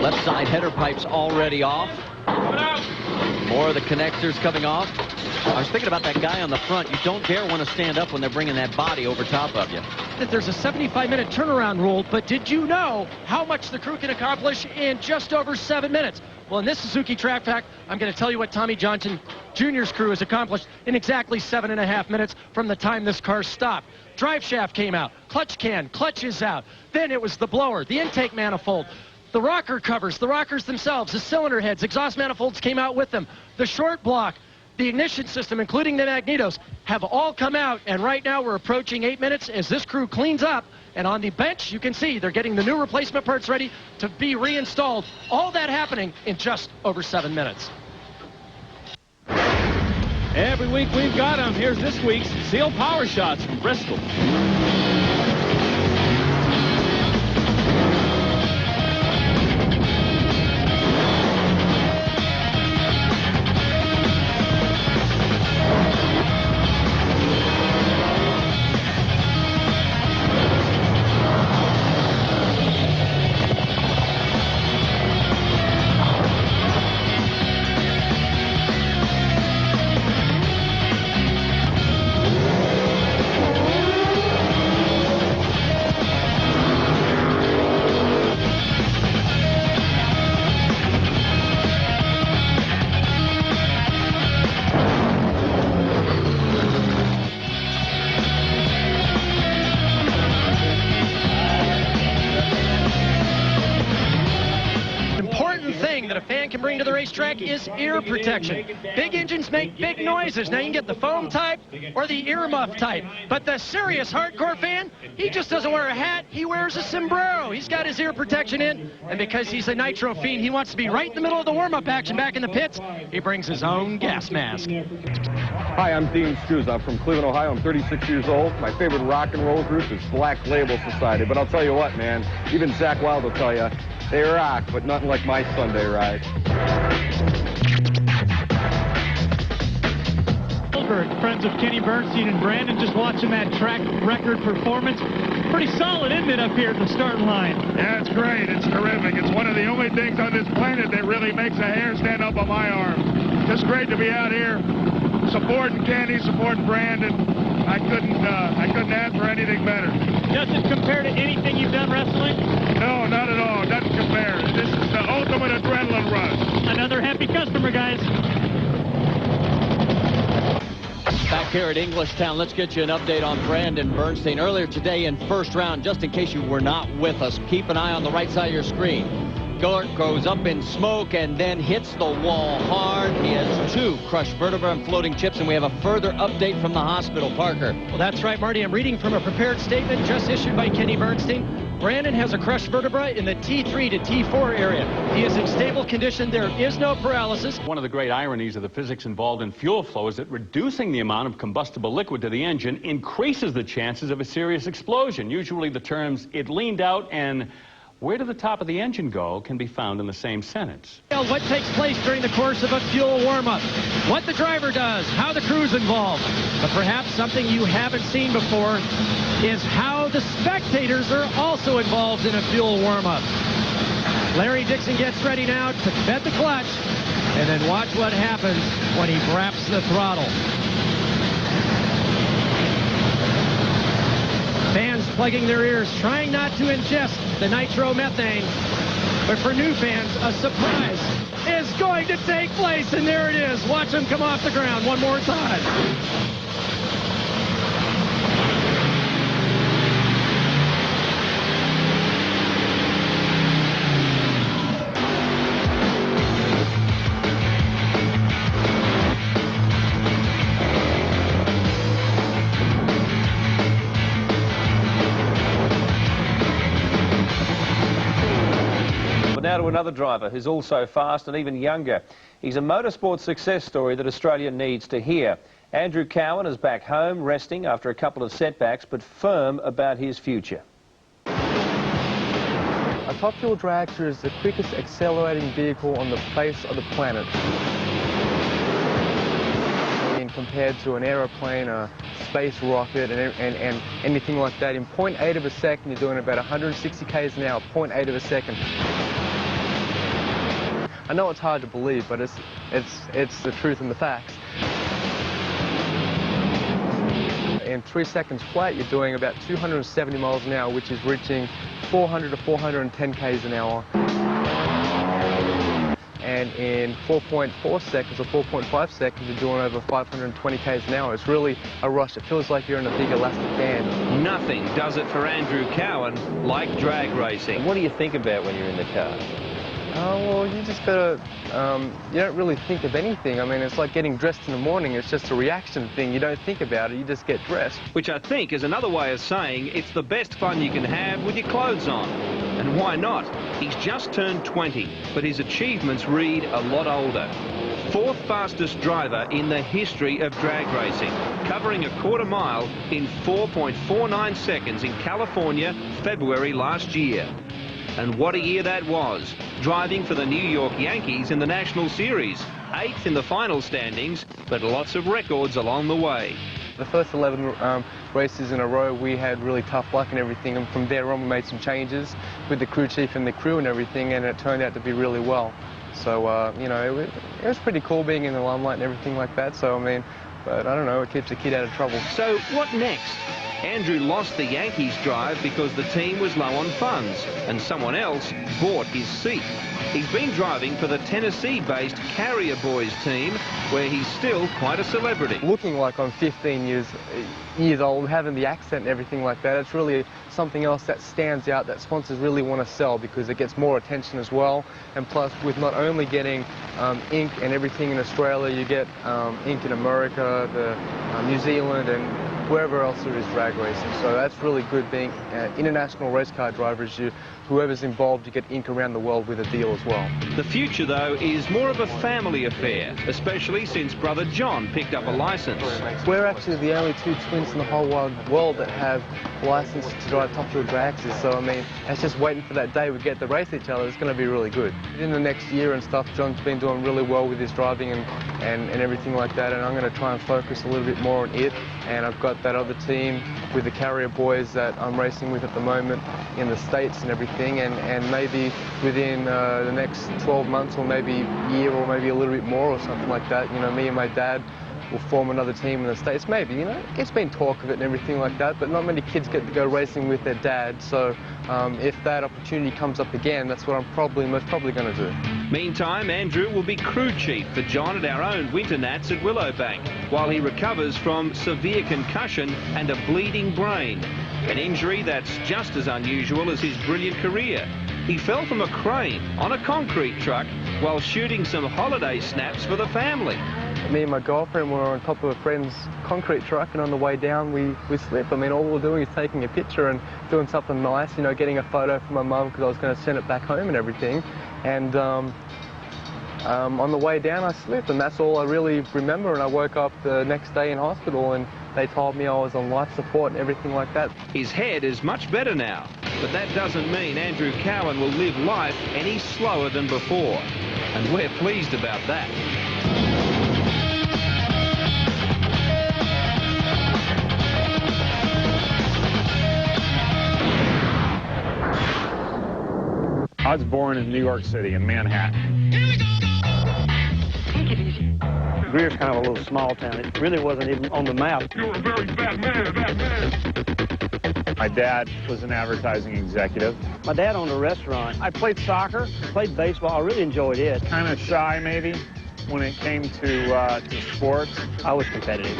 Left side header pipes already off. Coming out. More of the connectors coming off. I was thinking about that guy on the front. You don't dare want to stand up when they're bringing that body over top of you. That there's a 75-minute turnaround rule, but did you know how much the crew can accomplish in just over 7 minutes? Well, in this Suzuki Track Fact, I'm going to tell you what Tommy Johnson Jr.'s crew has accomplished in exactly 7.5 minutes from the time this car stopped. Drive shaft came out, clutch is out. Then it was the blower, the intake manifold, the rocker covers, the rockers themselves, the cylinder heads, exhaust manifolds came out with them. The short block, the ignition system, including the magnetos, have all come out, and right now we're approaching 8 minutes as this crew cleans up. And on the bench, you can see they're getting the new replacement parts ready to be reinstalled. All that happening in just over 7 minutes. Every week we've got them. Here's this week's Seal Power Shots from Bristol. That a fan can bring to the racetrack is ear protection. Big engines make big noises. Now you can get the foam type or the earmuff type. But the serious hardcore fan, he just doesn't wear a hat, he wears a sombrero. He's got his ear protection in, and because he's a nitro fiend, he wants to be right in the middle of the warm-up action back in the pits. He brings his own gas mask. Hi, I'm Dean Screws. I'm from Cleveland, Ohio. I'm 36 years old. My favorite rock and roll group is Black Label Society. But I'll tell you what, man, even Zach Wilde will tell you, they rock, but nothing like my Sunday ride. Friends of Kenny Bernstein and Brandon, just watching that track record performance. Pretty solid, isn't it, up here at the starting line? Yeah, it's great. It's terrific. It's one of the only things on this planet that really makes a hair stand up on my arm. Just great to be out here supporting Kenny, supporting Brandon. I couldn't ask for anything better. Does it compare to anything you've done wrestling? No, not at all. It doesn't compare. This is the ultimate adrenaline rush. Another happy customer, guys. Back here at Englishtown, let's get you an update on Brandon Bernstein. Earlier today in first round, just in case you were not with us, keep an eye on the right side of your screen. Gort goes up in smoke and then hits the wall hard. He has 2 crushed vertebrae and floating chips, and we have a further update from the hospital. Parker. Well, that's right, Marty. I'm reading from a prepared statement just issued by Kenny Bernstein. Brandon has a crushed vertebra in the T3 to T4 area. He is in stable condition. There is no paralysis. One of the great ironies of the physics involved in fuel flow is that reducing the amount of combustible liquid to the engine increases the chances of a serious explosion. Usually the terms "it leaned out" and "where did the top of the engine go" can be found in the same sentence. What takes place during the course of a fuel warm-up, what the driver does, how the crew's involved. But perhaps something you haven't seen before is how the spectators are also involved in a fuel warm-up. Larry Dixon gets ready now to bed the clutch, and then watch what happens when he wraps the throttle. Fans plugging their ears, trying not to ingest the nitromethane. But for new fans, a surprise is going to take place, and there it is. Watch him come off the ground one more time. Now to another driver who's also fast and even younger. He's a motorsport success story that Australia needs to hear. Andrew Cowan is back home resting after a couple of setbacks, but firm about his future. A top fuel dragster is the quickest accelerating vehicle on the face of the planet. And compared to an aeroplane, a space rocket, and anything like that, in 0.8 of a second, you're doing about 160 k's an hour, 0.8 of a second. I know it's hard to believe, but it's the truth and the facts. In 3 seconds flat, you're doing about 270 miles an hour, which is reaching 400 to 410 k's an hour. And in 4.4 seconds or 4.5 seconds, you're doing over 520 k's an hour. It's really a rush. It feels like you're in a big elastic band. Nothing does it for Andrew Cowan like drag racing. What do you think about when you're in the car? Well, you just gotta, you don't really think of anything. I mean, it's like getting dressed in the morning. It's just a reaction thing. You don't think about it, you just get dressed. Which I think is another way of saying it's the best fun you can have with your clothes on. And why not? He's just turned 20, but his achievements read a lot older. 4th fastest driver in the history of drag racing, covering a quarter mile in 4.49 seconds in California, February last year. And what a year that was, driving for the New York Yankees in the National Series. 8th in the final standings, but lots of records along the way. The first 11 races in a row, we had really tough luck and everything, and from there on we made some changes with the crew chief and the crew and everything, and it turned out to be really well. So, you know, it was pretty cool being in the limelight and everything like that, so, I mean, but I don't know, it keeps a kid out of trouble. So, what next? Andrew lost the Yankees drive because the team was low on funds, and someone else bought his seat. He's been driving for the Tennessee-based Carrier Boys team, where he's still quite a celebrity. Looking like I'm 15 years old, having the accent and everything like that, it's really something else that stands out that sponsors really want to sell because it gets more attention as well. And plus, with not only getting ink and everything in Australia, you get ink in America, New Zealand, and wherever else there is drag racing. So that's really good being international race car drivers. Whoever's involved, you get ink around the world with a deal as well. The future, though, is more of a family affair, especially since brother John picked up a license. We're actually the only 2 twins in the whole wide world that have licenses to drive top fuel drags. So, I mean, it's just waiting for that day we get to race each other. It's going to be really good. In the next year and stuff, John's been doing really well with his driving and everything like that, and I'm going to try and focus a little bit more on it. And I've got that other team with the Carrier Boys that I'm racing with at the moment in the States and everything, and maybe within the next 12 months or maybe a year or maybe a little bit more or something like that, you know, me and my dad will form another team in the States. Maybe, you know, it's been talk of it and everything like that, but not many kids get to go racing with their dad, so if that opportunity comes up again, that's what I'm most probably going to do. Meantime, Andrew will be crew chief for John at our own Winter Nats at Willowbank, while he recovers from severe concussion and a bleeding brain, an injury that's just as unusual as his brilliant career. He fell from a crane on a concrete truck while shooting some holiday snaps for the family. Me and my girlfriend were on top of a friend's concrete truck, and on the way down we slipped. I mean, all we were doing is taking a picture and doing something nice, you know, getting a photo for my mum because I was going to send it back home and everything. And on the way down I slipped, and that's all I really remember. And I woke up the next day in hospital and they told me I was on life support and everything like that. His head is much better now, but that doesn't mean Andrew Cowan will live life any slower than before. And we're pleased about that. I was born in New York City, in Manhattan. Greer's kind of a little small town. It really wasn't even on the map. You're a very bad man. My dad was an advertising executive. My dad owned a restaurant. I played soccer, played baseball. I really enjoyed it. Kind of shy, maybe, when it came to sports. I was competitive.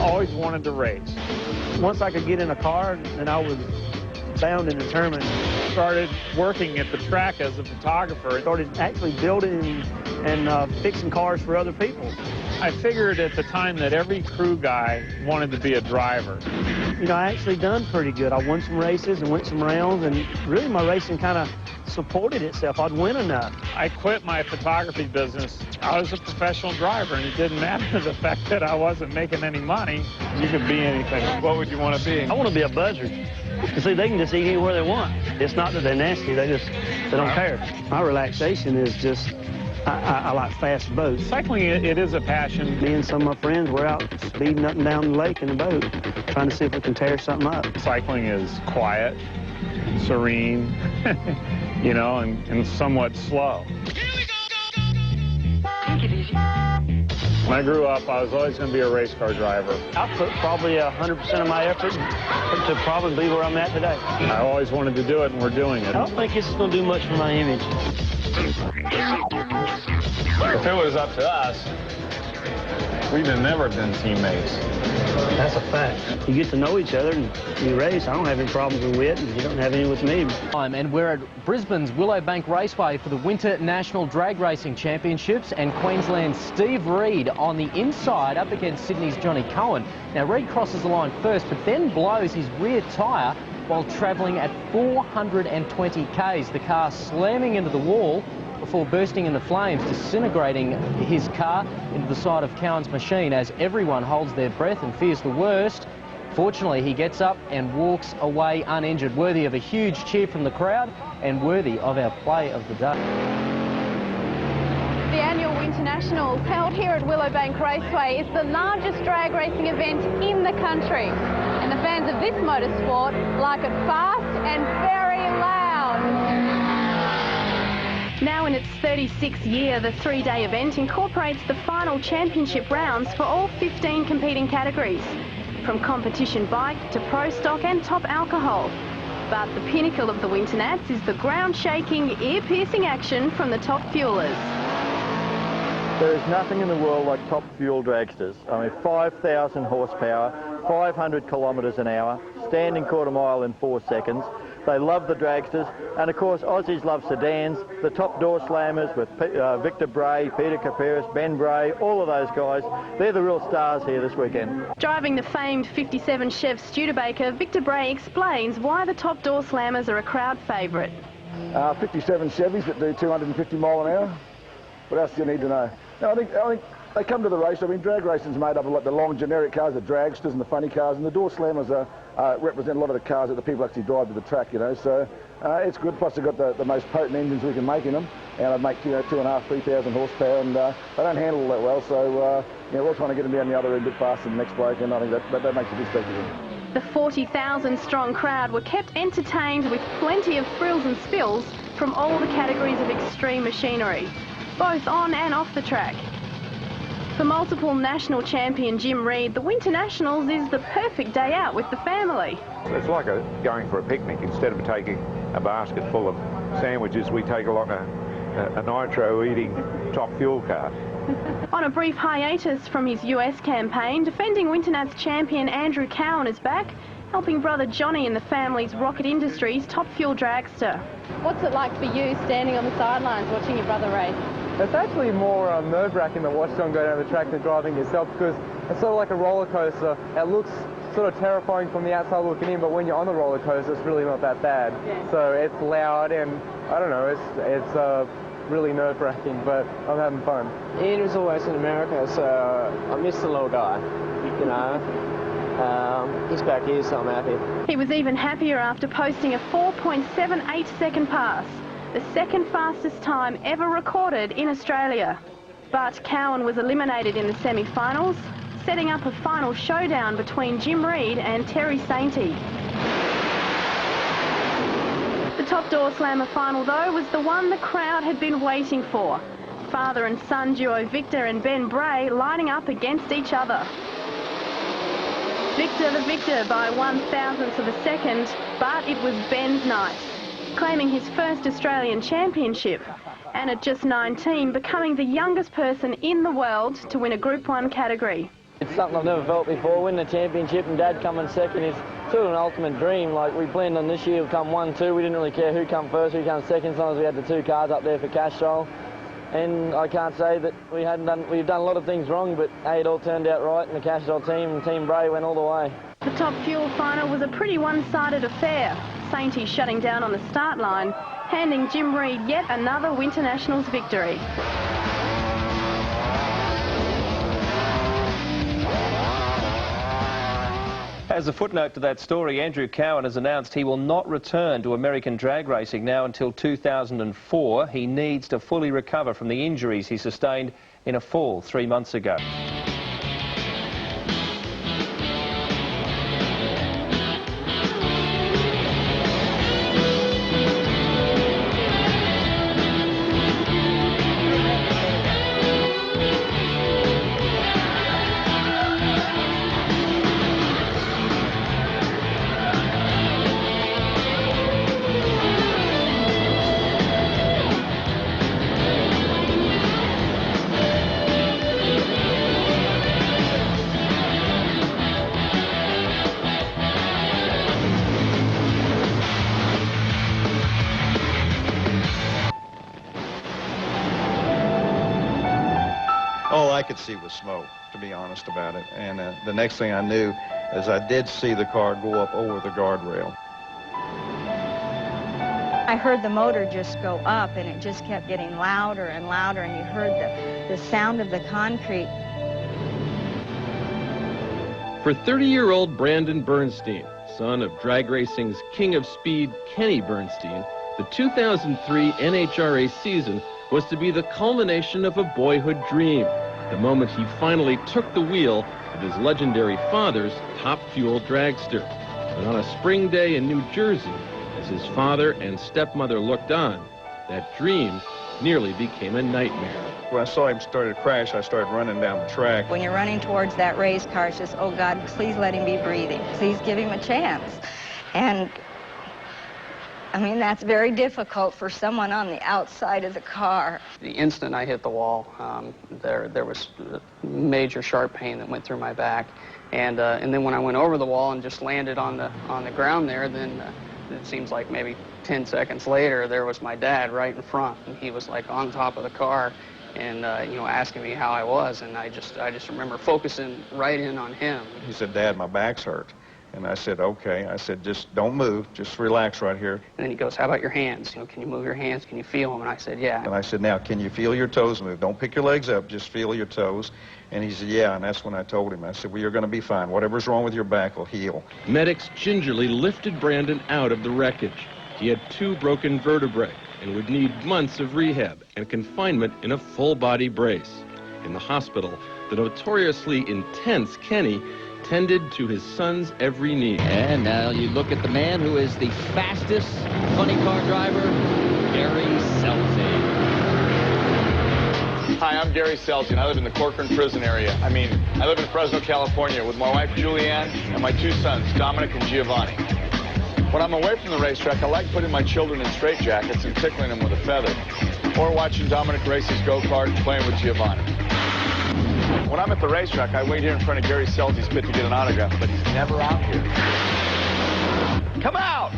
Always wanted to race. Once I could get in a car, then I was bound and determined. Started working at the track as a photographer. Started actually building and fixing cars for other people. I figured at the time that every crew guy wanted to be a driver. You know, I actually done pretty good. I won some races and went some rounds, and really my racing kind of supported itself. I'd win enough. I quit my photography business. I was a professional driver, and it didn't matter the fact that I wasn't making any money. You could be anything. What would you want to be? I want to be a buzzard. You see, they can just eat anywhere they want. It's not that they're nasty. They don't care. My relaxation is just, I like fast boats. Cycling, it is a passion. Me and some of my friends were out speeding up and down the lake in a boat, trying to see if we can tear something up. Cycling is quiet, serene, you know, and somewhat slow. When I grew up, I was always going to be a race car driver. I put probably 100% of my effort to probably be where I'm at today. I always wanted to do it, and we're doing it. I don't think this is going to do much for my image. If it was up to us, we'd have never been teammates. That's a fact. You get to know each other and you race. I don't have any problems with Whit, and you don't have any with me. And we're at Brisbane's Willowbank Raceway for the Winter National Drag Racing Championships, and Queensland's Steve Reid on the inside up against Sydney's Johnny Cohen. Now, Reid crosses the line first, but then blows his rear tyre while travelling at 420 k's. The car slamming into the wall before bursting into flames, disintegrating his car into the side of Cowan's machine as everyone holds their breath and fears the worst. Fortunately, he gets up and walks away uninjured, worthy of a huge cheer from the crowd and worthy of our play of the day. The annual Winter Nationals, held here at Willowbank Raceway, is the largest drag racing event in the country. And the fans of this motorsport like it fast and very loud. Now in its 36th year, the three-day event incorporates the final championship rounds for all 15 competing categories, from competition bike to pro stock and top alcohol. But the pinnacle of the Winter Nats is the ground-shaking, ear-piercing action from the top fuelers. There is nothing in the world like top fuel dragsters. I mean, 5,000 horsepower, 500 kilometres an hour, standing quarter mile in 4 seconds. They love the dragsters, and of course Aussies love sedans. The top door slammers with Victor Bray, Peter Caperis, Ben Bray, all of those guys, they're the real stars here this weekend. Driving the famed 57 Chev Studebaker, Victor Bray explains why the top door slammers are a crowd favourite. 57 Chevys that do 250 mile an hour. What else do you need to know? No, I think they come to the race. I mean, drag racing's made up of like the long generic cars, the dragsters and the funny cars, and the door slammers represent a lot of the cars that the people actually drive to the track, you know. So it's good. Plus they've got the most potent engines we can make in them, and they make 2,500, 3,000 horsepower, and they don't handle that well. So we're trying to get them down the other end a bit faster than the next break, and I think that makes a big spectacle. The 40,000 strong crowd were kept entertained with plenty of thrills and spills from all the categories of extreme machinery, both on and off the track. For multiple national champion Jim Reid, the Winter Nationals is the perfect day out with the family. It's like going for a picnic. Instead of taking a basket full of sandwiches, we take along a nitro-eating top fuel car. On a brief hiatus from his US campaign, defending Winter Nats champion Andrew Cowan is back, helping brother Johnny in the family's Rocket Industries top fuel dragster. What's it like for you standing on the sidelines watching your brother race? It's actually more nerve-wracking than watching someone go down the track than driving yourself, because it's sort of like a roller coaster. It looks sort of terrifying from the outside looking in, but when you're on the roller coaster, it's really not that bad. Yeah. So it's loud, and I don't know, it's really nerve-wracking, but I'm having fun. Ian was always in America, so I miss the little guy, you know. He's back here, so I'm happy. He was even happier after posting a 4.78 second pass, the second fastest time ever recorded in Australia. But Cowan was eliminated in the semi-finals, setting up a final showdown between Jim Reid and Terry Sainty. The top door slammer final, though, was the one the crowd had been waiting for. Father and son duo Victor and Ben Bray lining up against each other. Victor the victor by 1,000th of a second, but it was Ben's night, claiming his first Australian championship, and at just 19, becoming the youngest person in the world to win a Group 1 category. It's something I've never felt before. Winning a championship and Dad coming second is sort of an ultimate dream. Like, we planned on this year, we'll come 1-2. We didn't really care who come first, who come second, as long as we had the 2 cars up there for Castrol. And I can't say that we've done a lot of things wrong, but hey, it all turned out right, and the Castrol team and Team Bray went all the way. The top fuel final was a pretty one-sided affair. Sainty shutting down on the start line, handing Jim Reid yet another Winter Nationals victory. As a footnote to that story, Andrew Cowan has announced he will not return to American drag racing now until 2004. He needs to fully recover from the injuries he sustained in a fall 3 months ago. All I could see was smoke, to be honest about it. And the next thing I knew is I did see the car go up over the guardrail. I heard the motor just go up, and it just kept getting louder and louder, and you heard the sound of the concrete. For 30-year-old Brandon Bernstein, son of drag racing's king of speed, Kenny Bernstein, the 2003 NHRA season was to be the culmination of a boyhood dream, the moment he finally took the wheel of his legendary father's top-fuel dragster. But on a spring day in New Jersey, as his father and stepmother looked on, that dream nearly became a nightmare. When I saw him started to crash, I started running down the track. When you're running towards that race car, it's just, oh God, please let him be breathing. Please give him a chance. And I mean, that's very difficult for someone on the outside of the car. The instant I hit the wall, there was major sharp pain that went through my back. And then when I went over the wall and just landed on the ground there, then it seems like maybe 10 seconds later, there was my dad right in front, and he was like on top of the car and, you know, asking me how I was, and I just remember focusing right in on him. He said, Dad, my back's hurt. And I said, okay. I said, just don't move. Just relax right here. And then he goes, how about your hands? You know, can you move your hands? Can you feel them? And I said, yeah. And I said, now, can you feel your toes move? Don't pick your legs up. Just feel your toes. And he said, yeah. And that's when I told him. I said, well, you're going to be fine. Whatever's wrong with your back will heal. Medics gingerly lifted Brandon out of the wreckage. He had 2 broken vertebrae and would need months of rehab and confinement in a full-body brace. In the hospital, the notoriously intense Kenny tended to his son's every need. And now you look at the man who is the fastest funny car driver, Gary Selzy. Hi, I'm Gary Selzy, and I live in the Corcoran prison area. I live in Fresno, California with my wife, Julianne, and my 2 sons, Dominic and Giovanni. When I'm away from the racetrack, I like putting my children in straitjackets and tickling them with a feather, or watching Dominic race his go-kart and playing with Giovanni. When I'm at the racetrack, I wait here in front of Gary Selzy's pit to get an autograph, but he's never out here. Come out!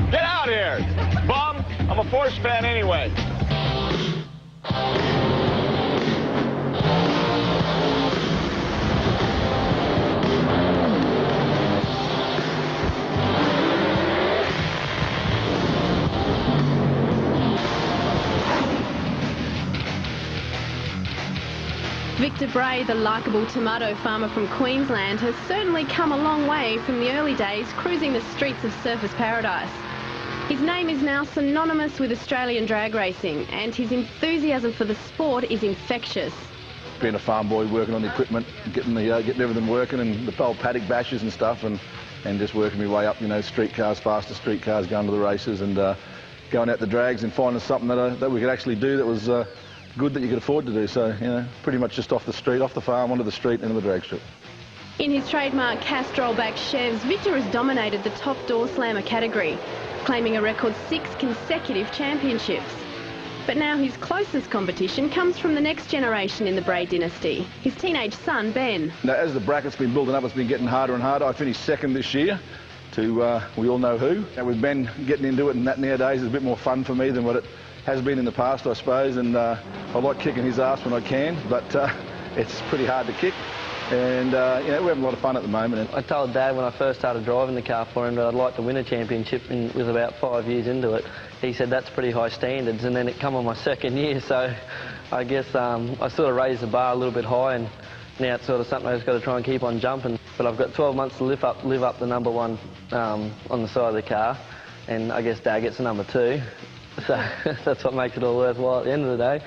Get out here! Bum, I'm a Force fan anyway. Victor Bray, the likeable tomato farmer from Queensland, has certainly come a long way from the early days cruising the streets of surfers' paradise. His name is now synonymous with Australian drag racing, and his enthusiasm for the sport is infectious. Being a farm boy, working on the equipment, getting everything working, and the old paddock bashes and stuff, and just working my way up, you know, street cars, faster street cars, going to the races, and going out the drags and finding something that we could actually do that was good, that you could afford to do. So, you know, pretty much just off the street, off the farm, onto the street, into the drag strip. In his trademark Castrol-back Chevs, Victor has dominated the top door slammer category, claiming a record 6 consecutive championships. But now his closest competition comes from the next generation in the Bray dynasty, his teenage son, Ben. Now, as the bracket's been building up, it's been getting harder and harder. I finished second this year to, we all know who. And with Ben getting into it, and that nowadays is a bit more fun for me than what it has been in the past, I suppose, and I like kicking his ass when I can, but it's pretty hard to kick, and you know, we're having a lot of fun at the moment. I told Dad when I first started driving the car for him that I'd like to win a championship, and with about 5 years into it, he said that's pretty high standards, and then it come on my second year, so I guess I sort of raised the bar a little bit high, and now it's sort of something I've just got to try and keep on jumping. But I've got 12 months to live up the number 1 on the side of the car, and I guess Dad gets the number 2. So that's what makes it all worthwhile at the end of the day.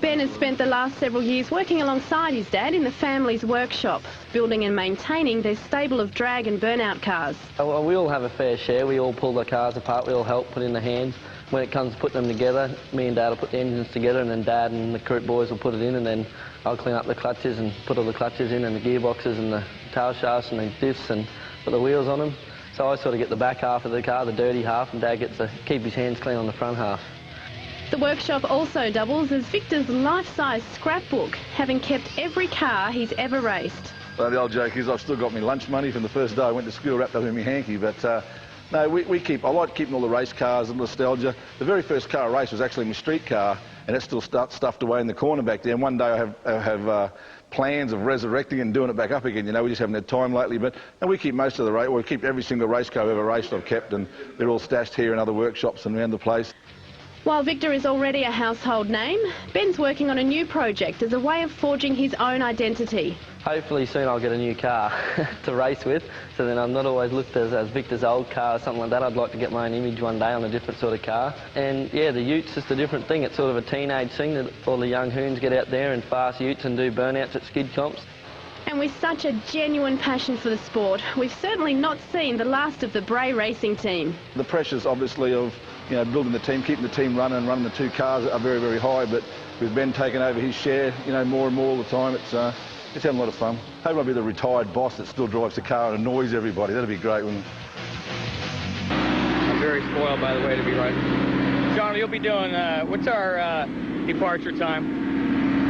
Ben has spent the last several years working alongside his dad in the family's workshop, building and maintaining their stable of drag and burnout cars. Well, we all have a fair share. We all pull the cars apart. We all help put in the hands. When it comes to putting them together, me and Dad will put the engines together, and then Dad and the crew boys will put it in, and then I'll clean up the clutches and put all the clutches in, and the gearboxes and the tail shafts and the diffs, and put the wheels on them. So I sort of get the back half of the car, the dirty half, and Dad gets to keep his hands clean on the front half. The workshop also doubles as Victor's life-size scrapbook, having kept every car he's ever raced. Well, the old joke is I've still got my lunch money from the first day I went to school wrapped up in my hanky, but No, I like keeping all the race cars and nostalgia. The very first car I raced was actually my street car, and it's still stuffed away in the corner back there. And one day I have plans of resurrecting and doing it back up again. You know, we just haven't had time lately. But we keep most of the race. We keep every single race car I've ever raced I've kept, and they're all stashed here in other workshops and around the place. While Victor is already a household name, Ben's working on a new project as a way of forging his own identity. Hopefully soon I'll get a new car to race with, so then I'm not always looked as Victor's old car or something like that. I'd like to get my own image one day on a different sort of car. And yeah, the Utes just a different thing. It's sort of a teenage thing that all the young hoons get out there in fast Utes and do burnouts at skid comps. And with such a genuine passion for the sport, we've certainly not seen the last of the Bray racing team. The pressures, obviously, of building the team, keeping the team running and running the two cars are very, very high. But with Ben taking over his share, more and more all the time, it's having a lot of fun. Hope I'll be the retired boss that still drives the car and annoys everybody. That'd be great, wouldn't it? I'm very spoiled, by the way, to be right. Charlie, you'll be doing, what's our departure time?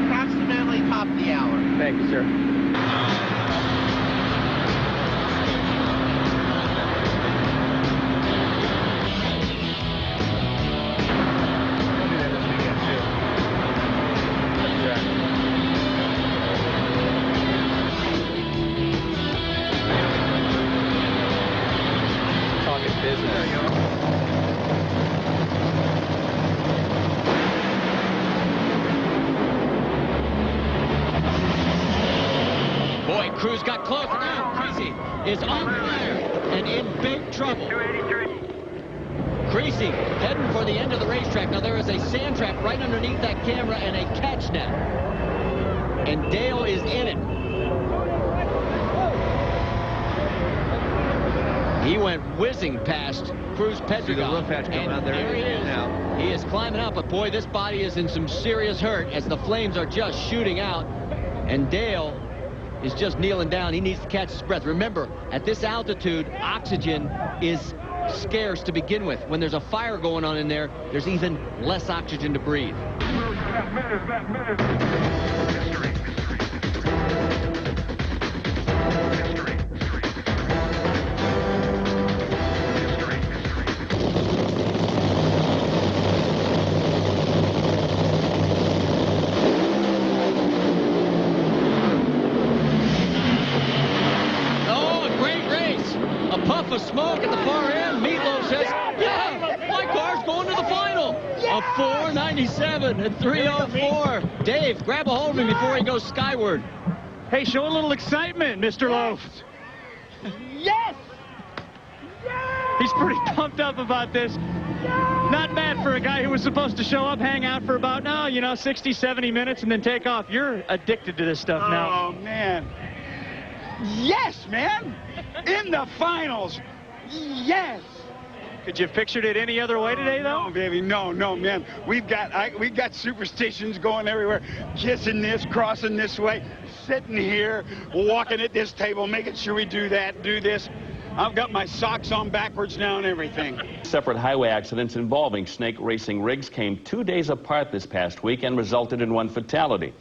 Approximately top of the hour. Thank you, sir. Cruz got close. Now Creasy is on fire and in big trouble. Creasy heading for the end of the racetrack. Now there is a sand trap right underneath that camera and a catch net. And Dale is in it. He went whizzing past Cruz Pedregal. And there he is. Now. He is climbing up, but boy, this body is in some serious hurt as the flames are just shooting out. And Dale is just kneeling down. He needs to catch his breath. Remember, at this altitude, oxygen is scarce to begin with. When there's a fire going on in there, there's even less oxygen to breathe. Of smoke at the far end. Meatloaf says, yeah, my car's going to the final. A 497 and 304. Dave, grab a hold of him before he goes skyward. Hey, show a little excitement, Mr. Loaf. Yes! He's pretty pumped up about this. Not bad for a guy who was supposed to show up, hang out for about, 60, 70 minutes and then take off. You're addicted to this stuff now. Oh, man. Yes, man. In the finals. Yes. Could you have pictured it any other way today, though? No, baby. No, man. We got superstitions going everywhere. Kissing this, crossing this way, sitting here, walking at this table, making sure we do that, do this. I've got my socks on backwards now and everything. Separate highway accidents involving snake racing rigs came 2 days apart this past week and resulted in one fatality.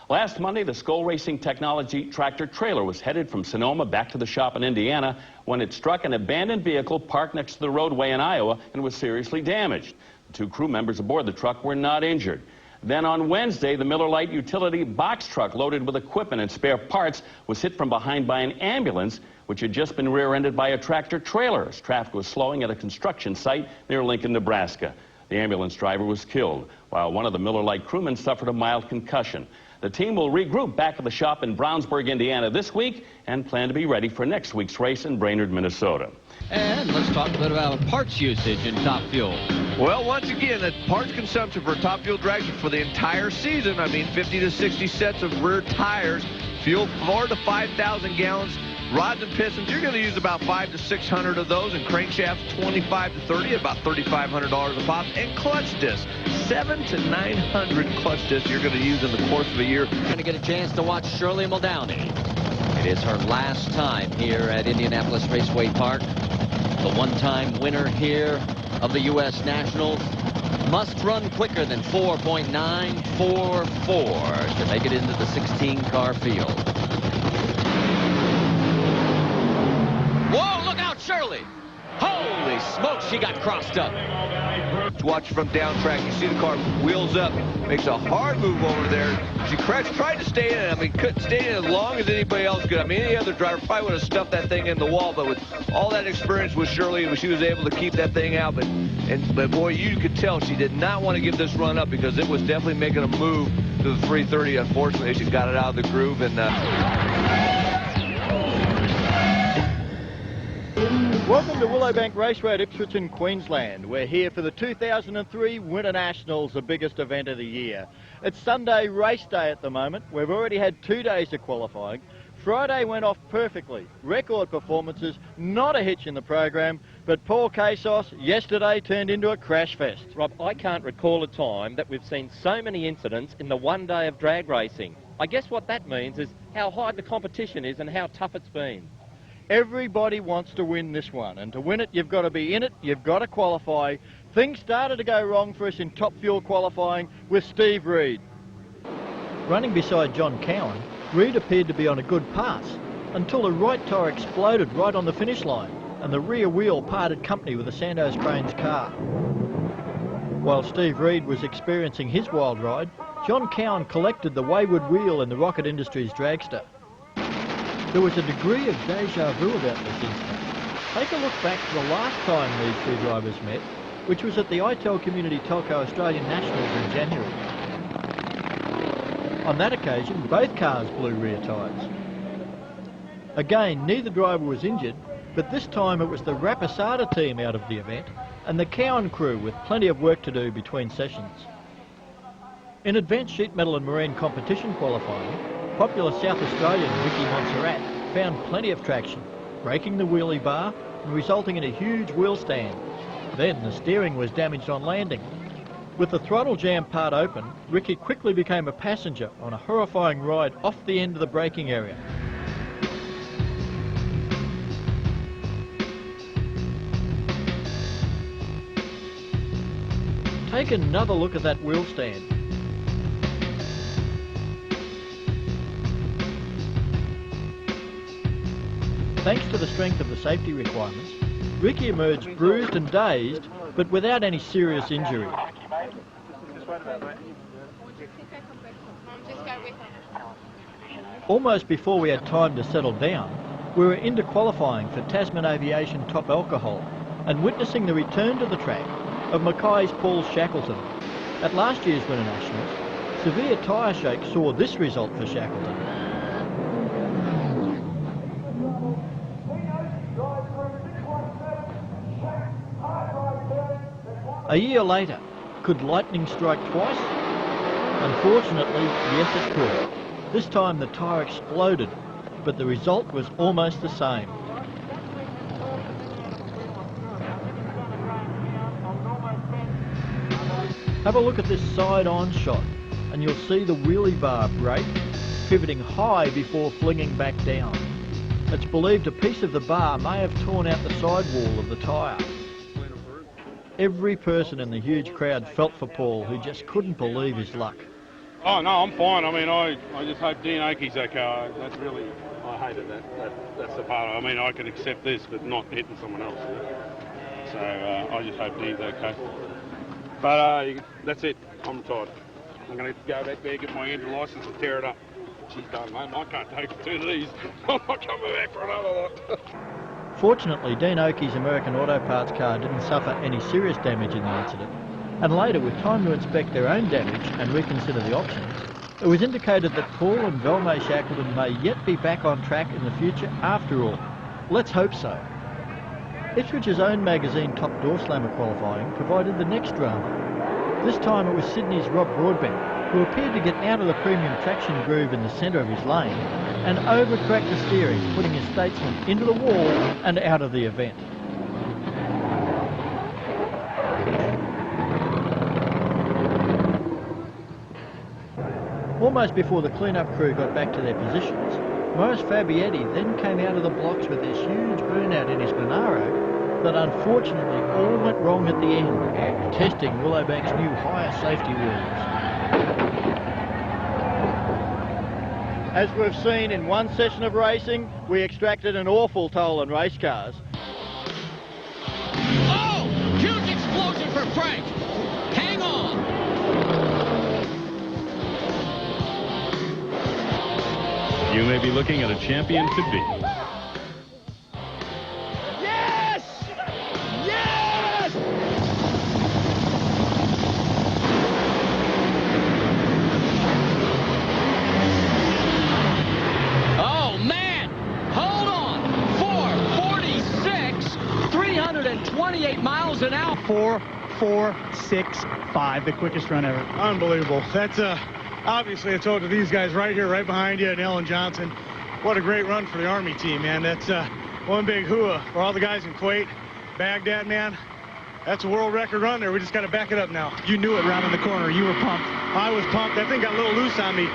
Last Monday, the Skoal Racing Technology tractor-trailer was headed from Sonoma back to the shop in Indiana when it struck an abandoned vehicle parked next to the roadway in Iowa and was seriously damaged. The two crew members aboard the truck were not injured. Then on Wednesday, the Miller Lite utility box truck loaded with equipment and spare parts was hit from behind by an ambulance, which had just been rear-ended by a tractor-trailer as traffic was slowing at a construction site near Lincoln, Nebraska. The ambulance driver was killed, while one of the Miller Lite crewmen suffered a mild concussion. The team will regroup back at the shop in Brownsburg, Indiana this week and plan to be ready for next week's race in Brainerd, Minnesota. And let's talk a bit about parts usage in Top Fuel. Well, once again, the parts consumption for Top Fuel dragsters for the entire season, 50 to 60 sets of rear tires, fuel 4,000 to 5,000 gallons, rods and pistons, you're going to use about 500 to 600 of those, and crankshafts 25 to 30, about $3,500 a pop, and clutch discs, 700 to 900 clutch discs you're going to use in the course of a year. You're going to get a chance to watch Shirley Muldowney. It is her last time here at Indianapolis Raceway Park. The one-time winner here of the U.S. Nationals must run quicker than 4.944 to make it into the 16-car field. Whoa, look out, Shirley. Holy smokes, she got crossed up. Watch from down track. You see the car wheels up, makes a hard move over there. She crashed, tried to stay in it. I mean, couldn't stay in it as long as anybody else could. I mean, any other driver probably would have stuffed that thing in the wall, but with all that experience with Shirley, she was able to keep that thing out. But boy, you could tell she did not want to give this run up because it was definitely making a move to the 330. Unfortunately, she got it out of the groove and. Welcome to Willowbank Raceway at Ipswich in Queensland. We're here for the 2003 Winter Nationals, the biggest event of the year. It's Sunday race day at the moment. We've already had 2 days of qualifying. Friday went off perfectly. Record performances, not a hitch in the program, but Paul Kasos yesterday turned into a crash fest. Rob, I can't recall a time that we've seen so many incidents in the one day of drag racing. I guess what that means is how hard the competition is and how tough it's been. Everybody wants to win this one, and to win it, you've got to be in it, you've got to qualify. Things started to go wrong for us in Top Fuel qualifying with Steve Reed. Running beside John Cowan, Reed appeared to be on a good pass until the right tyre exploded right on the finish line and the rear wheel parted company with the Sandoz Cranes car. While Steve Reed was experiencing his wild ride, John Cowan collected the wayward wheel in the Rocket Industries dragster. There was a degree of deja vu about this incident. Take a look back to the last time these two drivers met, which was at the ITEL Community Telco Australian Nationals in January. On that occasion, both cars blew rear tyres. Again, neither driver was injured, but this time it was the Rapisada team out of the event and the Cowan crew with plenty of work to do between sessions. In advanced sheet metal and marine competition qualifying, popular South Australian Ricky Montserrat found plenty of traction, breaking the wheelie bar and resulting in a huge wheel stand. Then the steering was damaged on landing. With the throttle jam part open, Ricky quickly became a passenger on a horrifying ride off the end of the braking area. Take another look at that wheel stand. Thanks to the strength of the safety requirements, Ricky emerged bruised and dazed, but without any serious injury. Almost before we had time to settle down, we were into qualifying for Tasman Aviation Top Alcohol and witnessing the return to the track of Mackay's Paul Shackleton. At last year's Winter Nationals, severe tyre shake saw this result for Shackleton. A year later, could lightning strike twice? Unfortunately, yes it could. This time the tyre exploded, but the result was almost the same. Have a look at this side-on shot, and you'll see the wheelie bar break, pivoting high before flinging back down. It's believed a piece of the bar may have torn out the sidewall of the tyre. Every person in the huge crowd felt for Paul, who just couldn't believe his luck. Oh, no, I'm fine. I mean, I just hope Dean Oakey's okay. That's really, I hated that's the part. I mean, I can accept this, but not hitting someone else. So I just hope Dean's okay. But that's it. I'm retired. I'm going to go back there, get my engine license and tear it up. She's done, mate. I can't take 2 of these. I'm not coming back for another one. Fortunately, Dean Oakey's American Auto Parts car didn't suffer any serious damage in the incident, and later, with time to inspect their own damage and reconsider the options, it was indicated that Paul and Velma Shackleton may yet be back on track in the future after all. Let's hope so. Ipswich's own magazine Top Door Slammer qualifying provided the next drama. This time it was Sydney's Rob Broadbent, who appeared to get out of the premium traction groove in the centre of his lane and overcorrect the steering, putting his Statesman into the wall and out of the event. Almost before the clean-up crew got back to their positions, Maurice Fabietti then came out of the blocks with this huge burnout in his Monaro that unfortunately all went wrong at the end, testing Willowbank's new higher safety rules. As we've seen in one session of racing, we extracted an awful toll on race cars. Oh! You may be looking at a champion to be. Yes! Yes! Oh, man! Hold on! 446, 328 miles an hour. 4.465, the quickest run ever. Unbelievable. That's obviously a total to these guys right here, right behind you, and Ellen Johnson. What a great run for the Army team, man. That's one big hooah for all the guys in Kuwait, Baghdad, man. That's a world record run there. We just got to back it up now. You knew it round in the corner. You were pumped. I was pumped. That thing got a little loose on me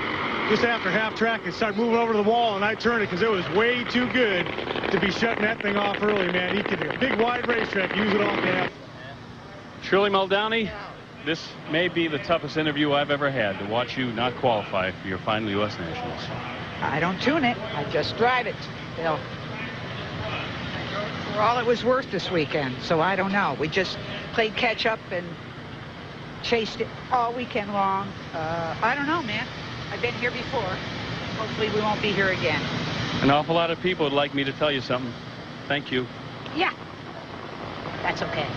just after half track. It started moving over to the wall, and I turned it because it was way too good to be shutting that thing off early, man. You could be a big, wide racetrack. Use it all gas. Shirley Muldowney, this may be the toughest interview I've ever had, to watch you not qualify for your final U.S. Nationals. I don't tune it. I just drive it. Bill. For all it was worth this weekend, so I don't know. We just played catch up and chased it all weekend long. I don't know, man. I've been here before. Hopefully we won't be here again. An awful lot of people would like me to tell you something. Thank you. Yeah. That's okay.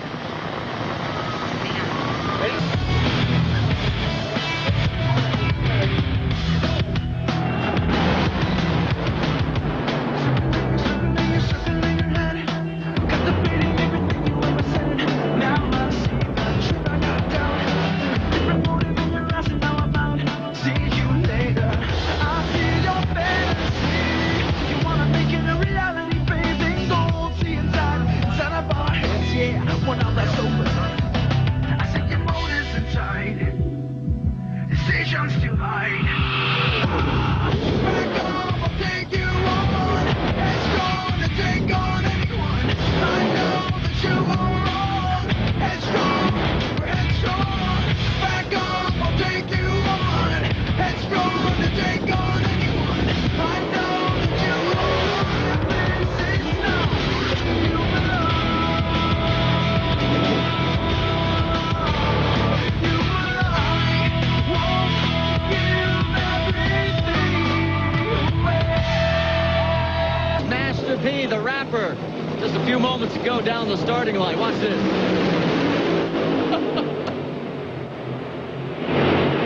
P, the rapper, just a few moments ago down the starting line. Watch this.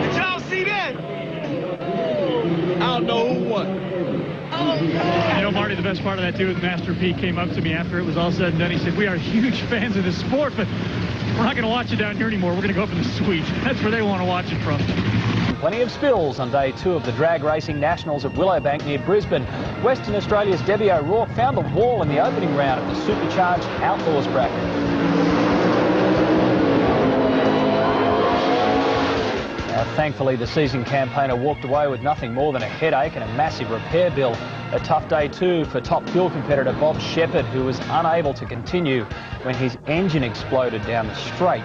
Did y'all see that? I don't know who won. You know, Marty, the best part of that, too, is Master P came up to me after it was all said and done. He said, we are huge fans of this sport, but we're not going to watch it down here anymore. We're going to go up in the suite. That's where they want to watch it from. Plenty of spills on day 2 of the Drag Racing Nationals at Willowbank near Brisbane. Western Australia's Debbie O'Rourke found the wall in the opening round of the Supercharged Outlaws bracket. Now, thankfully, the seasoned campaigner walked away with nothing more than a headache and a massive repair bill. A tough day too for top fuel competitor Bob Shepherd, who was unable to continue when his engine exploded down the straight.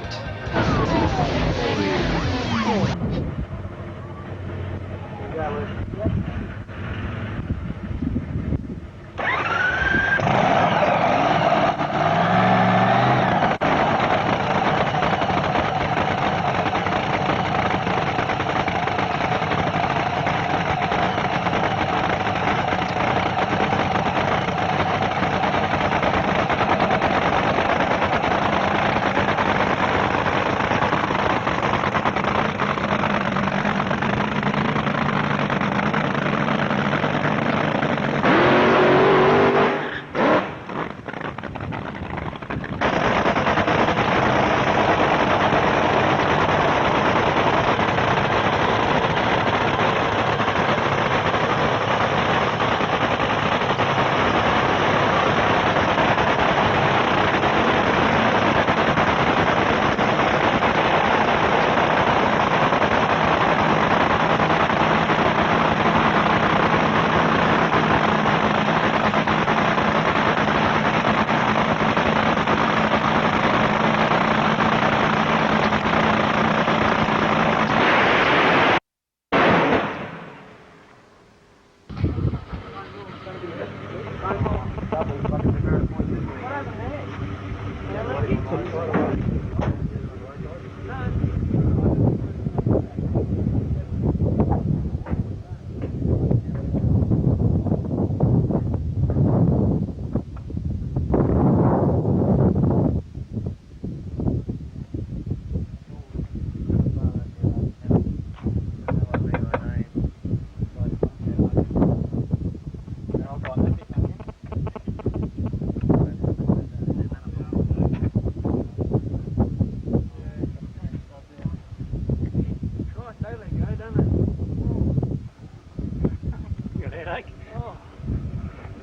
Jake. Oh.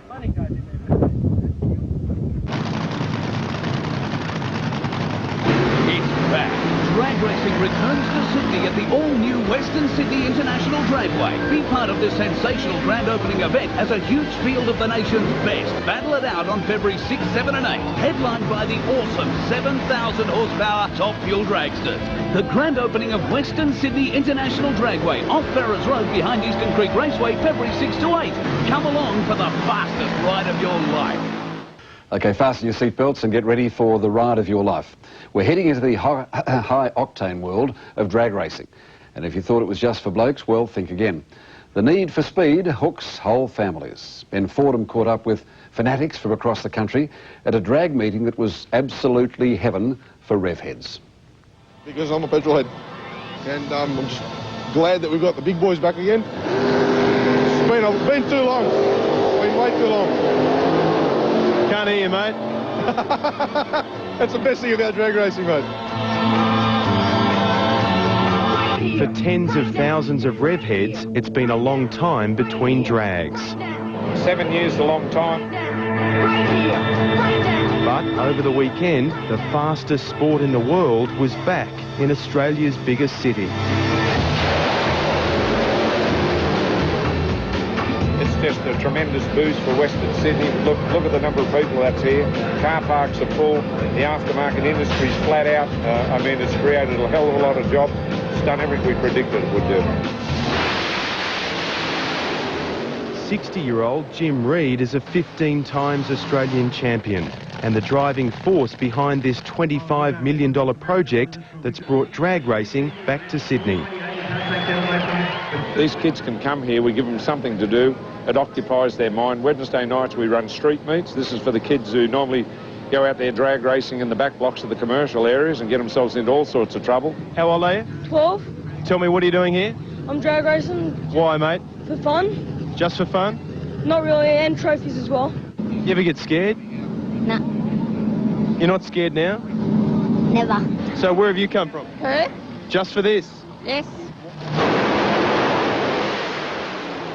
Funny guys in there. It's back. Drag racing returns to Sydney at the all-new Western Sydney International Dragway. Be part of this sensational grand opening event as a huge field of the nation's best battle it out on February 6, 7 and 8, headlined by the awesome 7,000 horsepower Top Fuel dragsters. The grand opening of Western Sydney International Dragway off Ferrers Road behind Eastern Creek Raceway, February 6 to 8. Come along for the fastest ride of your life. Okay, fasten your seatbelts and get ready for the ride of your life. We're heading into the high-octane world of drag racing. And if you thought it was just for blokes, well, think again. The need for speed hooks whole families. Ben Fordham caught up with fanatics from across the country at a drag meeting that was absolutely heaven for rev heads. Because I'm a petrol head. And I'm just glad that we've got the big boys back again. It's been too long. It's been way too long. Can't hear you, mate. That's the best thing about drag racing, mate. For tens of thousands of rev heads, it's been a long time between drags. 7 years is a long time. But over the weekend, the fastest sport in the world was back in Australia's biggest city. It's just a tremendous boost for Western Sydney. Look at the number of people that's here. Car parks are full. The aftermarket industry's flat out. I mean, it's created a hell of a lot of jobs. It's done everything we predicted it would do. 60-year-old Jim Reed is a 15 times Australian champion and the driving force behind this $25 million project that's brought drag racing back to Sydney. These kids can come here. We give them something to do. It occupies their mind. Wednesday nights we run street meets. This is for the kids who normally go out there drag racing in the back blocks of the commercial areas and get themselves into all sorts of trouble. How old are you? 12. Tell me, what are you doing here? I'm drag racing. Why, mate? For fun. Just for fun? Not really, and trophies as well. You ever get scared? No. You're not scared now? Never. So where have you come from? Who? Just for this? Yes.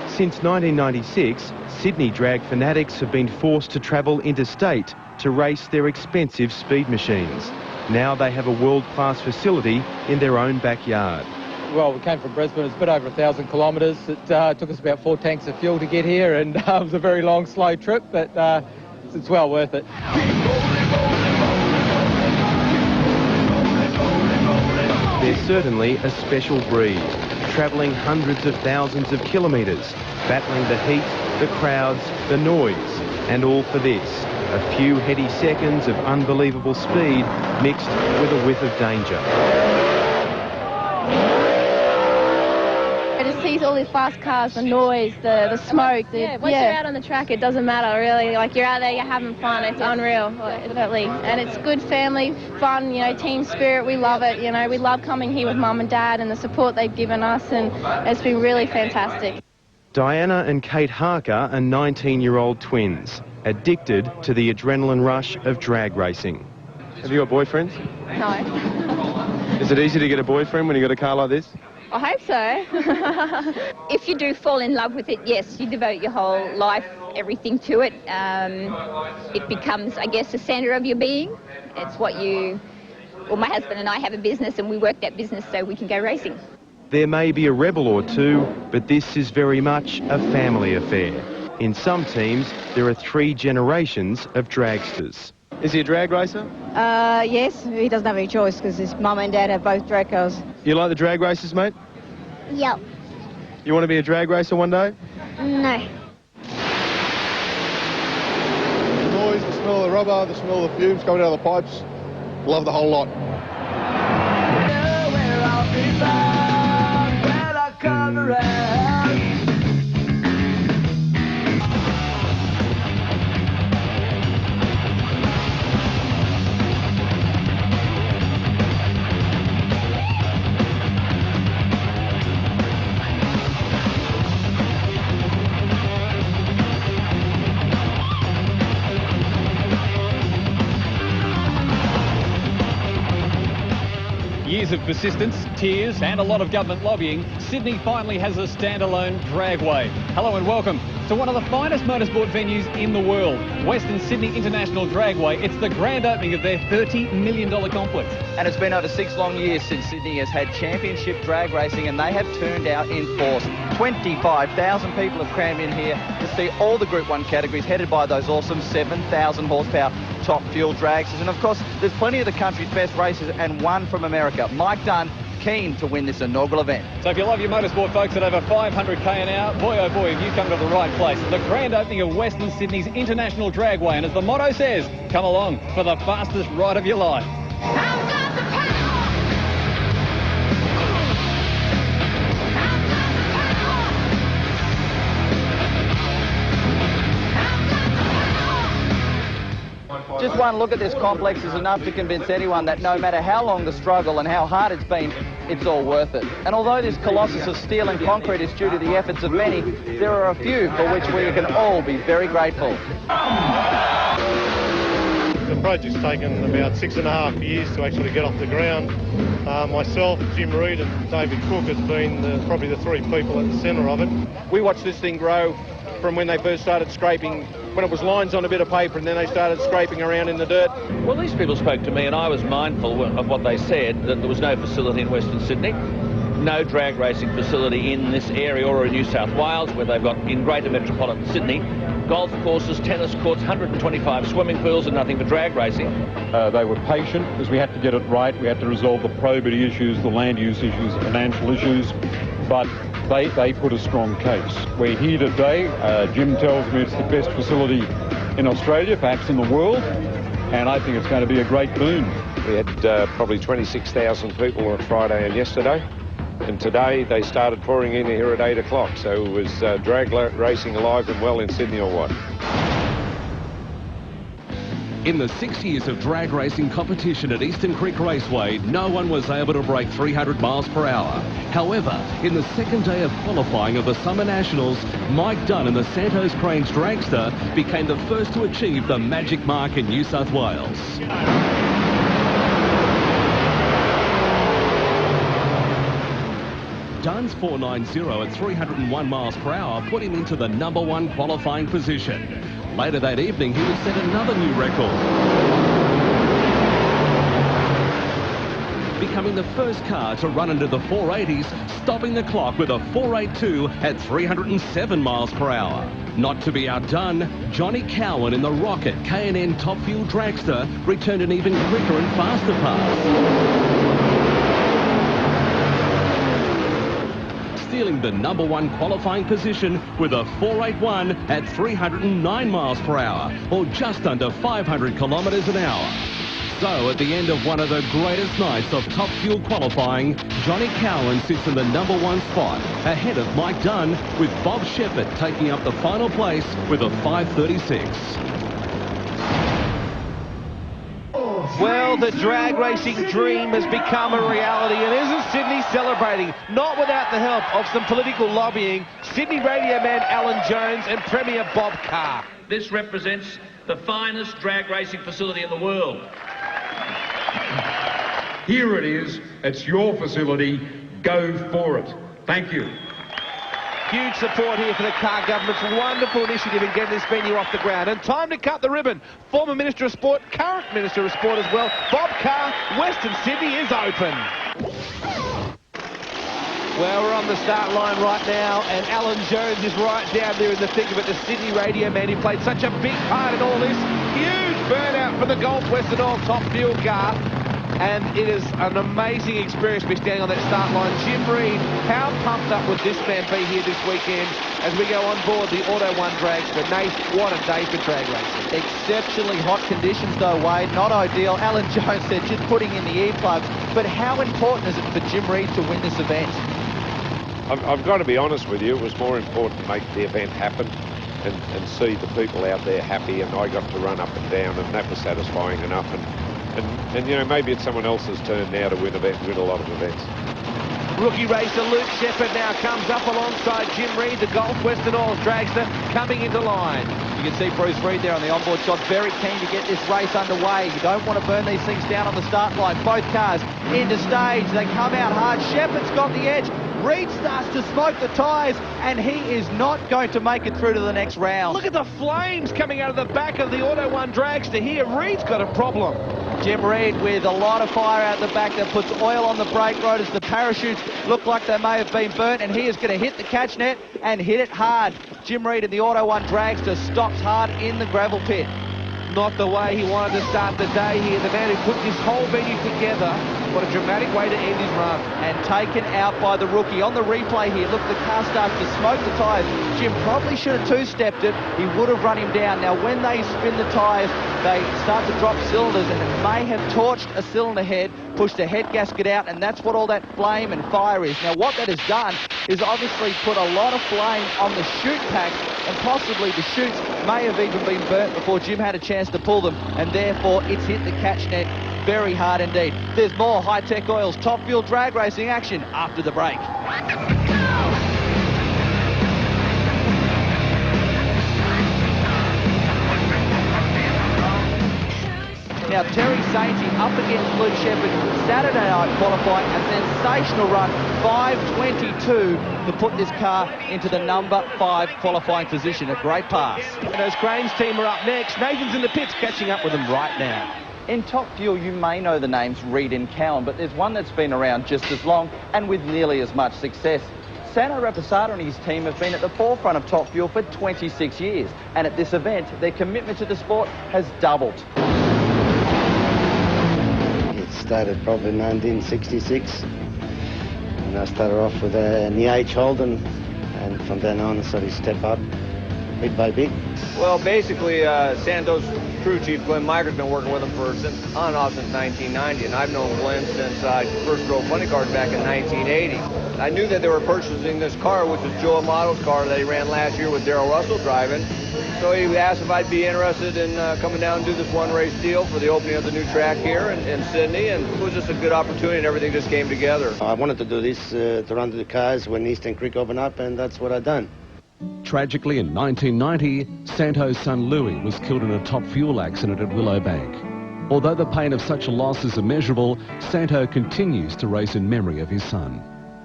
Since 1996, Sydney drag fanatics have been forced to travel interstate to race their expensive speed machines. Now they have a world-class facility in their own backyard. Well, we came from Brisbane. It's a bit over 1,000 kilometres. It took us about 4 tanks of fuel to get here, and it was a very long, slow trip, but it's well worth it. They're certainly a special breed, travelling hundreds of thousands of kilometres, battling the heat, the crowds, the noise, and all for this. A few heady seconds of unbelievable speed mixed with a whiff of danger. I just see all these fast cars, the noise, the smoke. Once you're out on the track, it doesn't matter really. Like, you're out there, you're having fun. It's unreal, definitely. And it's good family fun, you know, team spirit. We love it. You know, we love coming here with mum and dad and the support they've given us, and it's been really fantastic. Diana and Kate Harker are 19-year-old twins, addicted to the adrenaline rush of drag racing. Have you got boyfriends? No. Is it easy to get a boyfriend when you got a car like this? I hope so. If you do fall in love with it, yes, you devote your whole life, everything to it. It becomes, I guess, the centre of your being. It's what you... Well, my husband and I have a business, and we work that business so we can go racing. There may be a rebel or two, but this is very much a family affair. In some teams, there are 3 generations of dragsters. Is he a drag racer? Yes, he doesn't have any choice because his mum and dad have both drag cars. You like the drag races, mate? Yep. You want to be a drag racer one day? No. The noise, the smell of the rubber, the smell of the fumes coming out of the pipes. Love the whole lot. Years of persistence, tears and a lot of government lobbying, Sydney finally has a standalone dragway. Hello and welcome to one of the finest motorsport venues in the world, Western Sydney International Dragway. It's the grand opening of their $30 million complex. And it's been over 6 long years since Sydney has had championship drag racing, and they have turned out in force. 25,000 people have crammed in here to see all the Group 1 categories, headed by those awesome 7,000 horsepower top fuel dragsters. And of course, there's plenty of the country's best racers, and one from America, Mike Dunn, keen to win this inaugural event. So if you love your motorsport, folks, at over 500k an hour, boy oh boy, have you come to the right place. The grand opening of Western Sydney's International Dragway, and as the motto says, come along for the fastest ride of your life. Just one look at this complex is enough to convince anyone that no matter how long the struggle and how hard it's been, it's all worth it. And although this colossus of steel and concrete is due to the efforts of many, there are a few for which we can all be very grateful. The project's taken about 6.5 years to actually get off the ground. Myself, Jim Reed and David Cook has been probably the 3 people at the centre of it. We watched this thing grow from when they first started scraping, when it was lines on a bit of paper, and then they started scraping around in the dirt. Well, these people spoke to me, and I was mindful of what they said, that there was no facility in Western Sydney, no drag racing facility in this area or in New South Wales, where they've got in greater metropolitan Sydney, golf courses, tennis courts, 125 swimming pools, and nothing but drag racing. They were patient because we had to get it right. We had to resolve the probity issues, the land use issues, the financial issues, but they put a strong case. We're here today. Jim tells me it's the best facility in Australia, perhaps in the world, and I think it's going to be a great boon. We had probably 26,000 people on Friday and yesterday, and today they started pouring in here at 8 o'clock, so it was drag racing alive and well in Sydney or what. In the 6 years of drag racing competition at Eastern Creek Raceway, no one was able to break 300 miles per hour. However, in the second day of qualifying of the Summer Nationals, Mike Dunn in the Santos Cranes dragster became the first to achieve the magic mark in New South Wales. Dunn's 490 at 301 miles per hour put him into the #1 qualifying position. Later that evening, he would set another new record, becoming the first car to run into the 480s, stopping the clock with a 482 at 307 miles per hour. Not to be outdone, Johnny Cowan in the Rocket K&N Top Fuel Dragster returned an even quicker and faster pass, stealing the #1 qualifying position with a 481 at 309 miles per hour, or just under 500 kilometres an hour. So at the end of one of the greatest nights of top fuel qualifying, Johnny Cowan sits in the #1 spot, ahead of Mike Dunn, with Bob Shepherd taking up the final place with a 536. Well, the drag racing dream has become a reality, and isn't Sydney celebrating? Not without the help of some political lobbying, Sydney radio man Alan Jones and Premier Bob Carr. This represents the finest drag racing facility in the world. Here it is. It's your facility. Go for it. Thank you. Huge support here for the Carr government's wonderful initiative in getting this venue off the ground. And time to cut the ribbon. Former Minister of Sport, current Minister of Sport as well, Bob Carr. Western Sydney is open. Well, we're on the start line right now, and Alan Jones is right down there in the thick of it, the Sydney radio man who played such a big part in all this. Huge burnout for the Gulf Western Oil top fuel car. And it is an amazing experience to be standing on that start line. Jim Reed, how pumped up would this man be here this weekend as we go on board the Auto 1 dragster? Nate, what a day for drag racing. Exceptionally hot conditions though, Wade, not ideal. Alan Jones said just putting in the earplugs. But how important is it for Jim Reed to win this event? I've got to be honest with you, it was more important to make the event happen and see the people out there happy, and I got to run up and down, and that was satisfying enough. And you know, maybe it's someone else's turn now to win a lot of events. Rookie racer Luke Shepherd now comes up alongside Jim Reed, the Gulf Western Oil dragster, coming into line. You can see Bruce Reid there on the onboard shot, very keen to get this race underway. You don't want to burn these things down on the start line. Both cars into stage. They come out hard. Shepherd's got the edge. Reid starts to smoke the tyres, and he is not going to make it through to the next round. Look at the flames coming out of the back of the Auto One dragster here. Reid's got a problem. Jim Reid with a lot of fire out the back that puts oil on the brake rotors. The parachutes look like they may have been burnt, and he is going to hit the catch net and hit it hard. Jim Reid in the Auto One dragster stops hard in the gravel pit. Not the way he wanted to start the day here. The man who put this whole venue together. What a dramatic way to end his run. And taken out by the rookie. On the replay here, look, the car starts to smoke the tyres. Jim probably should have two-stepped it. He would have run him down. Now, when they spin the tyres, they start to drop cylinders, and it may have torched a cylinder head, pushed the head gasket out, and that's what all that flame and fire is. Now, what that has done is obviously put a lot of flame on the chute packs, and possibly the chutes may have even been burnt before Jim had a chance to pull them, and therefore it's hit the catch net very hard indeed. There's more high-tech oils, top fuel drag racing action after the break. Now, Terry Sainty up against Luke Shepherd Saturday night qualifying a sensational run, 5:22, to put this car into the number 5 qualifying position. A great pass. And those Cranes team are up next. Nathan's in the pits catching up with them right now. In Top Fuel, you may know the names Reid and Cowan, but there's one that's been around just as long and with nearly as much success. Sano Raposada and his team have been at the forefront of Top Fuel for 26 years, and at this event, their commitment to the sport has doubled. It started probably in 1966, and I started off with an EH Holden, and from then on I started to step up bit by bit. Well, basically, Santos crew chief Glenn Miger's been working with him on and off since 1990, and I've known Glenn since I first drove funny cars back in 1980. I knew that they were purchasing this car, which was Joe Amato's car that he ran last year with Darrell Russell driving. So he asked if I'd be interested in coming down and do this one race deal for the opening of the new track here in Sydney, and it was just a good opportunity, and everything just came together. I wanted to do this to run to the cars when Eastern Creek opened up, and that's what I've done. Tragically, in 1990, Santo's son Louis was killed in a Top Fuel accident at Willowbank. Although the pain of such a loss is immeasurable, Santo continues to race in memory of his son.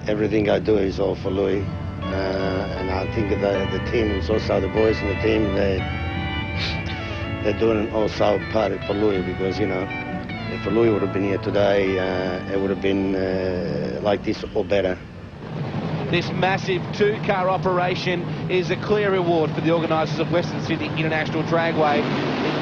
Everything I do is all for Louis, and I think the team is also the boys in the team. They're doing also part for Louis, because you know, if Louis would have been here today, it would have been like this or better. This massive two-car operation is a clear reward for the organisers of Western Sydney International Dragway.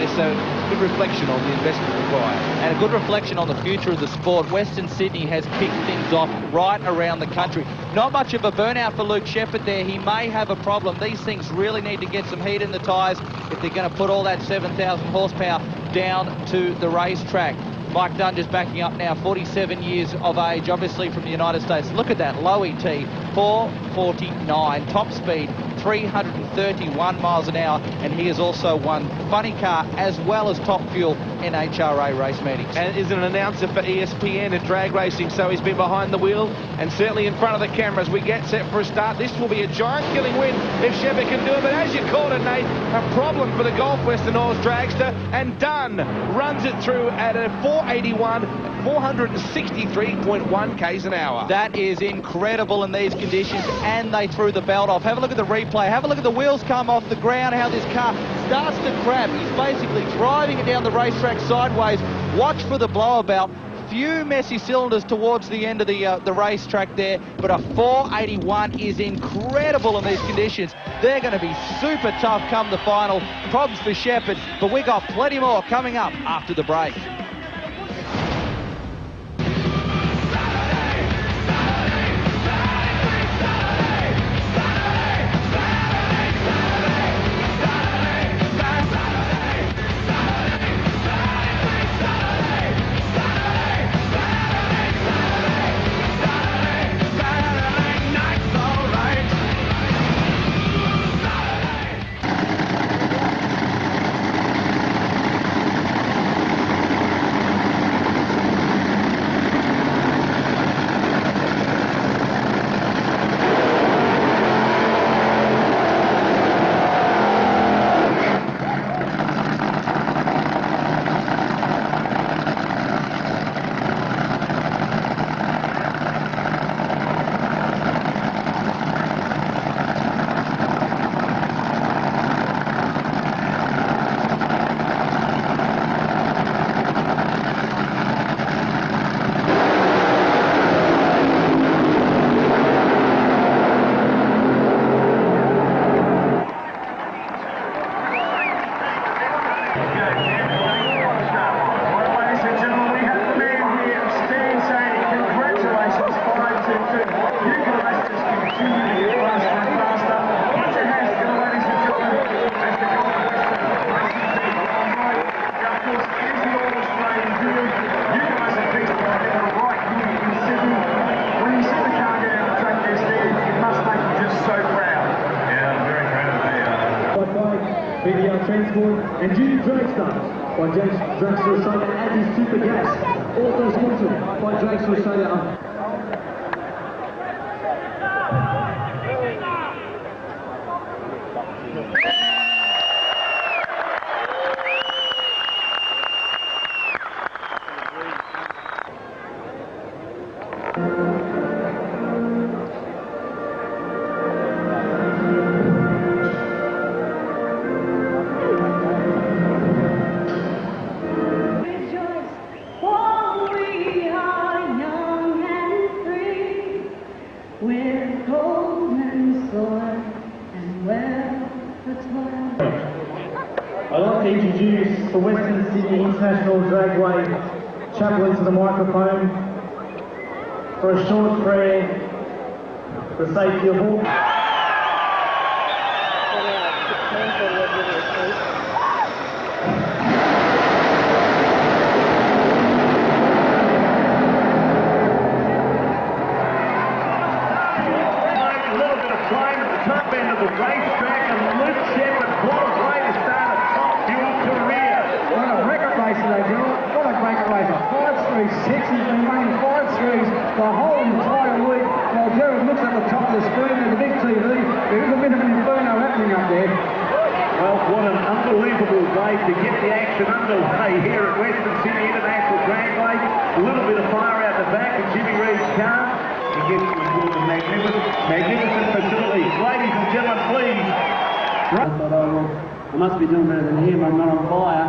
It's a good reflection on the investment required. And a good reflection on the future of the sport. Western Sydney has kicked things off right around the country. Not much of a burnout for Luke Shepherd there. He may have a problem. These things really need to get some heat in the tyres if they're going to put all that 7,000 horsepower down to the racetrack. Mike Dunn just backing up now, 47 years of age, obviously from the United States. Look at that, low ET, 449, top speed, 331 miles an hour, and he has also won funny car as well as Top Fuel NHRA race meetings. And is an announcer for ESPN and drag racing, so he's been behind the wheel and certainly in front of the camera as we get set for a start. This will be a giant killing win if Shepherd can do it, but as you called it, Nate, a problem for the Gulf Western Oils dragster, and Dunn runs it through at a 481, 463.1 k's an hour. That is incredible in these conditions, and they threw the belt off. Have a look at the replay. Have a look at the wheels come off the ground, how this car starts to crab. He's basically driving it down the racetrack sideways. Watch for the blowout. Few messy cylinders towards the end of the racetrack there, but a 481 is incredible in these conditions. They're going to be super tough come the final. Probs for Shepherd, but we got plenty more coming up after the break. PDR Transport, and Junior Dragster by Dragster Australia and Super Gas, also sponsored by Dragster Australia. I'd like to introduce the Western Sydney International Dragway chaplain to the microphone for a short prayer for the safety of all. A little bit of flying at the top end of the racetrack, and Luke Shepherd, what a way to start a top fuel career. What a record race today, General. What a great racer. 5.36. He's been running 5.3s the whole entire week. While Gerald looks at the top of the screen at the big TV, there is a bit of an inferno happening up there. Well, what an unbelievable way to get the action underway here at Western Sydney International Dragway. A little bit of fire out the back of Jimmy Reed's car. He gets into a magnificent facility. Ladies and gentlemen, please. I thought, oh, well, I must be doing better than him. I'm not on fire.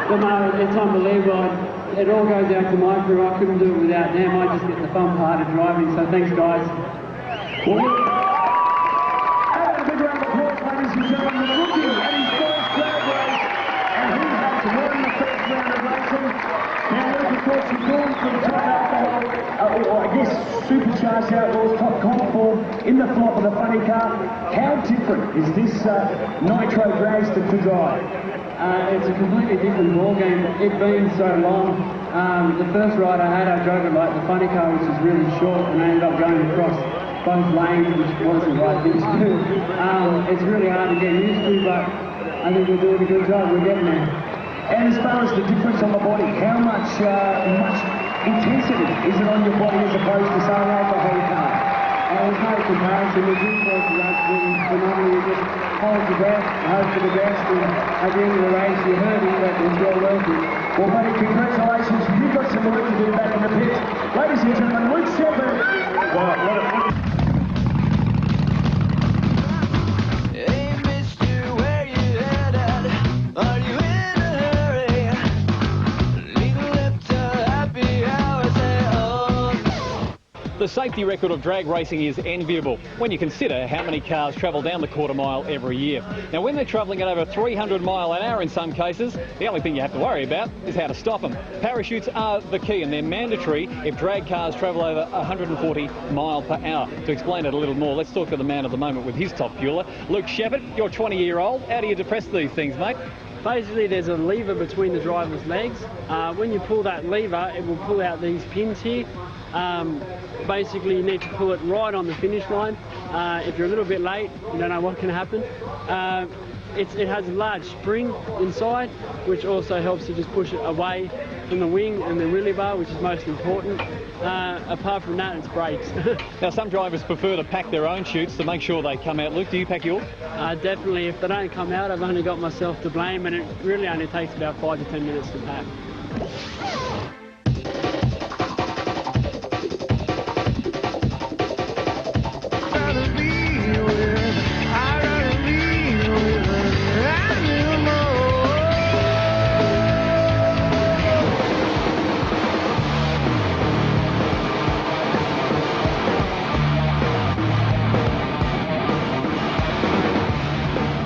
But it's unbelievable. It all goes out to my crew. I couldn't do it without them. I just get the fun part of driving. So thanks, guys. Well, a big round of applause, ladies and gentlemen. The rookie at his first drag race, and he has won the first round of racing. Now, there's of course some form from top alcohol, I guess supercharged outlaws, top comp form in the flop of the funny car. How different is this nitro dragster to drive? It's a completely different ball game. It being so long, the first ride I had, I drove it like the funny car, which is really short, and I ended up going across both lanes, which wasn't the right thing to do. It's really hard to get used to, but I think we're doing a good job. We're getting there. And as far as the difference on the body, how much intensity is it on your body as opposed to say an alcohol car? There's no comparison. The G-force is absolutely phenomenal. You just hold your breath, hope for the best, and at the end of the race you're hurting, but it's well worth it. Well, buddy, congratulations. You've got some work to do back in the pit. Ladies and gentlemen, Luke Shepherd. Wow, what a... The safety record of drag racing is enviable when you consider how many cars travel down the quarter mile every year. Now, when they're travelling at over 300 mile an hour in some cases, the only thing you have to worry about is how to stop them. Parachutes are the key, and they're mandatory if drag cars travel over 140 mile per hour. To explain it a little more, let's talk to the man of the moment with his top fueler, Luke Shepherd. You're 20-year-old. How do you depress these things, mate? Basically, there's a lever between the driver's legs. When you pull that lever, it will pull out these pins here. Basically, you need to pull it right on the finish line. If you're a little bit late, you don't know what can happen. It has a large spring inside, which also helps to just push it away from the wing and the wheelie bar, which is most important. Apart from that, it's brakes. Now, some drivers prefer to pack their own chutes to make sure they come out. Luke, do you pack yours? Definitely. If they don't come out, I've only got myself to blame, and it really only takes about 5 to 10 minutes to pack.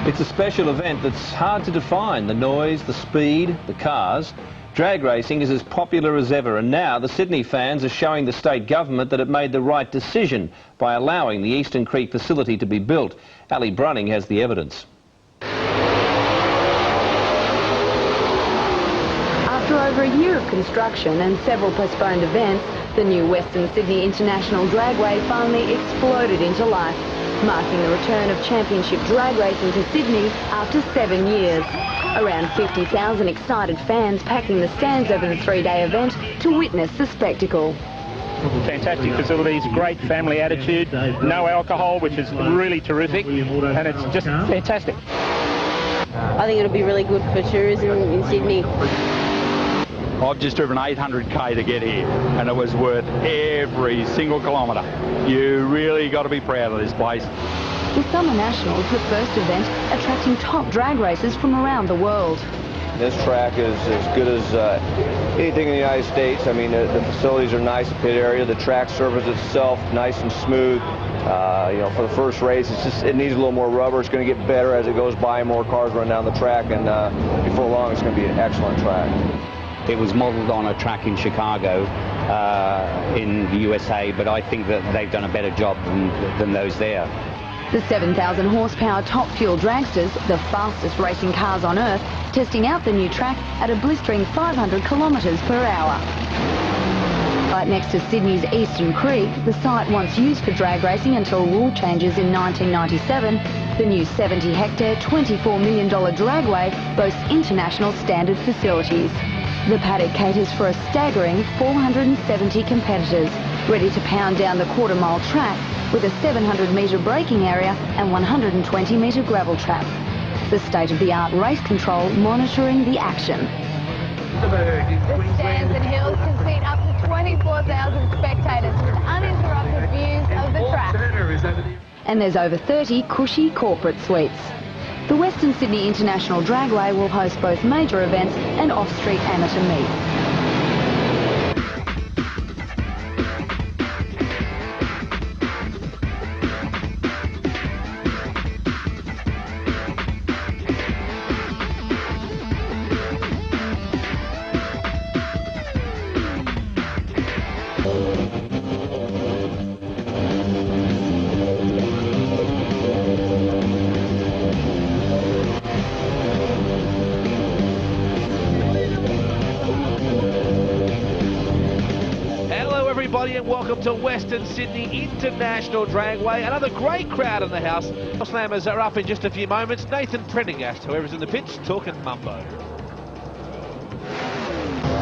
It's a special event that's hard to define. The noise, the speed, the cars. Drag racing is as popular as ever, and now the Sydney fans are showing the state government that it made the right decision by allowing the Eastern Creek facility to be built. Ali Brunning has the evidence. After over a year of construction and several postponed events, the new Western Sydney International Dragway finally exploded into life. marking the return of championship drag racing to Sydney after 7 years. Around 50,000 excited fans packing the stands over the 3-day event to witness the spectacle. Fantastic facilities, great family attitude, no alcohol, which is really terrific, and it's just fantastic. I think it'll be really good for tourism in Sydney. I've just driven 800k to get here, and it was worth every single kilometre. You really got to be proud of this place. The Summer Nationals, the first event, attracting top drag racers from around the world. This track is as good as anything in the United States. I mean, the facilities are nice, the pit area, the track surface itself, nice and smooth. You know, for the first race, it needs a little more rubber. It's going to get better as it goes by, more cars run down the track, and before long, it's going to be an excellent track. It was modelled on a track in Chicago in the USA, but I think that they've done a better job than those there. The 7,000 horsepower top fuel dragsters, the fastest racing cars on Earth, testing out the new track at a blistering 500 kilometres per hour. Right next to Sydney's Eastern Creek, the site once used for drag racing until rule changes in 1997, the new 70-hectare, $24 million dragway boasts international standard facilities. The paddock caters for a staggering 470 competitors, ready to pound down the quarter-mile track with a 700-metre braking area and 120-metre gravel trap. The state-of-the-art race control monitoring the action. The stands and hills can seat up to 24,000 spectators with uninterrupted views of the track. And there's over 30 cushy corporate suites. The Western Sydney International Dragway will host both major events and off-street amateur meets. And welcome to Western Sydney International Dragway. Another great crowd in the house. Slammers are up in just a few moments. Nathan Prendergast, whoever's in the pitch, talking mumbo.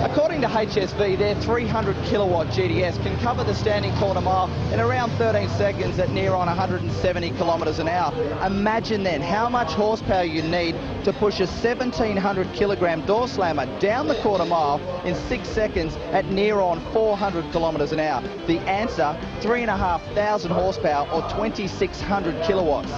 According to HSV, their 300 kilowatt GDS can cover the standing quarter mile in around 13 seconds at near on 170 kilometres an hour. Imagine then how much horsepower you need to push a 1,700 kilogram door slammer down the quarter mile in 6 seconds at near on 400 kilometres an hour. The answer, 3,500 horsepower or 2,600 kilowatts.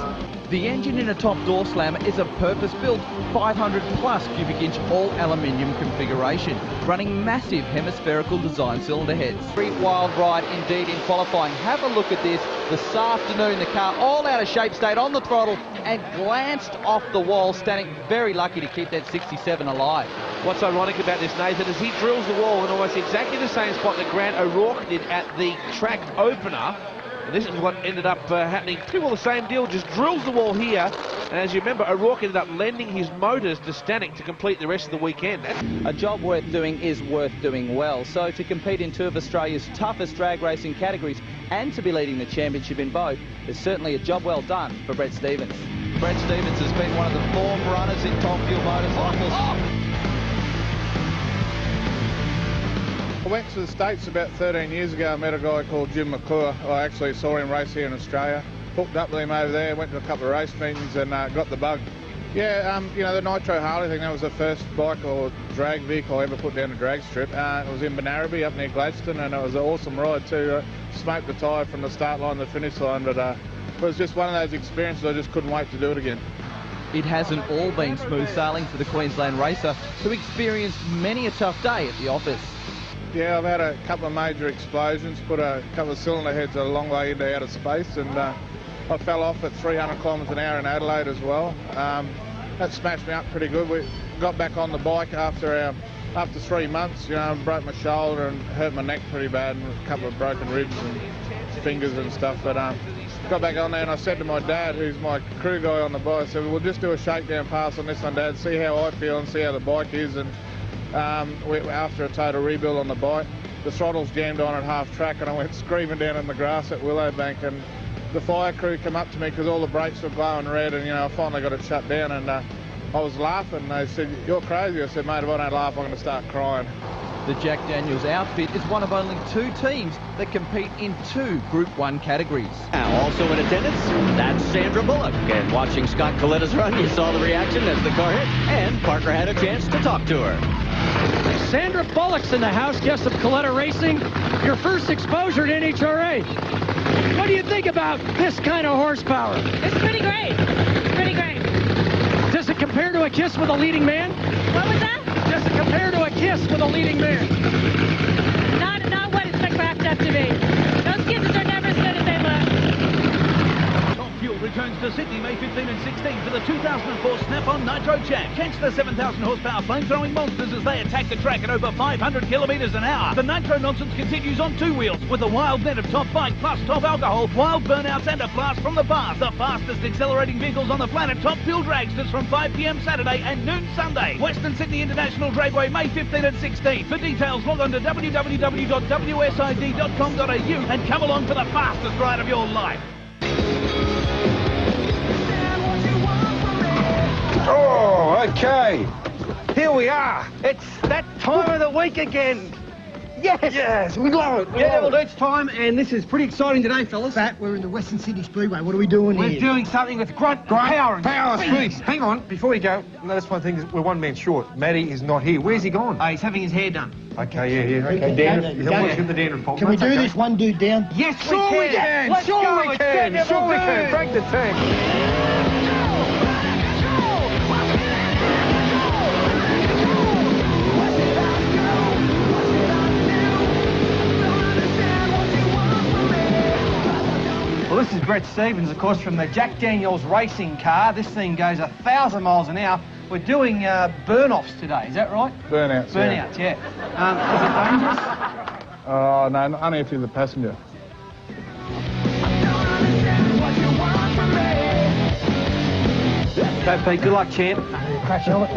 The engine in a top door slammer is a purpose-built 500 plus cubic inch all aluminium configuration, running massive hemispherical design cylinder heads. Very wild ride indeed in qualifying. Have a look at this afternoon. The car all out of shape, stayed on the throttle and glanced off the wall, standing very lucky to keep that 67 alive. What's ironic about this, Nathan, is he drills the wall in almost exactly the same spot that Grant O'Rourke did at the track opener. And this is what ended up happening. Pretty well the same deal, just drills the wall here. And as you remember, O'Rourke ended up lending his motors to Stanek to complete the rest of the weekend. A job worth doing is worth doing well. So to compete in two of Australia's toughest drag racing categories and to be leading the championship in both is certainly a job well done for Brett Stevens. Brett Stevens has been one of the form runners in top fuel motorcycles. I went to the States about 13 years ago. I met a guy called Jim McClure. I actually saw him race here in Australia. Hooked up with him over there, went to a couple of race meetings and got the bug. Yeah, you know, the Nitro Harley thing, that was the first bike or drag vehicle I ever put down a drag strip. It was in Benaraby up near Gladstone, and it was an awesome ride too. Smoked the tyre from the start line to the finish line, but it was just one of those experiences I just couldn't wait to do it again. It hasn't all been smooth sailing for the Queensland racer, who experienced many a tough day at the office. Yeah, I've had a couple of major explosions, put a couple of cylinder heads a long way into outer space, and I fell off at 300 kilometres an hour in Adelaide as well. That smashed me up pretty good. We got back on the bike after 3 months, you know, broke my shoulder and hurt my neck pretty bad, and a couple of broken ribs and fingers and stuff. But got back on there and I said to my dad, who's my crew guy on the bike, I said, we'll just do a shakedown pass on this one, Dad, see how I feel and see how the bike is. And after a total rebuild on the bike, the throttles jammed on at half track and I went screaming down in the grass at Willowbank, and the fire crew come up to me because all the brakes were glowing red, and, you know, I finally got it shut down, and I was laughing. They said, "You're crazy." I said, "Mate, if I don't laugh, I'm going to start crying." The Jack Daniels outfit is one of only 2 teams that compete in 2 Group 1 categories. Now, also in attendance, that's Sandra Bullock. And watching Scott Coletta's run, you saw the reaction as the car hit, and Parker had a chance to talk to her. Sandra Bullock's in the house, guest of Coletta Racing. Your first exposure to NHRA. What do you think about this kind of horsepower? It's pretty great. Pretty great. Does it compare to a kiss with a leading man? What was that? Does it compare to a kiss with a leading man? Not what it's been cracked up to be. Those kisses are never as good as they look. Top Fuel returns to Sydney May 15 and 16 for the 2004 Snap-on Nitro Champ. Catch the 7,000 horsepower flame-throwing monsters as they attack the track at over 500 kilometres an hour. The Nitro nonsense continues on 2 wheels with a wild net of top bike plus top alcohol, wild burnouts and a blast from the past. The fastest accelerating vehicles on the planet. Top Fuel dragsters from 5 p.m. Saturday and noon Sunday. Western Sydney International Dragway May 15 and 16. For details, log on to www.wsid.com.au and come along for the fastest ride of your life. Oh, okay. Here we are. It's that time of the week again. Yes! Yes, we love it. Yeah, well, it's time, and this is pretty exciting today, fellas. We're in the Western Sydney Speedway. What are we doing here? We're doing something with grunt power and speed. Hang on, before we go, that's one thing, we're 1 man short. Matty is not here. Where's he gone? He's having his hair done. Okay, yeah. Okay, Dan, let's get the Dan report. Can we do this one dude down? Yes, sure we can. Let's sure go. We can. Sure we can. Break the tank. Well, this is Brett Stevens, of course, from the Jack Daniels racing car. This thing goes 1,000 miles an hour. We're doing burn-offs today, is that right? Burnouts, Burnouts, yeah. Is it dangerous? Oh, no, only if you're the passenger. Go, Pete. Good luck, champ. Crash helmet.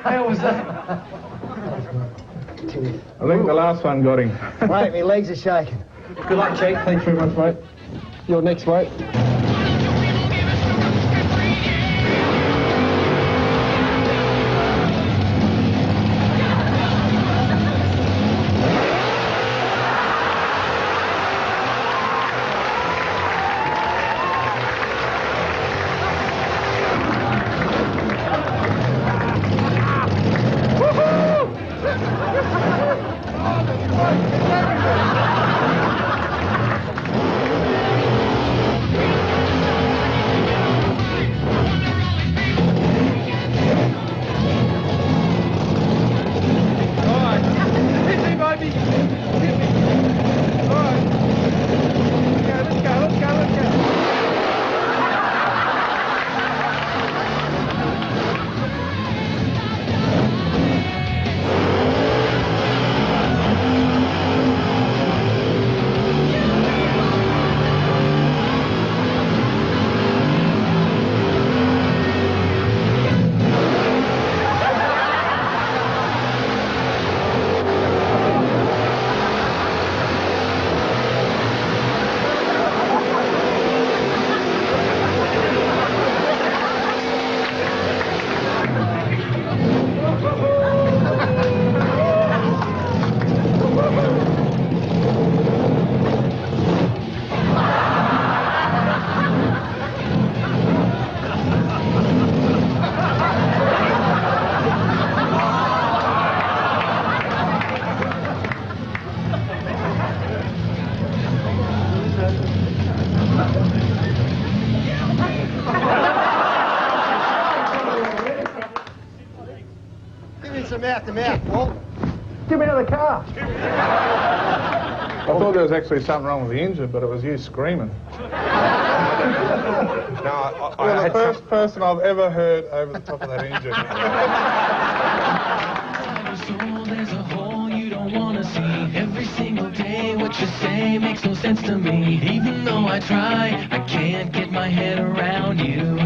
How was that? I think the last one got him. Mate, my legs are shaking. Good luck, Chief. Thanks very much, mate. You're next, mate. Some mouth-to-mouth, Paul. Give me another car. I thought there was actually something wrong with the engine, but it was you screaming. No, You're the first person I've ever heard over the top of that engine. I wanna see. Every single day what you say makes no sense to me. Even though I try, I can't get my head around you.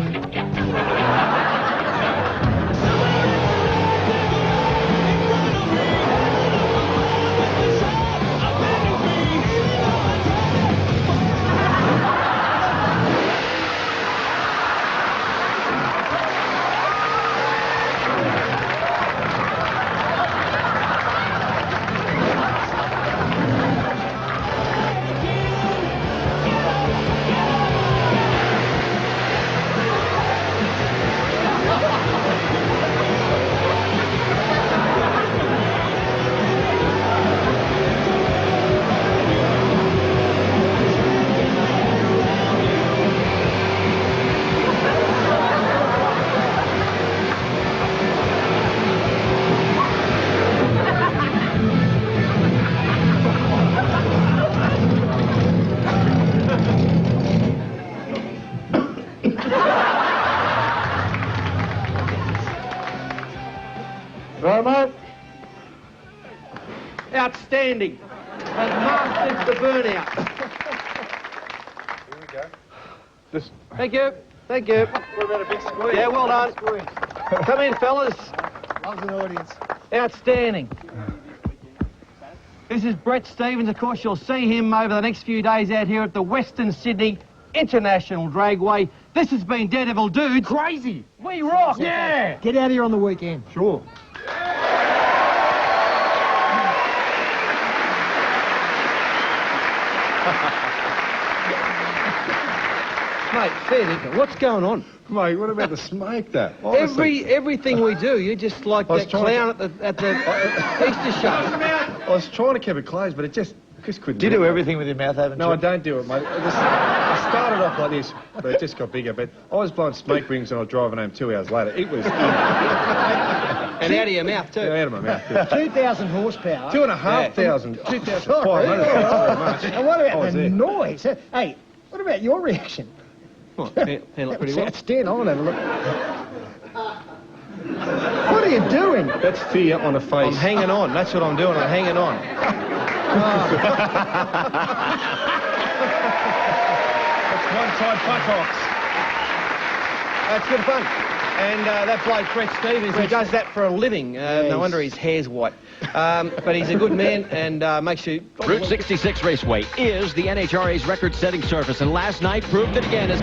Romo. Outstanding. Has mastered the burnout. Here we go. Just... Thank you. Thank you. What about a big squeeze? Yeah, well done. Come in, fellas. Loves an audience. Outstanding. This is Brett Stevens. Of course, you'll see him over the next few days out here at the Western Sydney International Dragway. This has been Daredevil Dudes. Crazy. We rock. Yeah. Get out here on the weekend. Sure. Mate, fair dinkum. What's going on? Mate, what about the smoke, though? Everything we do, you're just like that clown at the Easter show. I was trying to keep it closed, but it just couldn't. Do you do everything with your mouth, haven't you? No, I don't do it, mate. I started off like this, but it just got bigger. But I was blowing smoke rings and I was driving home 2 hours later. It was... And out of your mouth, too. Yeah, out of my mouth, too. 2,000 horsepower. 2,500. 2,500. And what about the noise? Hey, what about your reaction? What, handle it pretty well? Outstanding. I want to have a look. What are you doing? That's fear on a face. I'm hanging on. That's what I'm doing. I'm hanging on. That's one-side buttocks. That's good fun. And that bloke, Brett Stevens, he does that for a living. No wonder his hair's white. But he's a good man and makes you... Route 66 Raceway is the NHRA's record-setting surface, and last night proved it again as